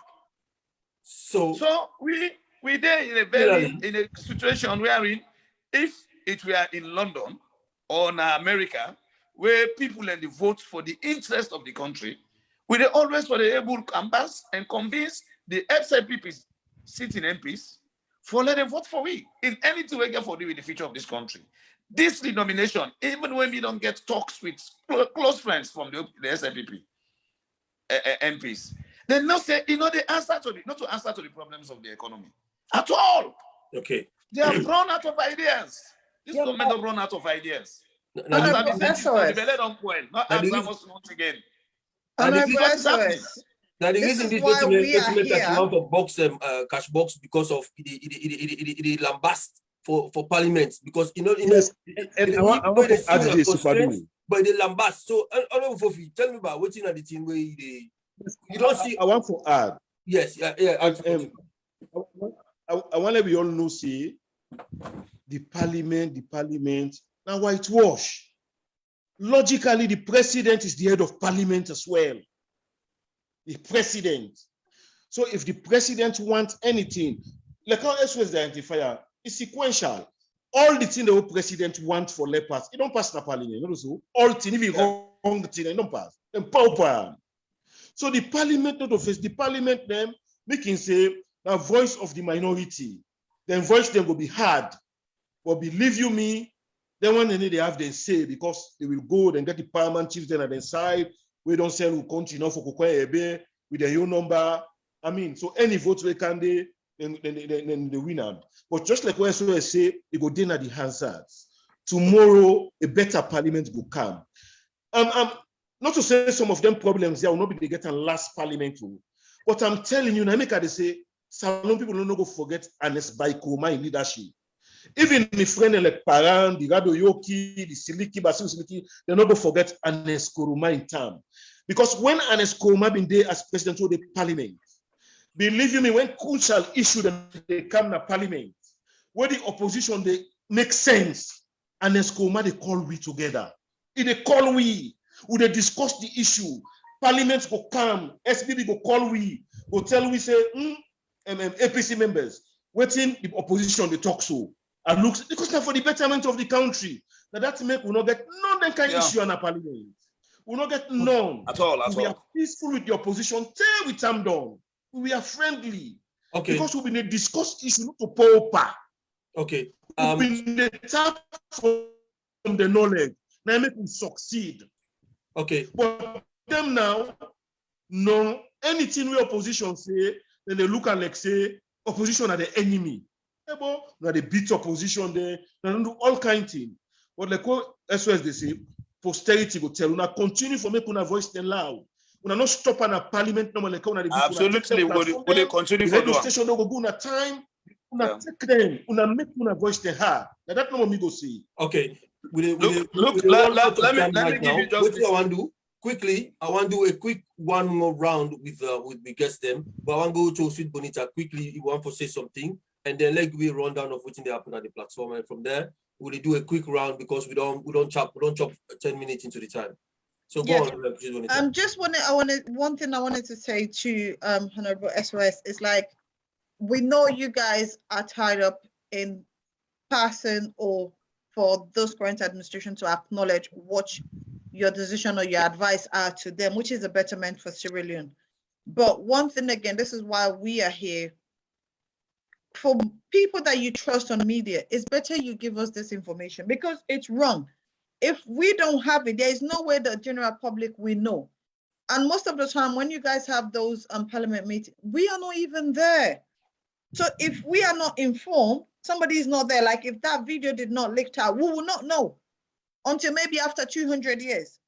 So we there in a situation wherein if it were in London or in America, where people and the vote for the interest of the country, we always were able to canvass and convince the FCPP sitting MPs for let them vote for we in anything we get for do with the future of this country. This denomination, even when we don't get talks with close friends from the SNPP MPs, They not say, the answer to not to answer to the problems of the economy at all. Okay. They have run out of ideas. This Yeah, government have run out of ideas. Now, As the, I be saying, SOS. the belly don't well. Not Now, the Alzheimer's once again. and Honorable What is happening? SOS. now the This reason is this why we are cash here. amount of box cash box because of the lambast for parliament, because Yes, and I want to add this, but the lambast. So Fofi, tell me about what's in the thing where you don't see. I want to add. Yes, yeah. I want to be all know say the parliament now whitewash. Logically, the president is the head of parliament as well. The president. So if the president wants anything, like how SOS the identifier is sequential. All the things the president wants for lepers, it don't pass the parliament. Also, all things, if you wrong the thing, it don't pass. Then power. So the parliament, not office, the parliament them making say the voice of the minority. Then voice them will be hard. But believe you me, then when they have their say, because they will go and get the parliament chiefs then at their side. We don't sell who continue for Kokoe with their own number. I mean, so any votes we can they then they win them. But just like what I say, it go down at the Hansards. Tomorrow, a better parliament will come. Not to say some of them problems there will not be they get a last parliament too. But I'm telling you, Namika, they say, some people don't go forget Ernest Baikoma in leadership. Even my friend like Paran, the Rado Yoki, the Siliki, Basil Siliki, they not go forget Ernest Koroma in time. Because when Ernest Koroma been there as president of the parliament, believe you me, when crucial issue they come to parliament, where the opposition they make sense, Ernest Koroma they call we together. If they call we they discuss the issue, parliament go come, SBB go call we, go tell we say, APC members, waiting the opposition they talk so. And looks because now for the betterment of the country. Now that make we not get none kind of issue on a parliament. We not get none at all. We are peaceful with the opposition. Tell with them down. We are friendly. Okay. Because we've been discuss issue not to pauper. Okay. We've been tap from the knowledge. Now make them succeed. Okay. But them now, no anything we opposition say, then they look at like say opposition are the enemy. Now they beat opposition there, they don't do all kind of things. But like what SOS they say, posterity will tell, now continue for making a voice then loud. We not stop on a parliament no like absolutely we continue for the station don't go on time, take them, make a voice then hard. Now that no me go see. Okay. Let me give you just what I want to do quickly. I want to do a quick one more round with the guests them. But I want to go to Sweet Bonita quickly. You want to say something, and then let me run down of what they happen at the platform, and from there we'll do a quick round because we don't chop 10 minutes into the time. So go on. One thing I wanted to say to Honorable SOS is like, we know you guys are tied up in person or for those current administration to acknowledge what your decision or your advice are to them, which is a betterment for Sierra Leone. But one thing again, this is why we are here. For people that you trust on media, it's better you give us this information because it's wrong. If we don't have it, there is no way the general public will know. And most of the time when you guys have those parliament meetings, we are not even there. So if we are not informed, somebody is not there. Like if that video did not leak out, we will not know until maybe after 200 years.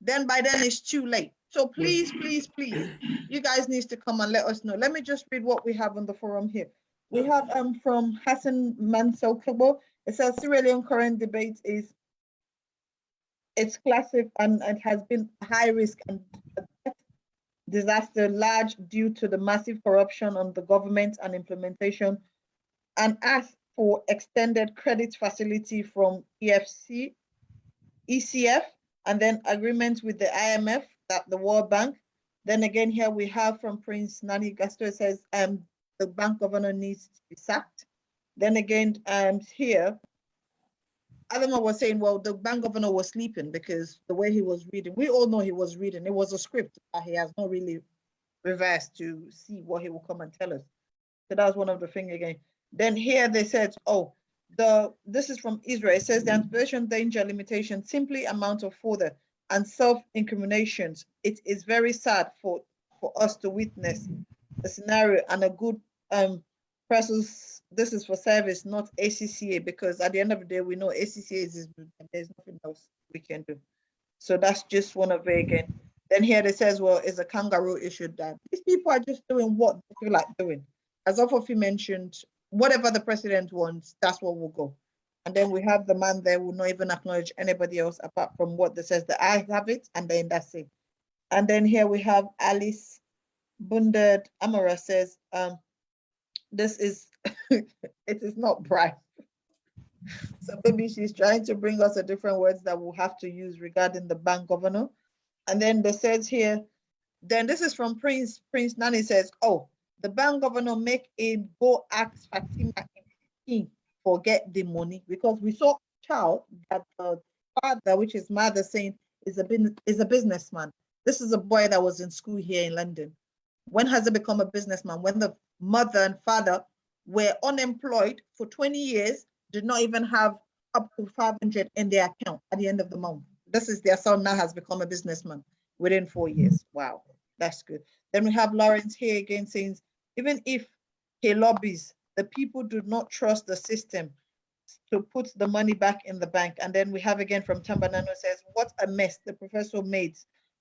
Then by then it's too late. So please, please, please, you guys need to come and let us know. Let me just read what we have on the forum here. We have from Hassan Mansell Kabo. It says Sierra Leone current debate is it's classic and it has been high risk and disaster large due to the massive corruption on the government and implementation, and asked for extended credit facility from ECF, and then agreement with the IMF, that the World Bank. Then again, here we have from Prince Nani Gaston says the bank governor needs to be sacked. Then again, here, Adama was saying, well, the bank governor was sleeping because the way he was reading, we all know he was reading. It was a script that he has not really reversed to see what he will come and tell us. So that was one of the things again. Then here they said, oh, this is from Israel. It says the anticipation danger limitation simply amount of further and self-incriminations. It is very sad for for us to witness a scenario and a good person's, this is for service, not ACCA, because at the end of the day, we know ACCA is good and there's nothing else we can do. So that's just one of it again. Then here it says, well, it's a kangaroo issue that these people are just doing what they feel like doing. As Ofofi mentioned, whatever the president wants, that's what will go. And then we have the man there who will not even acknowledge anybody else apart from what they says that I have it, and then that's it. And then here we have Alice Bundard Amara says, this is, it is not bribe. So maybe she's trying to bring us a different words that we'll have to use regarding the bank governor. And then they says here, then this is from Prince Nani says, oh, the bank governor make him go ask Fatima in forget the money, because we saw a child that the father, which is mother, saying is a businessman. This is a boy that was in school here in London. When has he become a businessman? When the mother and father were unemployed for 20 years, did not even have up to 500 in their account at the end of the month. This is their son now has become a businessman within 4 years. Wow, that's good. Then we have Lawrence here again saying, even if he lobbies, the people do not trust the system to put the money back in the bank. And then we have again from Tambanano says, what a mess the professor made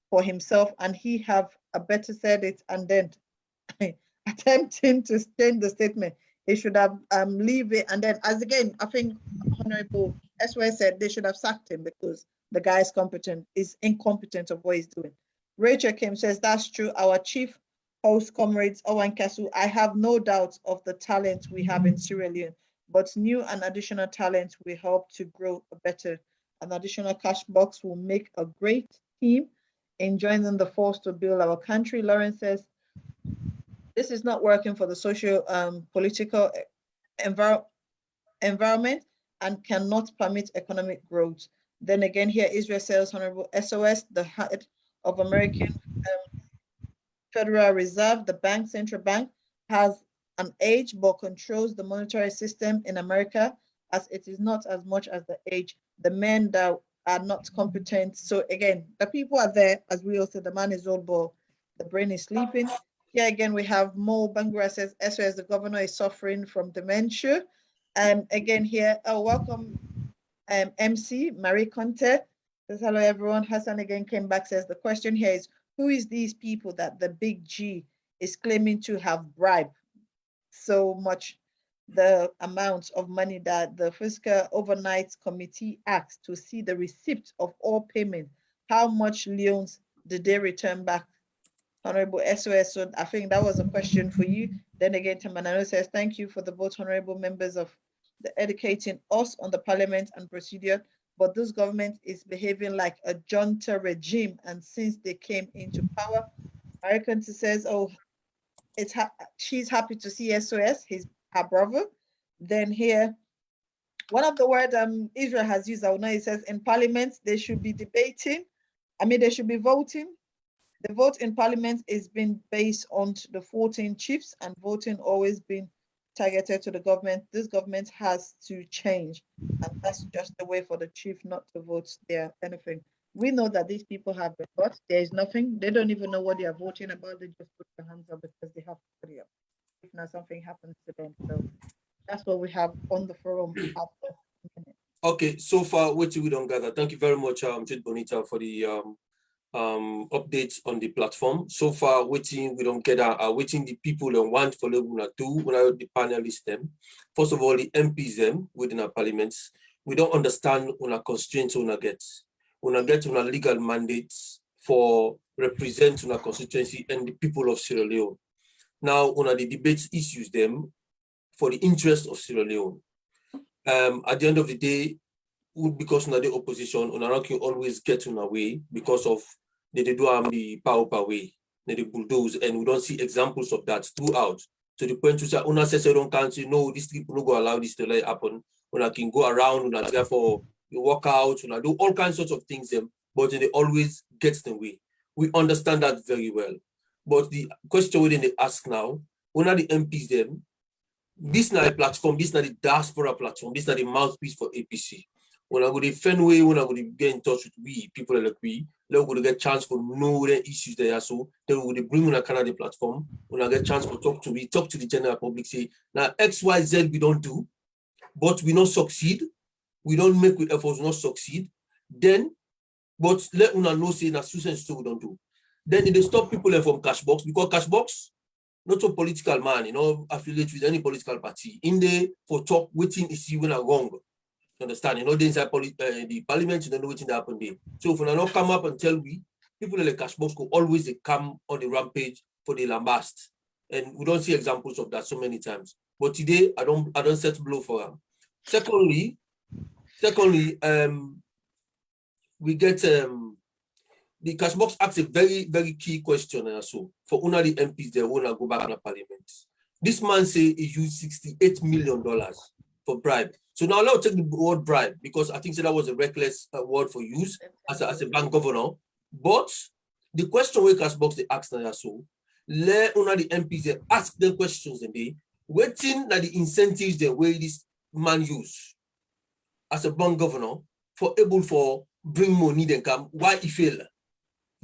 for himself, and he have a better said it, and then attempting to change the statement. They should have leave it, and then as again, I think Honorable SY said they should have sacked him because the guy is incompetent of what he's doing. Rachel Kim says, that's true. Our chief host, comrades Owen Kasu, I have no doubt of the talent we have in Sierra Leone, but new and additional talent will help to grow a better. An additional cash box will make a great team in joining the force to build our country. Lawrence says, this is not working for the social political environment and cannot permit economic growth. Then again here, Israel says, Honorable SOS, the head of American Federal Reserve, the bank, central bank, has an age but controls the monetary system in America, as it is not as much as the age, the men that are not competent. So again, the people are there, as we all said, the man is old, but the brain is sleeping. Here again, we have Mo Bangura says, SOS, the governor is suffering from dementia. And again here, oh, welcome, MC, Marie Conte. Says, hello, everyone. Hassan again came back, says, the question here is, who is these people that the big G is claiming to have bribed so much the amount of money that the Fiscal Overnight Committee asked to see the receipt of all payment? How much loans did they return back? Honorable SOS, so I think that was a question for you. Then again, Tamanano says, thank you for the both honorable members of the educating us on the parliament and procedure, but this government is behaving like a junta regime, and since they came into power, American says, oh, she's happy to see SOS, her brother. Then here, one of the words Israel has used, I will know, it says in parliament, they should be debating, they should be voting. The vote in parliament is being based on the 14 chiefs, and voting always been targeted to the government. This government has to change, and that's just the way for the chief not to vote there anything. We know that these people have been voted. There is nothing. They don't even know what they are voting about. They just put their hands up because they have to put it up. If not, something happens to them. So that's what we have on the forum. Okay, so far, what we don't gather. Thank you very much, Jude Bonita, for the updates on the platform. So far, waiting we don't get waiting the people and want for the panelists them. First of all, the MPs them within our parliaments. We don't understand on our constraints on our gets. On our legal mandates for represent on our constituency and the people of Sierra Leone. Now, on the debates issues them for the interest of Sierra Leone. At the end of the day, because on the opposition, on our can always get on our way because of they do the power way, they bulldoze, and we don't see examples of that throughout. To the point to say, unnecessary country, no, these people don't go allow this to let happen. When I can go around, when I therefore you walk out, when I do all kinds of things, but they always get the way. We understand that very well. But the question we they ask now, when are the MPs them? This is not a platform, this is not the diaspora platform, this is not the mouthpiece for APC. when I go to defend way, when I go to get in touch with we people like we go to get chance for know the issues there. So then we will bring on a Canada platform. When I get chance for talk to the general public, say now XYZ we don't do, but we not succeed. We don't make with efforts, not succeed. Then, but let una know say na so we don't do. Then they stop people from Cashbox because Cashbox not so political man, affiliate with any political party. In there for talk, waiting is see when I wrong. Understand? They inside the parliament, you don't know what's happen there. So if we not come up and tell we, people like Cashbox could always come on the rampage for the lambast. And we don't see examples of that so many times. But today I don't set blow for them. Secondly, we get the Cashbox asks a very, very key question also for one of the MPs they want to go back to parliament. This man say he used $68 million for bribe. So now let's take the word bribe because I think that was a reckless word for use as a bank governor. But the question where Cashbox they ask now so let one of the MPs they ask them questions and they waiting that the incentives the way this man use as a bank governor for able for bring money then come why he fail.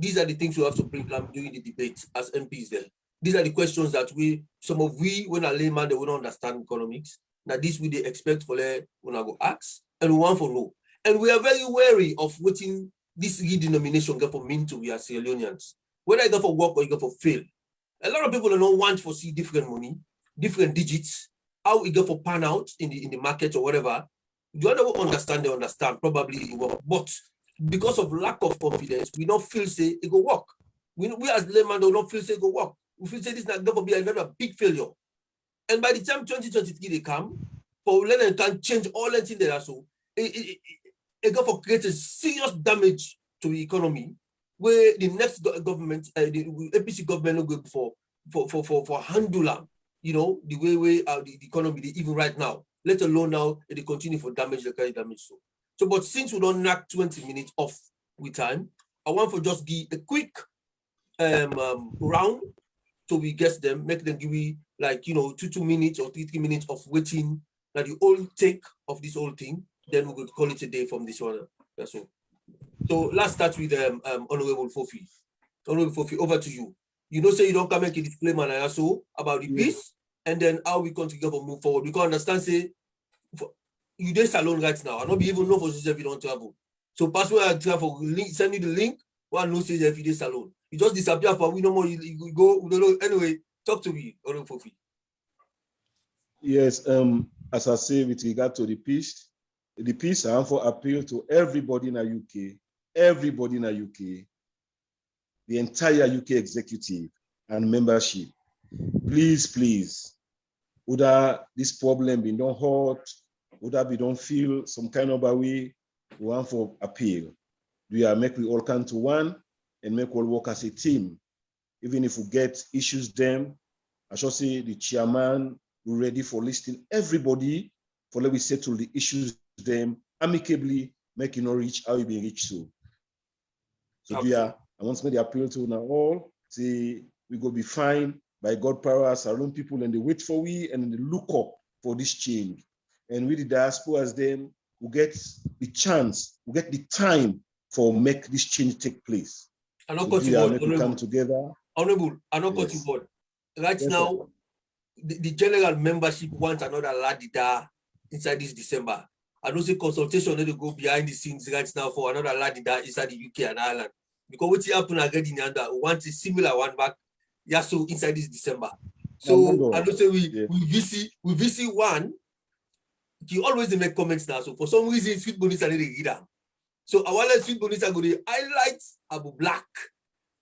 These are the things we have to bring up during the debate as MPs there. These are the questions that we when a layman they will not understand economics. Now this we they expect for when I go ask and we want for no. And we are very wary of waiting this redenomination get for mean to we as Sierra Leoneans. Whether you go for work or you go for fail. A lot of people don't want to see different money, different digits, how we go for pan out in the market or whatever. The other will understand, they understand, probably it will, but because of lack of confidence, we don't feel say it go work. We as layman don't feel say it go work. We feel say this is not going to be another big failure. And by the time 2023 they come, for Lenin can change all that in there. So it go for create a serious damage to the economy, where the next government, the APC government will go for handler, the way the economy they even right now. Let alone now they continue for damage the kind of damage so. But since we don't knock 20 minutes off with time, I want for just give a quick round so we guess them, make them give me like 2 minutes or 3 minutes of waiting that the whole take of this whole thing. Then we could call it a day from this one. That's all. So let's start with Honorable Fofi. Honorable Fofi, over to you. Say you don't come make a disclaimer and also about the peace and then how we continue to move forward. We can understand say you just alone right now. I don't even know for yourself you don't travel. So pass where I travel, send me the link. One no says if you just alone. You just disappear for we no more. You go. We don't know. Anyway, talk to me, Honorable Fofi. Yes. As I say, with regard to the peace I want to appeal to everybody in the UK, the entire UK executive and membership. Please, whether this problem be not hot, whether we don't feel some kind of a way, we want for appeal. We all come to one and make all work as a team. Even if we get issues them, I should say the chairman, we're ready for listening everybody for let we settle the issues them amicably, making no reach how we be reached to. So okay. I want to make the appeal to now all, say we go be fine by God power, surround people and they wait for we and they look up for this change. And with the diasporas then we get the chance, we get the time for make this change take place. I know cut you come together. Honorable, I know cut you board. Right yes, now, the general membership wants another ladida inside this December. I don't say consultation need to go behind the scenes right now for another ladida inside the UK and Ireland. Because what's happening again in Uganda, we want a similar one back. Yeah, so inside this December. So I don't say we VC one. You always make comments now. So for some reason, Sweet Bonita need to get down. So I want to Sweet Bonita go to highlight Abu Black.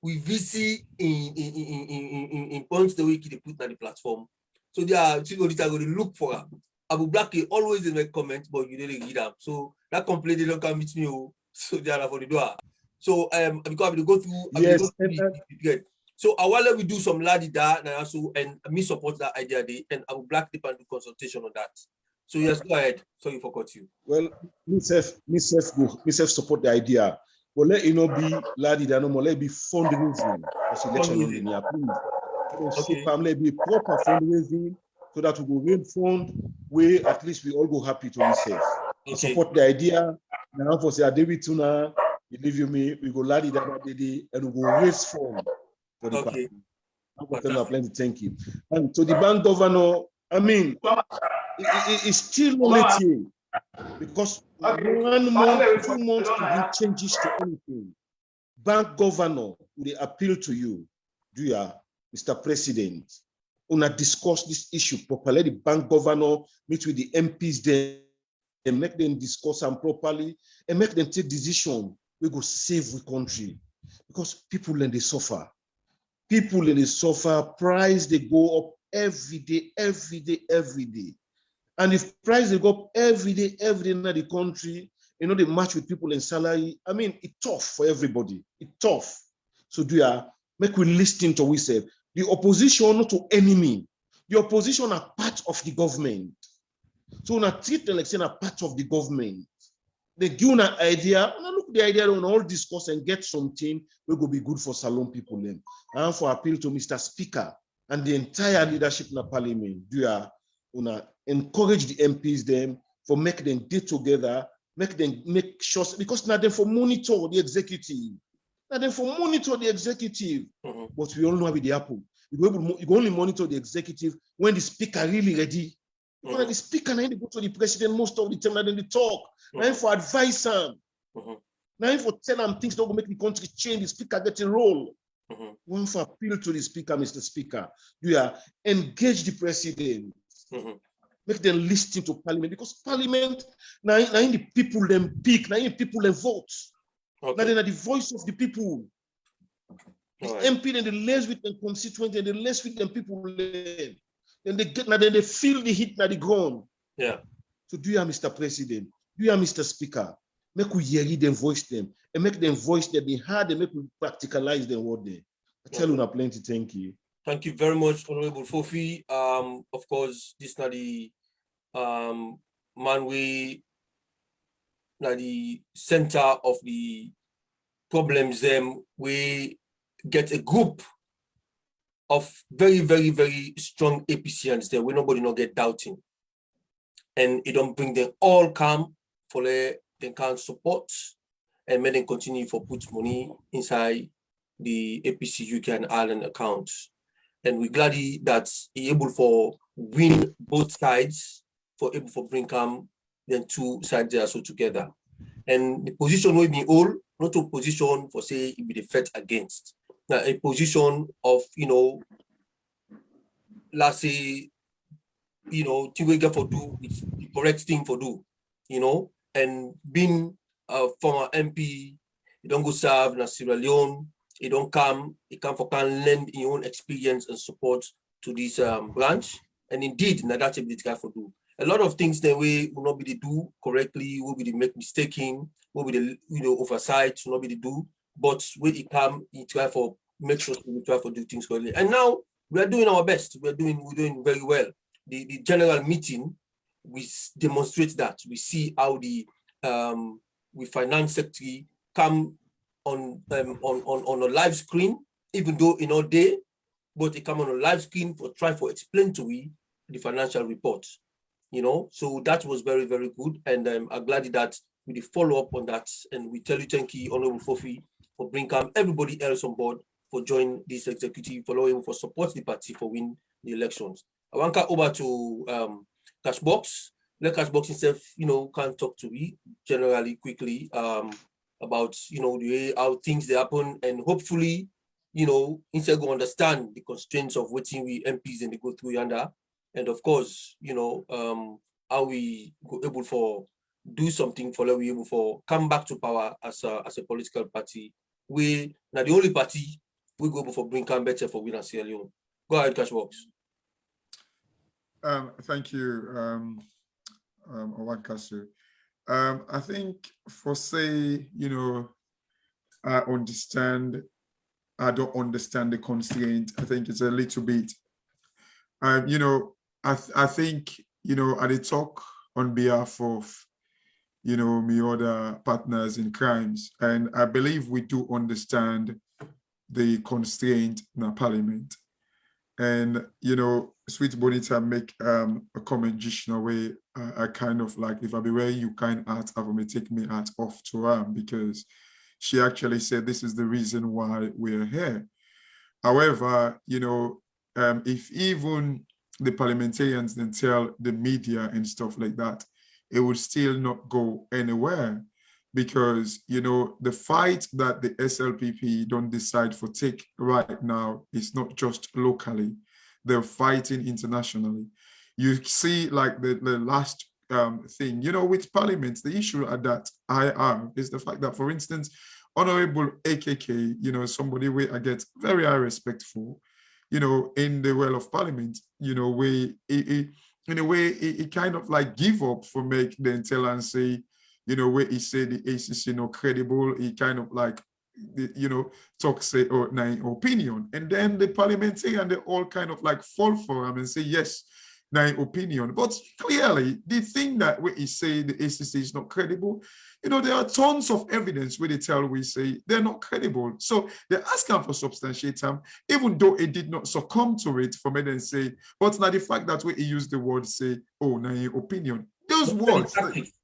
We VC in points the way they put on the platform. So they are Sweet Bonita go to look for her. Abu Black always make comments, but you didn't get them. So that complaint they don't come with me. So they are for the door. So because I will go through. So I want to do some ladida and me support that idea day, and I will black tip and do consultation on that. So yes, go ahead. Sorry for cut you. Well, me self support the idea. But let it not be ladida no more. Let it be fundraising. Because election on the near please. Okay. Let be proper fundraising so that we will raise fund where at least we all go happy to receive. Okay. Support the idea Now for say I did tuna, you leave me, we go ladi that day and we go raise fund for the party. I'm planning to thank you. And to the bank governor, I mean, it's still not late here because 1 month, 2 months to bring changes to anything. Bank governor, they appeal to you, do you, Mr. President, una discuss this issue properly. The bank governor meet with the MPs there and make them discuss them properly and make them take decision. We go save the country because people and they suffer. People and they suffer. Price they go up every day, every day, every day. And if price they go up every day in the country, you know, they match with people in salary. I mean, it's tough for everybody. It's tough. So do you make we listen to we say the opposition not to enemy. The opposition are part of the government. So we treat the election as part of the government. They give an idea, and look the idea on all discuss and get something will go be good for Salon people then. And for appeal to Mr. Speaker and the entire leadership in the parliament. Do you encourage the MPs them for make them get together, make sure because now they for monitor the executive. Now they for monitor the executive. But we all know how it happen. You only monitor the executive when the speaker really ready. Because the speaker now they go to the president most of the time, then they talk. Now for advice him. Now for tell them things don't make the country change, the speaker get a role. One for appeal to the speaker, Mr. Speaker. You engage the president. Make them listen to parliament because parliament now in the people them pick, now in people them vote. Now they're the voice of the people. The MP and the less with them constituent and the less with them people then they get now then they feel the hit now the ground. Yeah. So do you, Mr. President? Do you, Mr. Speaker? Make we hear them voice them and make them voice them be hard and make we practicalize them what they. I tell you now plenty. Thank you. Thank you very much, Honorable Fofi. Of course, this is not the man we not the center of the problems. We get a group of very, very, very strong APCians there where nobody not get doubting. And it don't bring them all calm for they can support and make them continue for put money inside the APC UK and Ireland accounts. And we're glad that he able for win both sides, for able for bring calm, then two sides there so together. And the position will be all, not a position for say it be the fight against. Now a position of, you know, let's say, you know, Tiwega for do, it's the correct thing for do, you know, and being a former MP, you don't go serve in Sierra Leone, you don't come, you come for can lend your own experience and support to this branch. And indeed, now that's a bit guy for do. A lot of things that we will not be the do correctly, will be the make mistaking, will be the oversight, will not be the do. But when it come, you try for make sure we try for do things correctly. And now we are doing our best. We're doing very well. The general meeting, we demonstrate that. We see how the finance secretary come on a live screen, even though in all day, but it come on a live screen for try for explain to we the financial report. You know, so that was very, very good. And I'm glad that we follow up on that. And we tell you thank you, Honorable Fofi, for bringing everybody else on board for joining this executive, for support the party for win the elections. I want to over to Cashbox. Let Cashbox himself, you know, can talk to me generally quickly about, you know, the way how things they happen, and hopefully, you know, instead go understand the constraints of what we MPs and they go through yonder. And of course, you know, how we go able for do something for we able for come back to power as a political party. We now the only party we go able for bring come better for win Sierra Leone. Go ahead, Cashbox. Thank you, Owankasu. I think for say, you know, I don't understand the constraint. I think it's a little bit, you know, I think, you know, I did talk on behalf of, you know, my other partners in crimes, and I believe we do understand the constraint in our parliament. And, you know, Sweet Bonita make a comment just in a way I kind of like, if I be wearing you kind hat, I will take me hat off to her, because she actually said this is the reason why we're here. However, you know, if even the parliamentarians then tell the media and stuff like that, it would still not go anywhere, because, you know, the fight that the SLPP don't decide for take right now is not just locally, they're fighting internationally. You see, like the last thing, you know, with parliament, the issue that I have is the fact that, for instance, Honorable AKK, you know, somebody where I get very high respect for, you know, in the well of parliament, you know, where in a way, he kind of like give up for make then tell and say, you know, where he said the ACC not credible, he kind of like, you know, talk say or nine opinion. And then the parliamentarian, they all kind of like fall for him and say, yes, nine opinion. But clearly, the thing that where he say the ACC is not credible, you know, there are tons of evidence where they tell we say they're not credible. So they're asking for substantiate them, even though it did not succumb to it for me then say, but now the fact that where he used the word say, oh, nine opinion. Those words.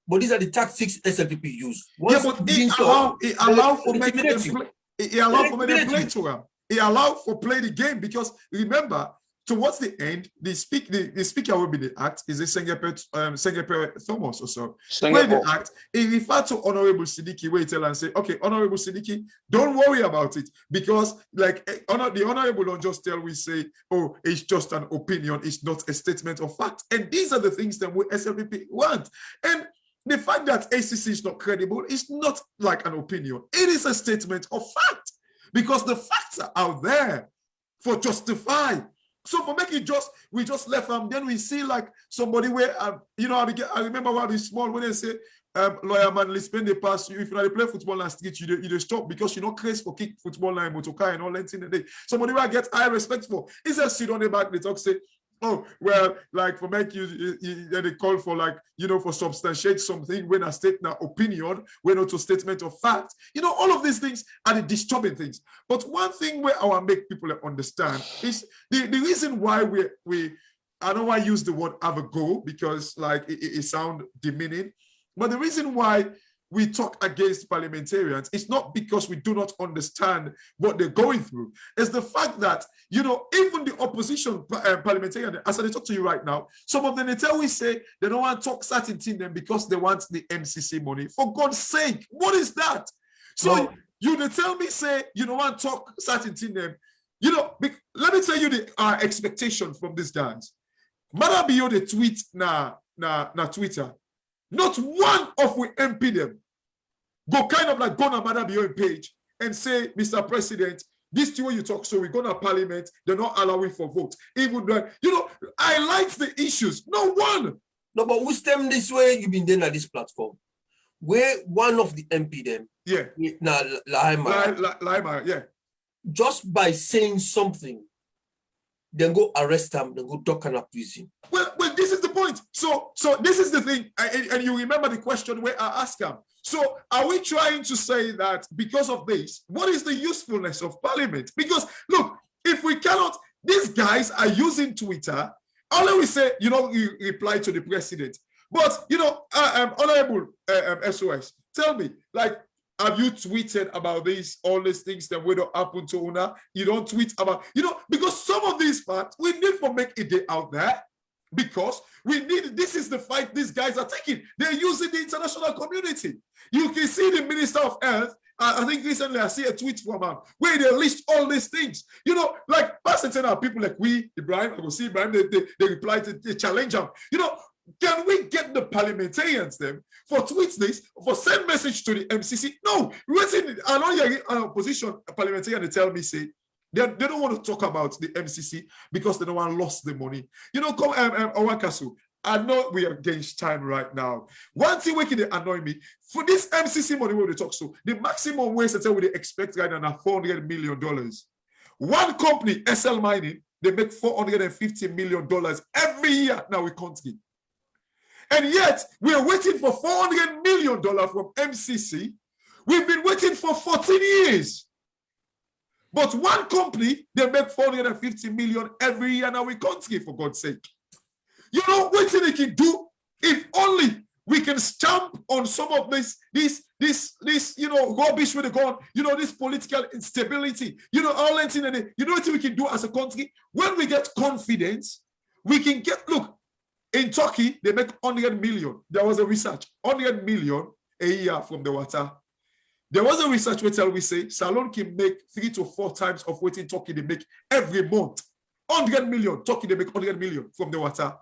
But these are the tactics SLPP use. Yeah, but it allow for me to play to him. It allowed for play the game, because remember, towards the end, the speaker will be the act is a Sengepe Thomas or so. Where the act, he referred to Honorable Siddiqui, where he tell and say, okay, Honorable Siddiqui, don't worry about it, because like the Honorable don't just tell we say, oh, it's just an opinion, it's not a statement of fact. And these are the things that we SLPP want. And the fact that ACC is not credible is not like an opinion. It is a statement of fact, because the facts are out there for justify. So for making we just left them. Then we see like somebody where, you know, I remember when I was small, when they say, lawyer man, let's spend the past, if you play football and street, you stop because you're not crazy for kick football and motorcar and all that in the day. Somebody where I get high respect for, he says sit on the back, they talk, say, oh, well, like for make they call for like, you know, for substantiate something when a statement opinion, when not a statement of fact. You know, all of these things are the disturbing things. But one thing where I want to make people understand is the reason why I don't want to use the word have a go, because like it sounds demeaning, but the reason why we talk against parliamentarians, it's not because we do not understand what they're going through. It's the fact that, you know, even the opposition parliamentarian, as I talk to you right now, some of them, they tell we say they don't want to talk certain things them because they want the MCC money. For God's sake, what is that? So they tell me, say, you don't want to talk certain things them. You know, let me tell you the expectation from these guys. Marabio, the tweet na Twitter. Not one of we MP them go kind of like go on Marabio page and say, Mr. President, this is what you talk, so we're going to parliament, they're not allowing for vote. Even though, you know, I like the issues. No one. No, but we stem this way, you've been there at this platform. Where one of the MP them, yeah, now Lima, yeah, just by saying something, then go arrest them, then go dock and prison. Well, this is the point. So this is the thing, and you remember the question where I asked him. So are we trying to say that because of this, what is the usefulness of parliament? Because look, if we cannot, these guys are using Twitter. All we say, you know, you reply to the president. But you know, Honorable SOS, tell me, like, have you tweeted about this, all these things that will not happen to Una? You don't tweet about, you know, because some of these facts we need to make a day out there, because we need, this is the fight these guys are taking. They're using the international community. You can see the Minister of Health, I think recently I see a tweet from him where they list all these things. You know, like people like we, Ibrahim, I will see Ibrahim, they reply to, they challenge him. You know, can we get the parliamentarians them for tweets this, for send message to the MCC? No, I know you're in opposition parliamentarian, they tell me, say, they don't want to talk about the MCC because they don't want to lose the money. You know, come Owakasu, I know we are against time right now. One thing we can annoy me, for this MCC money we talk, so the maximum waste that we expect right now $400 million. One company, SL Mining, they make $450 million every year now in country. And yet, we are waiting for $400 million from MCC. We've been waiting for 14 years. But one company, they make $450 million every year now in country, for God's sake. You know what they can do If only we can stamp on some of this, rubbish with the gun, this political instability, all that thing, and you know what we can do as a country? When we get confidence, we can get, look, in Turkey, they make 100 million. There was a research, 100 million a year from the water. There was a research where we say Salon can make 3 to 4 times of what in Turkey they make every month. 100 million, Turkey they make 100 million from the water.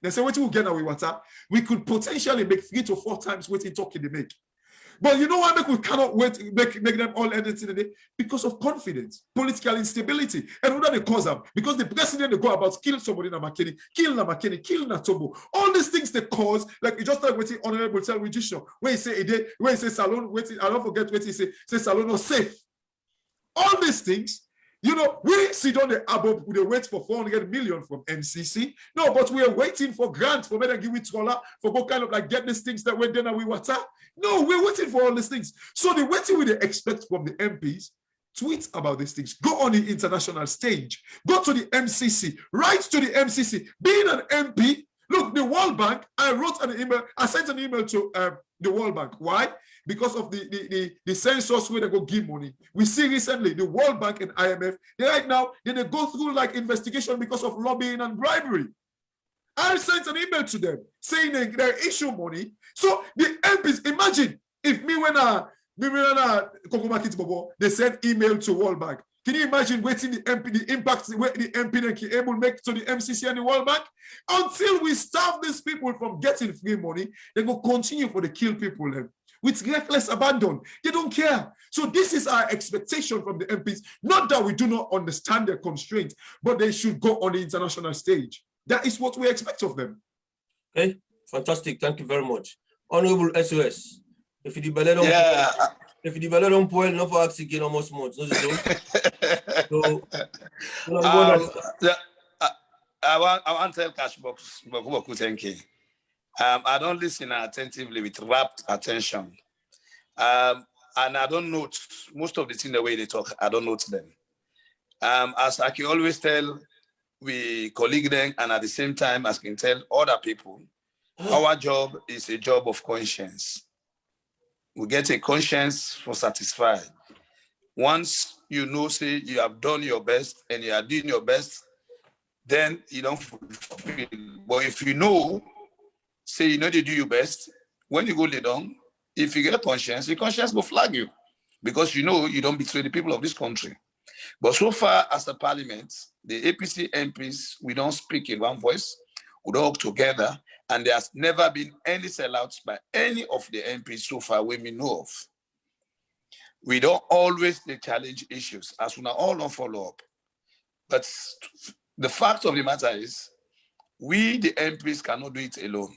They say, what we get away water? We could potentially make 3 to 4 times what in Turkey they make. But you know why we cannot wait make them all end it in the day? Because of confidence, political instability. And what are the cause them? Because the president they go about kill somebody in Makeni, kill Namakeni, kill Natobo. All these things they cause, like you just like what Honorable Tell Registration, where he say a day, where he say Salon, I don't forget what he say Salon or safe. All these things, we sit on the above, we wait for 400 million from MCC. No, but we are waiting for grants for better give it $1 for go kind of like get these things that went then we water. No, we're waiting for all these things. So the waiting we expect from the MPs, tweet about these things, go on the international stage, go to the MCC, write to the MCC. Being an MP, look, the World Bank, I sent an email to the World Bank. Why? Because of the census where they go give money. We see recently the World Bank and IMF, they go through like investigation because of lobbying and bribery. I sent an email to them saying they issue money. So the MPs, imagine if they send email to World Bank. Can you imagine waiting the impact where the MP can able to make to the MCC and the World Bank? Until we stop these people from getting free money, they will continue for the kill people then. With reckless abandon. They don't care. So this is our expectation from the MPs. Not that we do not understand their constraints, but they should go on the international stage. That is what we expect of them. Okay, fantastic. Thank you very much. Honorable SOS. If you develop on point, not for asking almost months. I want to tell Cashbox, thank you. I don't listen attentively with rapt attention. And I don't note most of the things the way they talk, I don't note them. As I can always tell, we colleague them, and at the same time, as I can tell other people, our job is a job of conscience. We get a conscience for satisfied. Once you know, say you have done your best and you are doing your best, then you don't fulfill. But if you know, say you know they do your best, when you go lay down, if you get conscience, your conscience will flag you because you know you don't betray the people of this country. But so far as a parliament, the APC MPs, we don't speak in one voice, we don't work together, and there has never been any sellouts by any of the MPs so far we know of. We don't always challenge issues, as we now all don't follow up. But the fact of the matter is, we, the MPs, cannot do it alone.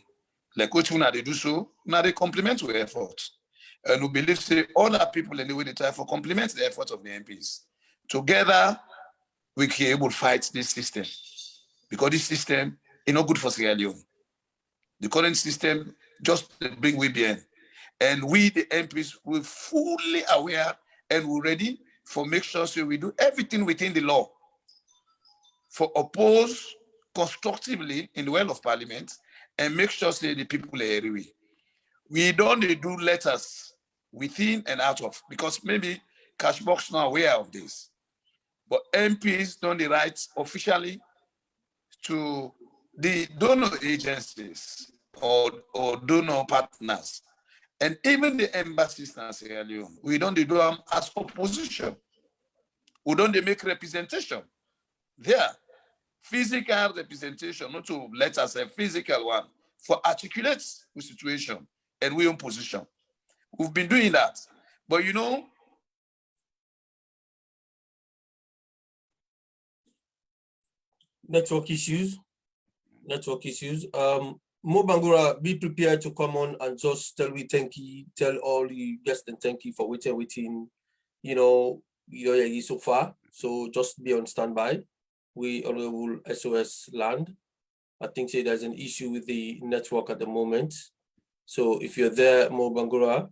Like which one they do so, now they complement our efforts. And we believe, say, other people anyway, they try to complement the effort of the MPs. Together, we can able to fight this system. Because this system is not good for Sierra Leone. The current system just bring we behind. And we, the MPs, we're fully aware and we're ready for make sure so we do everything within the law for oppose constructively in the well of parliament and make sure say the people are aware. We don't do letters within and out of, because maybe Cashbox not aware of this. But MPs don't the rights officially to the donor agencies or donor partners. And even the embassies in Sierra Leone, we don't do them as opposition. We don't make representation there. Physical representation, not to let us a physical one, for articulate the situation and we in position. We've been doing that. But you know, network issues. Mo Bangura, be prepared to come on and just tell all the guests and thank you for waiting, you're here so far. So just be on standby. We Honorable SOS land. I think say there's an issue with the network at the moment. So if you're there, Mo Bangura,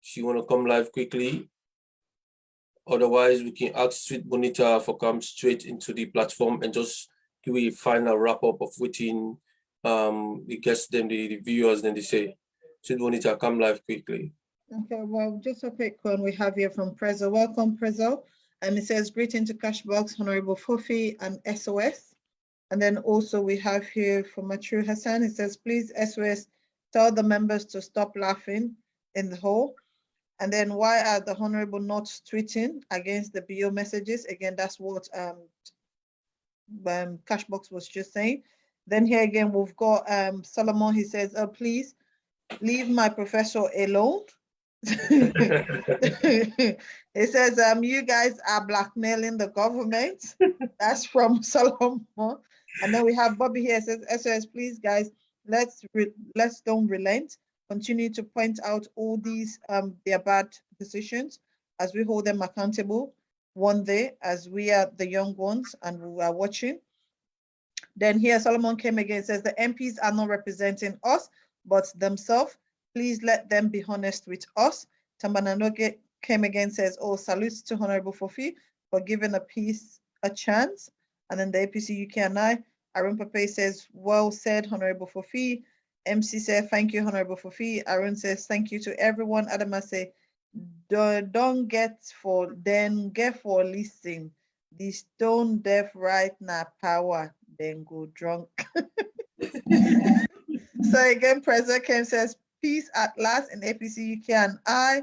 if you want to come live quickly. Otherwise, we can ask Sweet Bonita for come straight into the platform and just do a final wrap up of waiting the guests, then the viewers, then they say, Sweet Bonita, come live quickly. Okay, well, just a quick one we have here from Prezzo. Welcome, Prezzo. And it says, greeting to Cashbox, Honorable Fofi and SOS. And then also we have here from Matru Hassan, it says, please, SOS, tell the members to stop laughing in the hall. And then why are the Honorable not tweeting against the BO messages? Again, that's what Cashbox was just saying. Then here again, we've got Solomon, he says, oh, please leave my professor alone. It says, you guys are blackmailing the government. That's from Solomon. And then we have Bobby here, says, SOS, please, guys, let's don't relent. Continue to point out all these their bad decisions as we hold them accountable one day, as we are the young ones and we are watching. Then here Solomon came again, says the MPs are not representing us, but themselves. Please let them be honest with us. Tambananoge came again, says, oh, salutes to Honorable Fofi for giving a peace a chance. And then the APC UK and I, Arun Pape says, well said, Honorable Fofi. MC said, thank you, Honorable Fofi. Arun says, thank you to everyone. Adama say, don't get for listen. The stone deaf right now power, then go drunk. So again, President Kem says, peace at last in APC UK and I.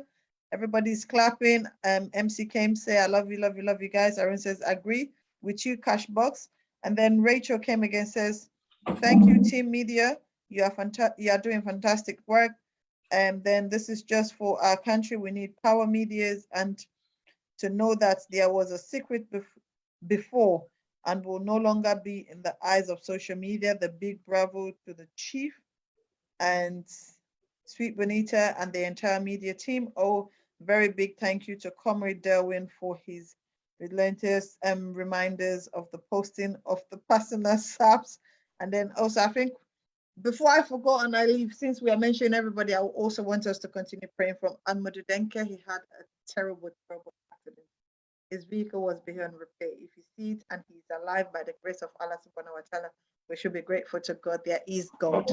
Everybody's clapping. MC Kem say, I love you, love you, love you guys. Arun says, agree with you, Cashbox. And then Rachel came again, says, thank you, Team Media. You are doing fantastic work. And then this is just for our country. We need power medias and to know that there was a secret before and will no longer be in the eyes of social media. The big bravo to the chief and Sweet Bonita and the entire media team. Oh, very big thank you to Comrade Derwin for his relentless reminders of the posting of the personal saps. And then also, I think, before I forgot and I leave, since we are mentioning everybody, I also want us to continue praying from Ahmadu Denke. He had a terrible, terrible accident. His vehicle was beyond repair. If you see it and he's alive by the grace of Allah subhanahu wa ta'ala, we should be grateful to God. There is God.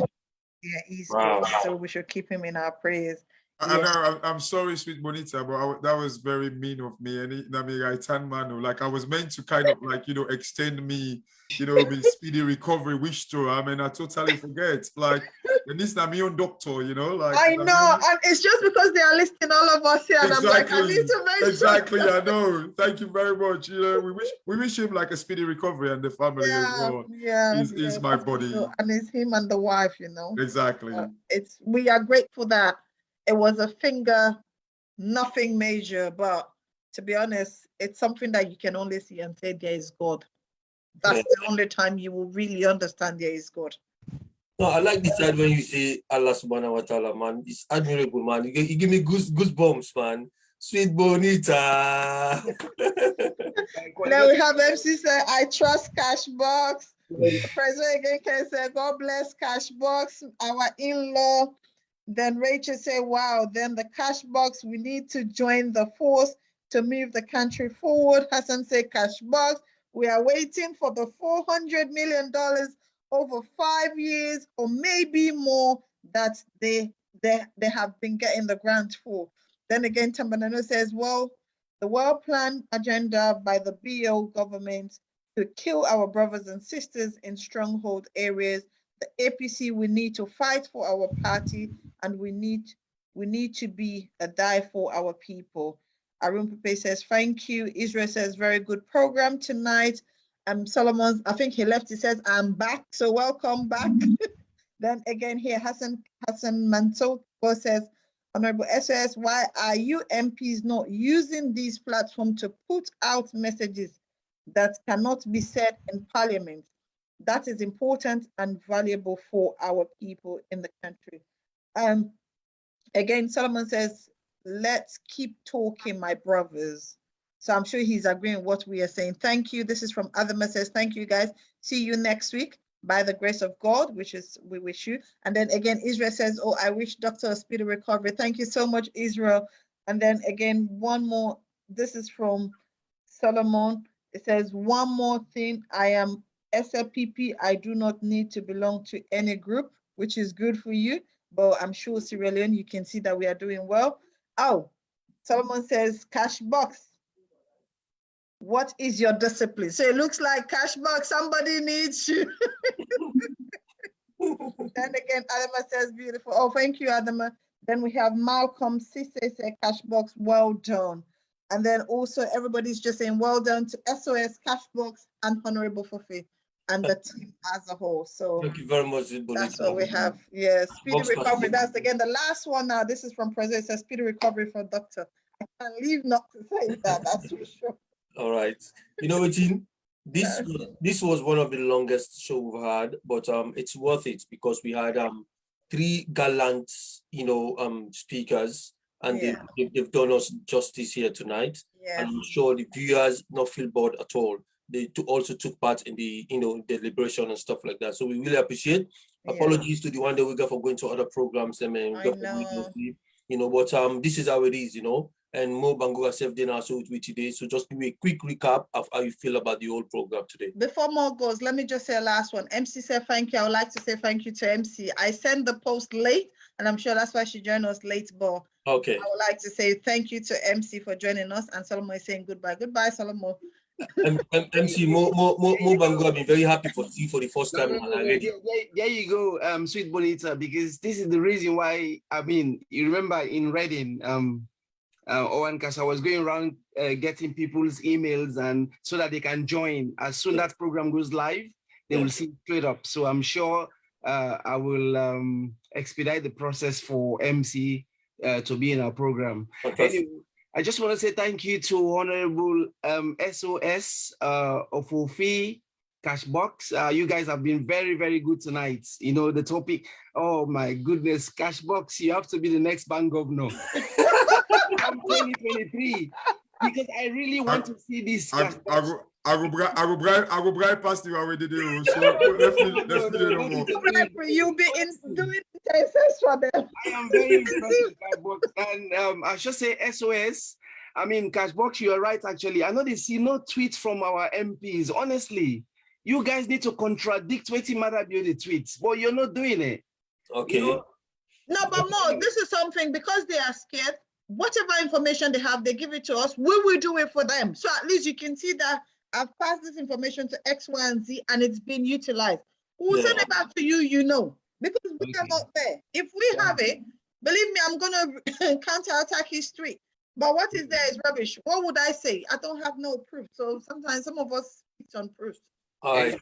There is God. So we should keep him in our prayers. I know, I'm sorry, Sweet Bonita, but that was very mean of me. And I mean, I turned man, like I was meant to kind of like, extend me, me speedy recovery, wish to. I mean, I totally forget. Like, and this is my own doctor, like. I know, and it's just because they are listing all of us here, and exactly, I'm like, I need to make exactly, sure. I know. Thank you very much. We wish him like a speedy recovery and the family as well. He's my buddy. And it's him and the wife, Exactly. We are grateful that it was a finger, nothing major, but to be honest, it's something that you can only see and say there is God. That's the only time you will really understand there is God. No, I like the side when you say Allah subhanahu wa ta'ala, man. It's admirable, man. You give me goosebumps, man. Sweet Bonita. Then we have MC say, I trust Cashbox. The president again can say, God bless Cashbox, our in-law. Then Rachel say, wow, then the Cashbox, we need to join the force to move the country forward. Hassan say, Cashbox, we are waiting for the $400 million over 5 years or maybe more that they have been getting the grant for. Then again, Tambanano says, well, the well-planned agenda by the BO government to kill our brothers and sisters in stronghold areas. The APC, we need to fight for our party and we need to be a die for our people. Arun Pepe says, thank you. Israel says, very good program tonight. Solomon, I think he left, he says, I'm back, so welcome back. Then again here, Hassan Manso says, Honorable SOS, why are you MPs not using these platforms to put out messages that cannot be said in Parliament? That is important and valuable for our people in the country. Again, Solomon says, let's keep talking, my brothers. So I'm sure he's agreeing with what we are saying. Thank you. This is from Adama says, thank you guys. See you next week by the grace of God, which is we wish you. And then again, Israel says, oh, I wish Dr. a speedy recovery. Thank you so much, Israel. And then again, one more. This is from Solomon. It says, one more thing. I am SLPP, I do not need to belong to any group, which is good for you. But I'm sure Sierra Leone, you can see that we are doing well. Oh, Solomon says, cash box. What is your discipline? So it looks like cash box, somebody needs you. And again, Adama says, beautiful. Oh, thank you, Adama. Then we have Malcolm Cisse say, cash box, well done. And then also everybody's just saying, well done to SOS, cash box, and Honorable Fofi, and the team as a whole. So Thank you very much. that's what we have. Yeah, speedy recovery. That's again the last one now. This is from President. It says speedy recovery for Doctor. I can't leave not to say that. That's for sure. All right. You know what, this was one of the longest show we've had, but it's worth it because we had 3 gallant, speakers, and they've done us justice here tonight. Yeah. And I'm sure the viewers not feel bored at all. They also took part in the deliberation and stuff like that. So we really appreciate. Apologies to the one that we got for going to other programs. I mean, but this is how it is, And Mo Bangura served dinner also with me today. So just give me a quick recap of how you feel about the whole program today. Before Mo goes, let me just say a last one. MC said thank you. I would like to say thank you to MC. I sent the post late, and I'm sure that's why she joined us late, but okay. I would like to say thank you to MC for joining us, and Solomon is saying goodbye. Goodbye, Solomon. MC Mo Bangura, I've been very happy for you for the first time. There you go, Sweet Bonita, because this is the reason why, you remember in Reading, Owen Kasha was going around getting people's emails and so that they can join. As soon as that program goes live, they will see it straight up. So I'm sure I will expedite the process for MC to be in our program. Anyway, I just want to say thank you to Honorable SOS Ofofi Cashbox. You guys have been very, very good tonight. The topic, oh my goodness, Cashbox, you have to be the next bank governor. I'm 2023 because I really want to see this. I will bribe past you already. So you'll be doing the for them. I am very impressed with Cashbox, and I should say SOS. Cashbox, you are right. Actually, I know they see no tweets from our MPs. Honestly, you guys need to contradict what matter be the tweets, but you're not doing it. Okay. No, but Mo, this is something because they are scared. Whatever information they have, they give it to us. We will do it for them. So at least you can see that I've passed this information to X, Y, and Z, and it's been utilized. We'll send it back to you, because we are not there. If we have it, believe me, I'm going to counterattack history. But what is there is rubbish. What would I say? I don't have no proof. So sometimes some of us speak on proof. All right.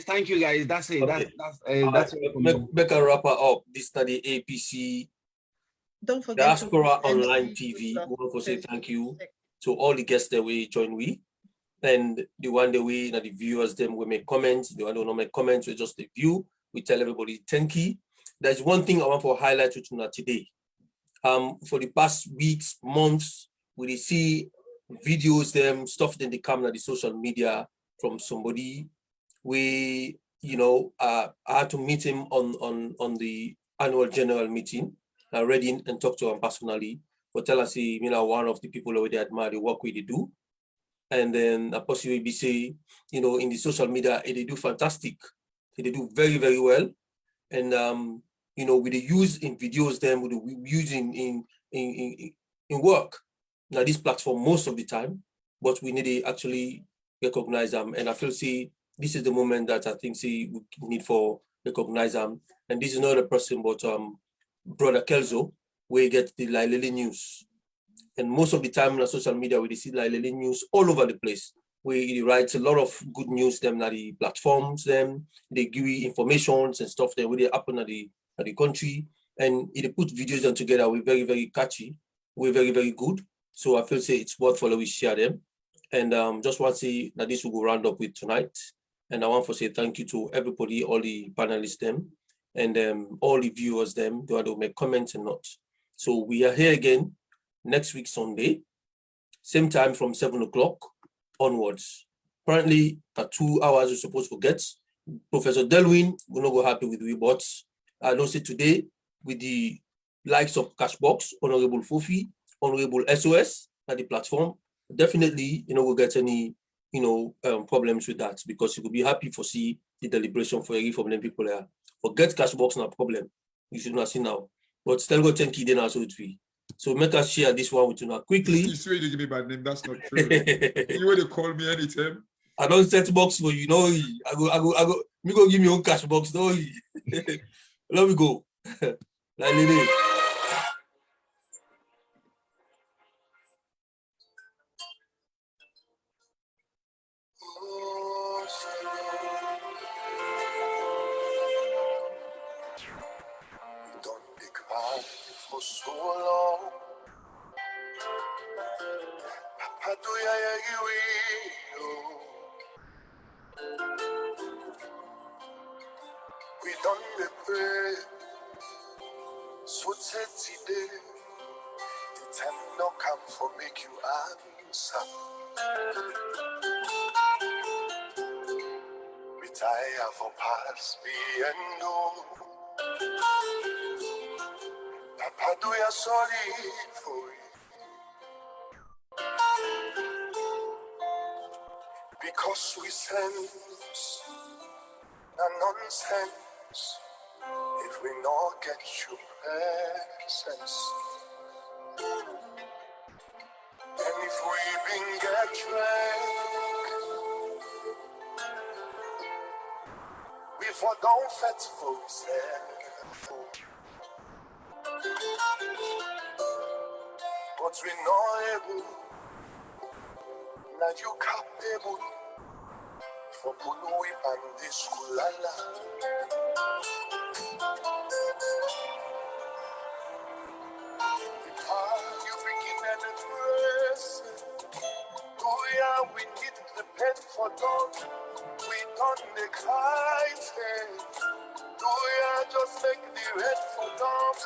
Thank you guys. That's it. Okay. That's make a wrapper up. This study APC. Don't forget Diaspora Online TV. We want to say thank you to all the guests that we join with. And the one that we, the viewers, them we make comments. The one who don't make comments, we just review. We tell everybody thank you. There's one thing I want to highlight to you today. For the past weeks, months, we see videos, them stuff in the camera, the social media from somebody. We, I had to meet him on the annual general meeting. Reading and talk to him personally, but tell us, one of the people already admire the work they do. And then I possibly be say, in the social media, they do fantastic. They do very, very well. And, with the use in videos, them with the use in work. Now this platform most of the time, but we need to actually recognize them. And I feel, this is the moment that I think, we need for recognize them. And this is not a person, but, Brother Kelso, we get the Lailele news. And most of the time on social media, we see Lailele news all over the place. We write a lot of good news, them at the platforms, them, they give you informations and stuff that really happen at the country. And they put videos them together, we're very, very catchy. We're very, very good. So I feel it's worth following, share them. And just want to say that this will go round up with tonight. And I want to say thank you to everybody, all the panelists, them. And all the viewers, them, they want to make comments and not. So we are here again next week, Sunday, same time from 7 o'clock onwards. Apparently, 2 hours we're supposed to get. Professor Delwin will not go happy with we, but I know say today with the likes of Cashbox, Honorable Fofi, Honorable SOS at the platform, definitely we'll get any problems with that, because you could be happy for see the deliberation for every from them people there. Forget cash box no problem. You should not see now. But still go 10 then also it be. So make us share this one with you now quickly. You swear you give me bad name, that's not true. You want to call me anytime? I don't set box for you, no. I go, me go give me own cash box, no. Let me go. Like lady. Don't pick back for so long. How do you we don't pray. So today, the time no come for make you answer. Retire for past me and no. Papa, do you sorry for it? Because we sense a nonsense if we not get your presence. And if we been get drunk, we for don't fetch for ourselves. But we not able, now you capable for Pulu and this kulala. You begin and press. We need the pen for dog. We don't neglect it. Just make the red for dog.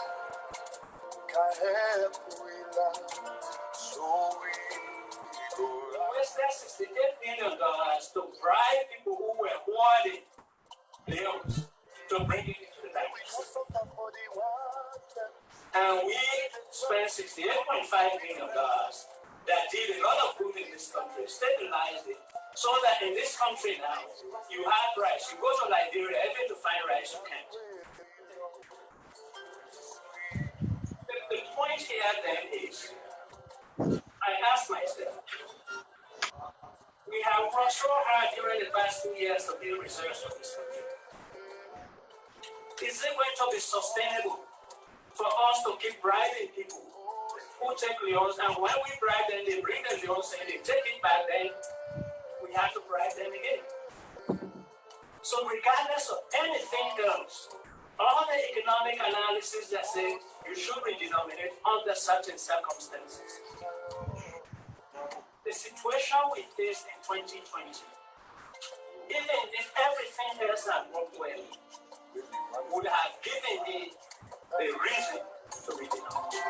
Can't help we laugh. So we go. $68 million to bribe people who were hoarding bills to bring it into the country. And we spent $68.5 million that did a lot of good in this country, stabilized it, so that in this country now, you have rice. You go to Liberia, even to find rice, you can't. The point here then is, I ask myself, we have worked so hard during the past 2 years to build reserves for this country. Is it going to be sustainable for us to keep bribing people who take loans, and when we bribe them, they bring the loans and they take it back, then we have to bribe them again. So regardless of anything else, all the economic analysis that say you should redenominate under certain circumstances, the situation we face in 2020, even if everything else had worked well, would have given me a reason to redenominate.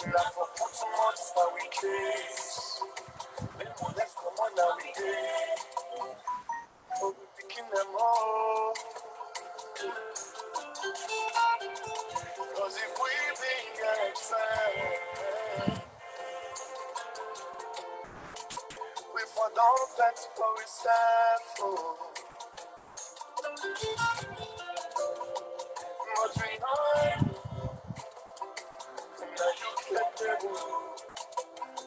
Not for put some months now we case. Then we left come on now we day. Oh, we picking them all. Cause if we been outside, we for don't flex for we stand for. But we know now you get the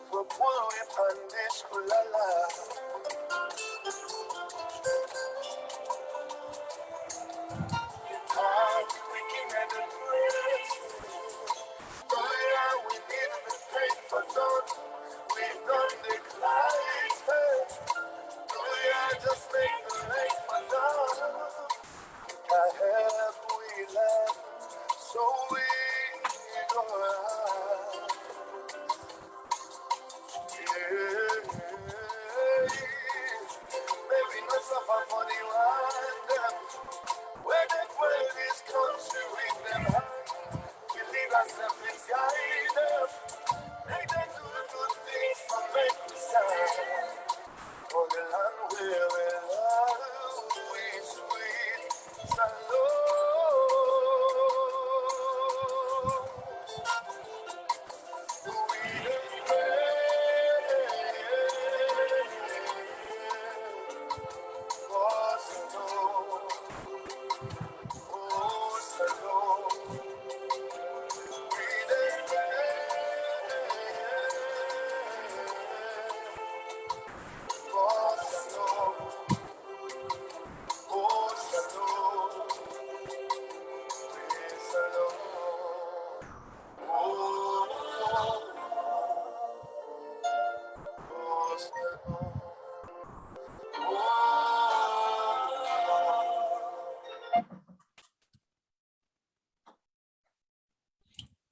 for pull we pan this kulala. We can get the praise. We need the pain for done. We've done the Christ. Just make the rain for done. I have we left, so we go out. Yeah.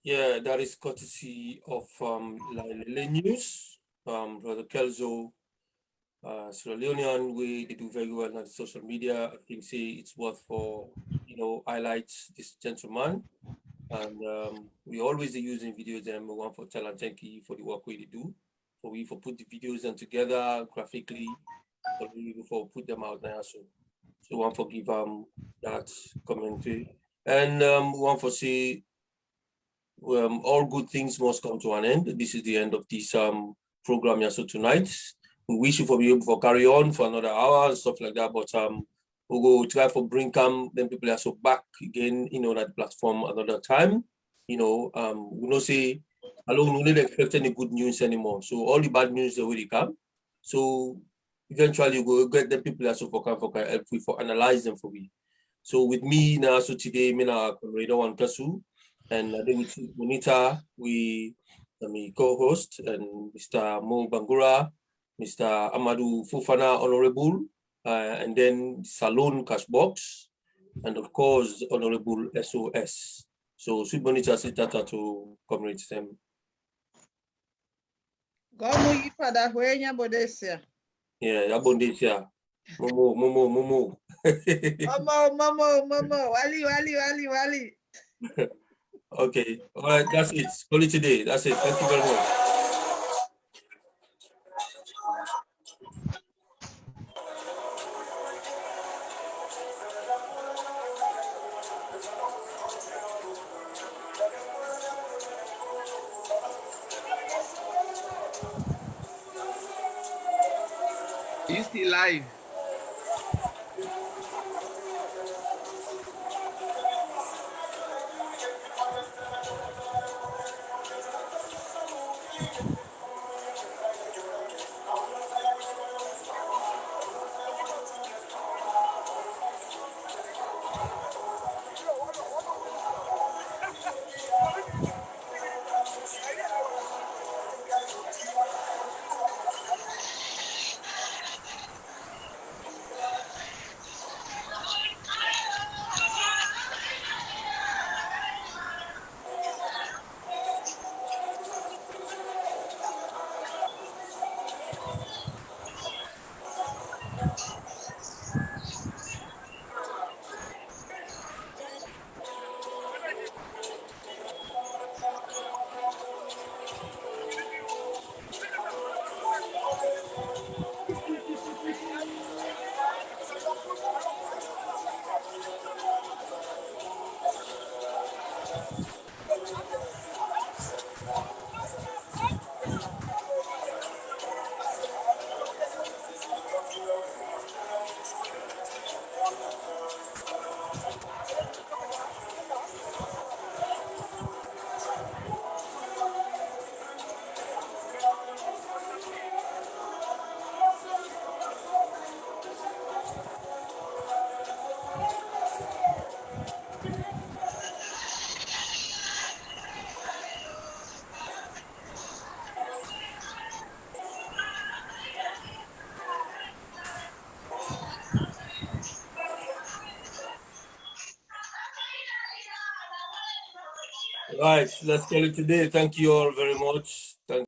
Yeah, that is courtesy of Lele News, Brother Kelzo, Sierra Leonean. They do very well on social media. I think it's worth for highlight this gentleman, and we always using videos. And we want for tell and thank you for the work we do. We put the videos and together graphically, before put them out now. So one for give that commentary, and one for say. All good things must come to an end. This is the end of this program here. So tonight, we wish you for be able to carry on for another hour and stuff like that. But we'll go try for bring them people are so back again, that platform another time. We don't say alone we don't expect any good news anymore. So all the bad news already come. So eventually we'll get the people that so for help for analyze them for me. So with me now, so today, Mina Comrade One Kasu. And with Bonita, my co-host, and Mr. Mo Bangura, Mr. Amadou Fufana, Honorable, and then Salon Cashbox, and of course, Honorable SOS. So, Sweet Bonita said that to comrades them. Gomu yipada wenya bodesia. Yeah, Abondesia. Momo. Momo, Wali. Okay, all right, that's it. Only today. That's it. Thank you very much. You still live? Right, let's call it today. Thank you all very much. Thank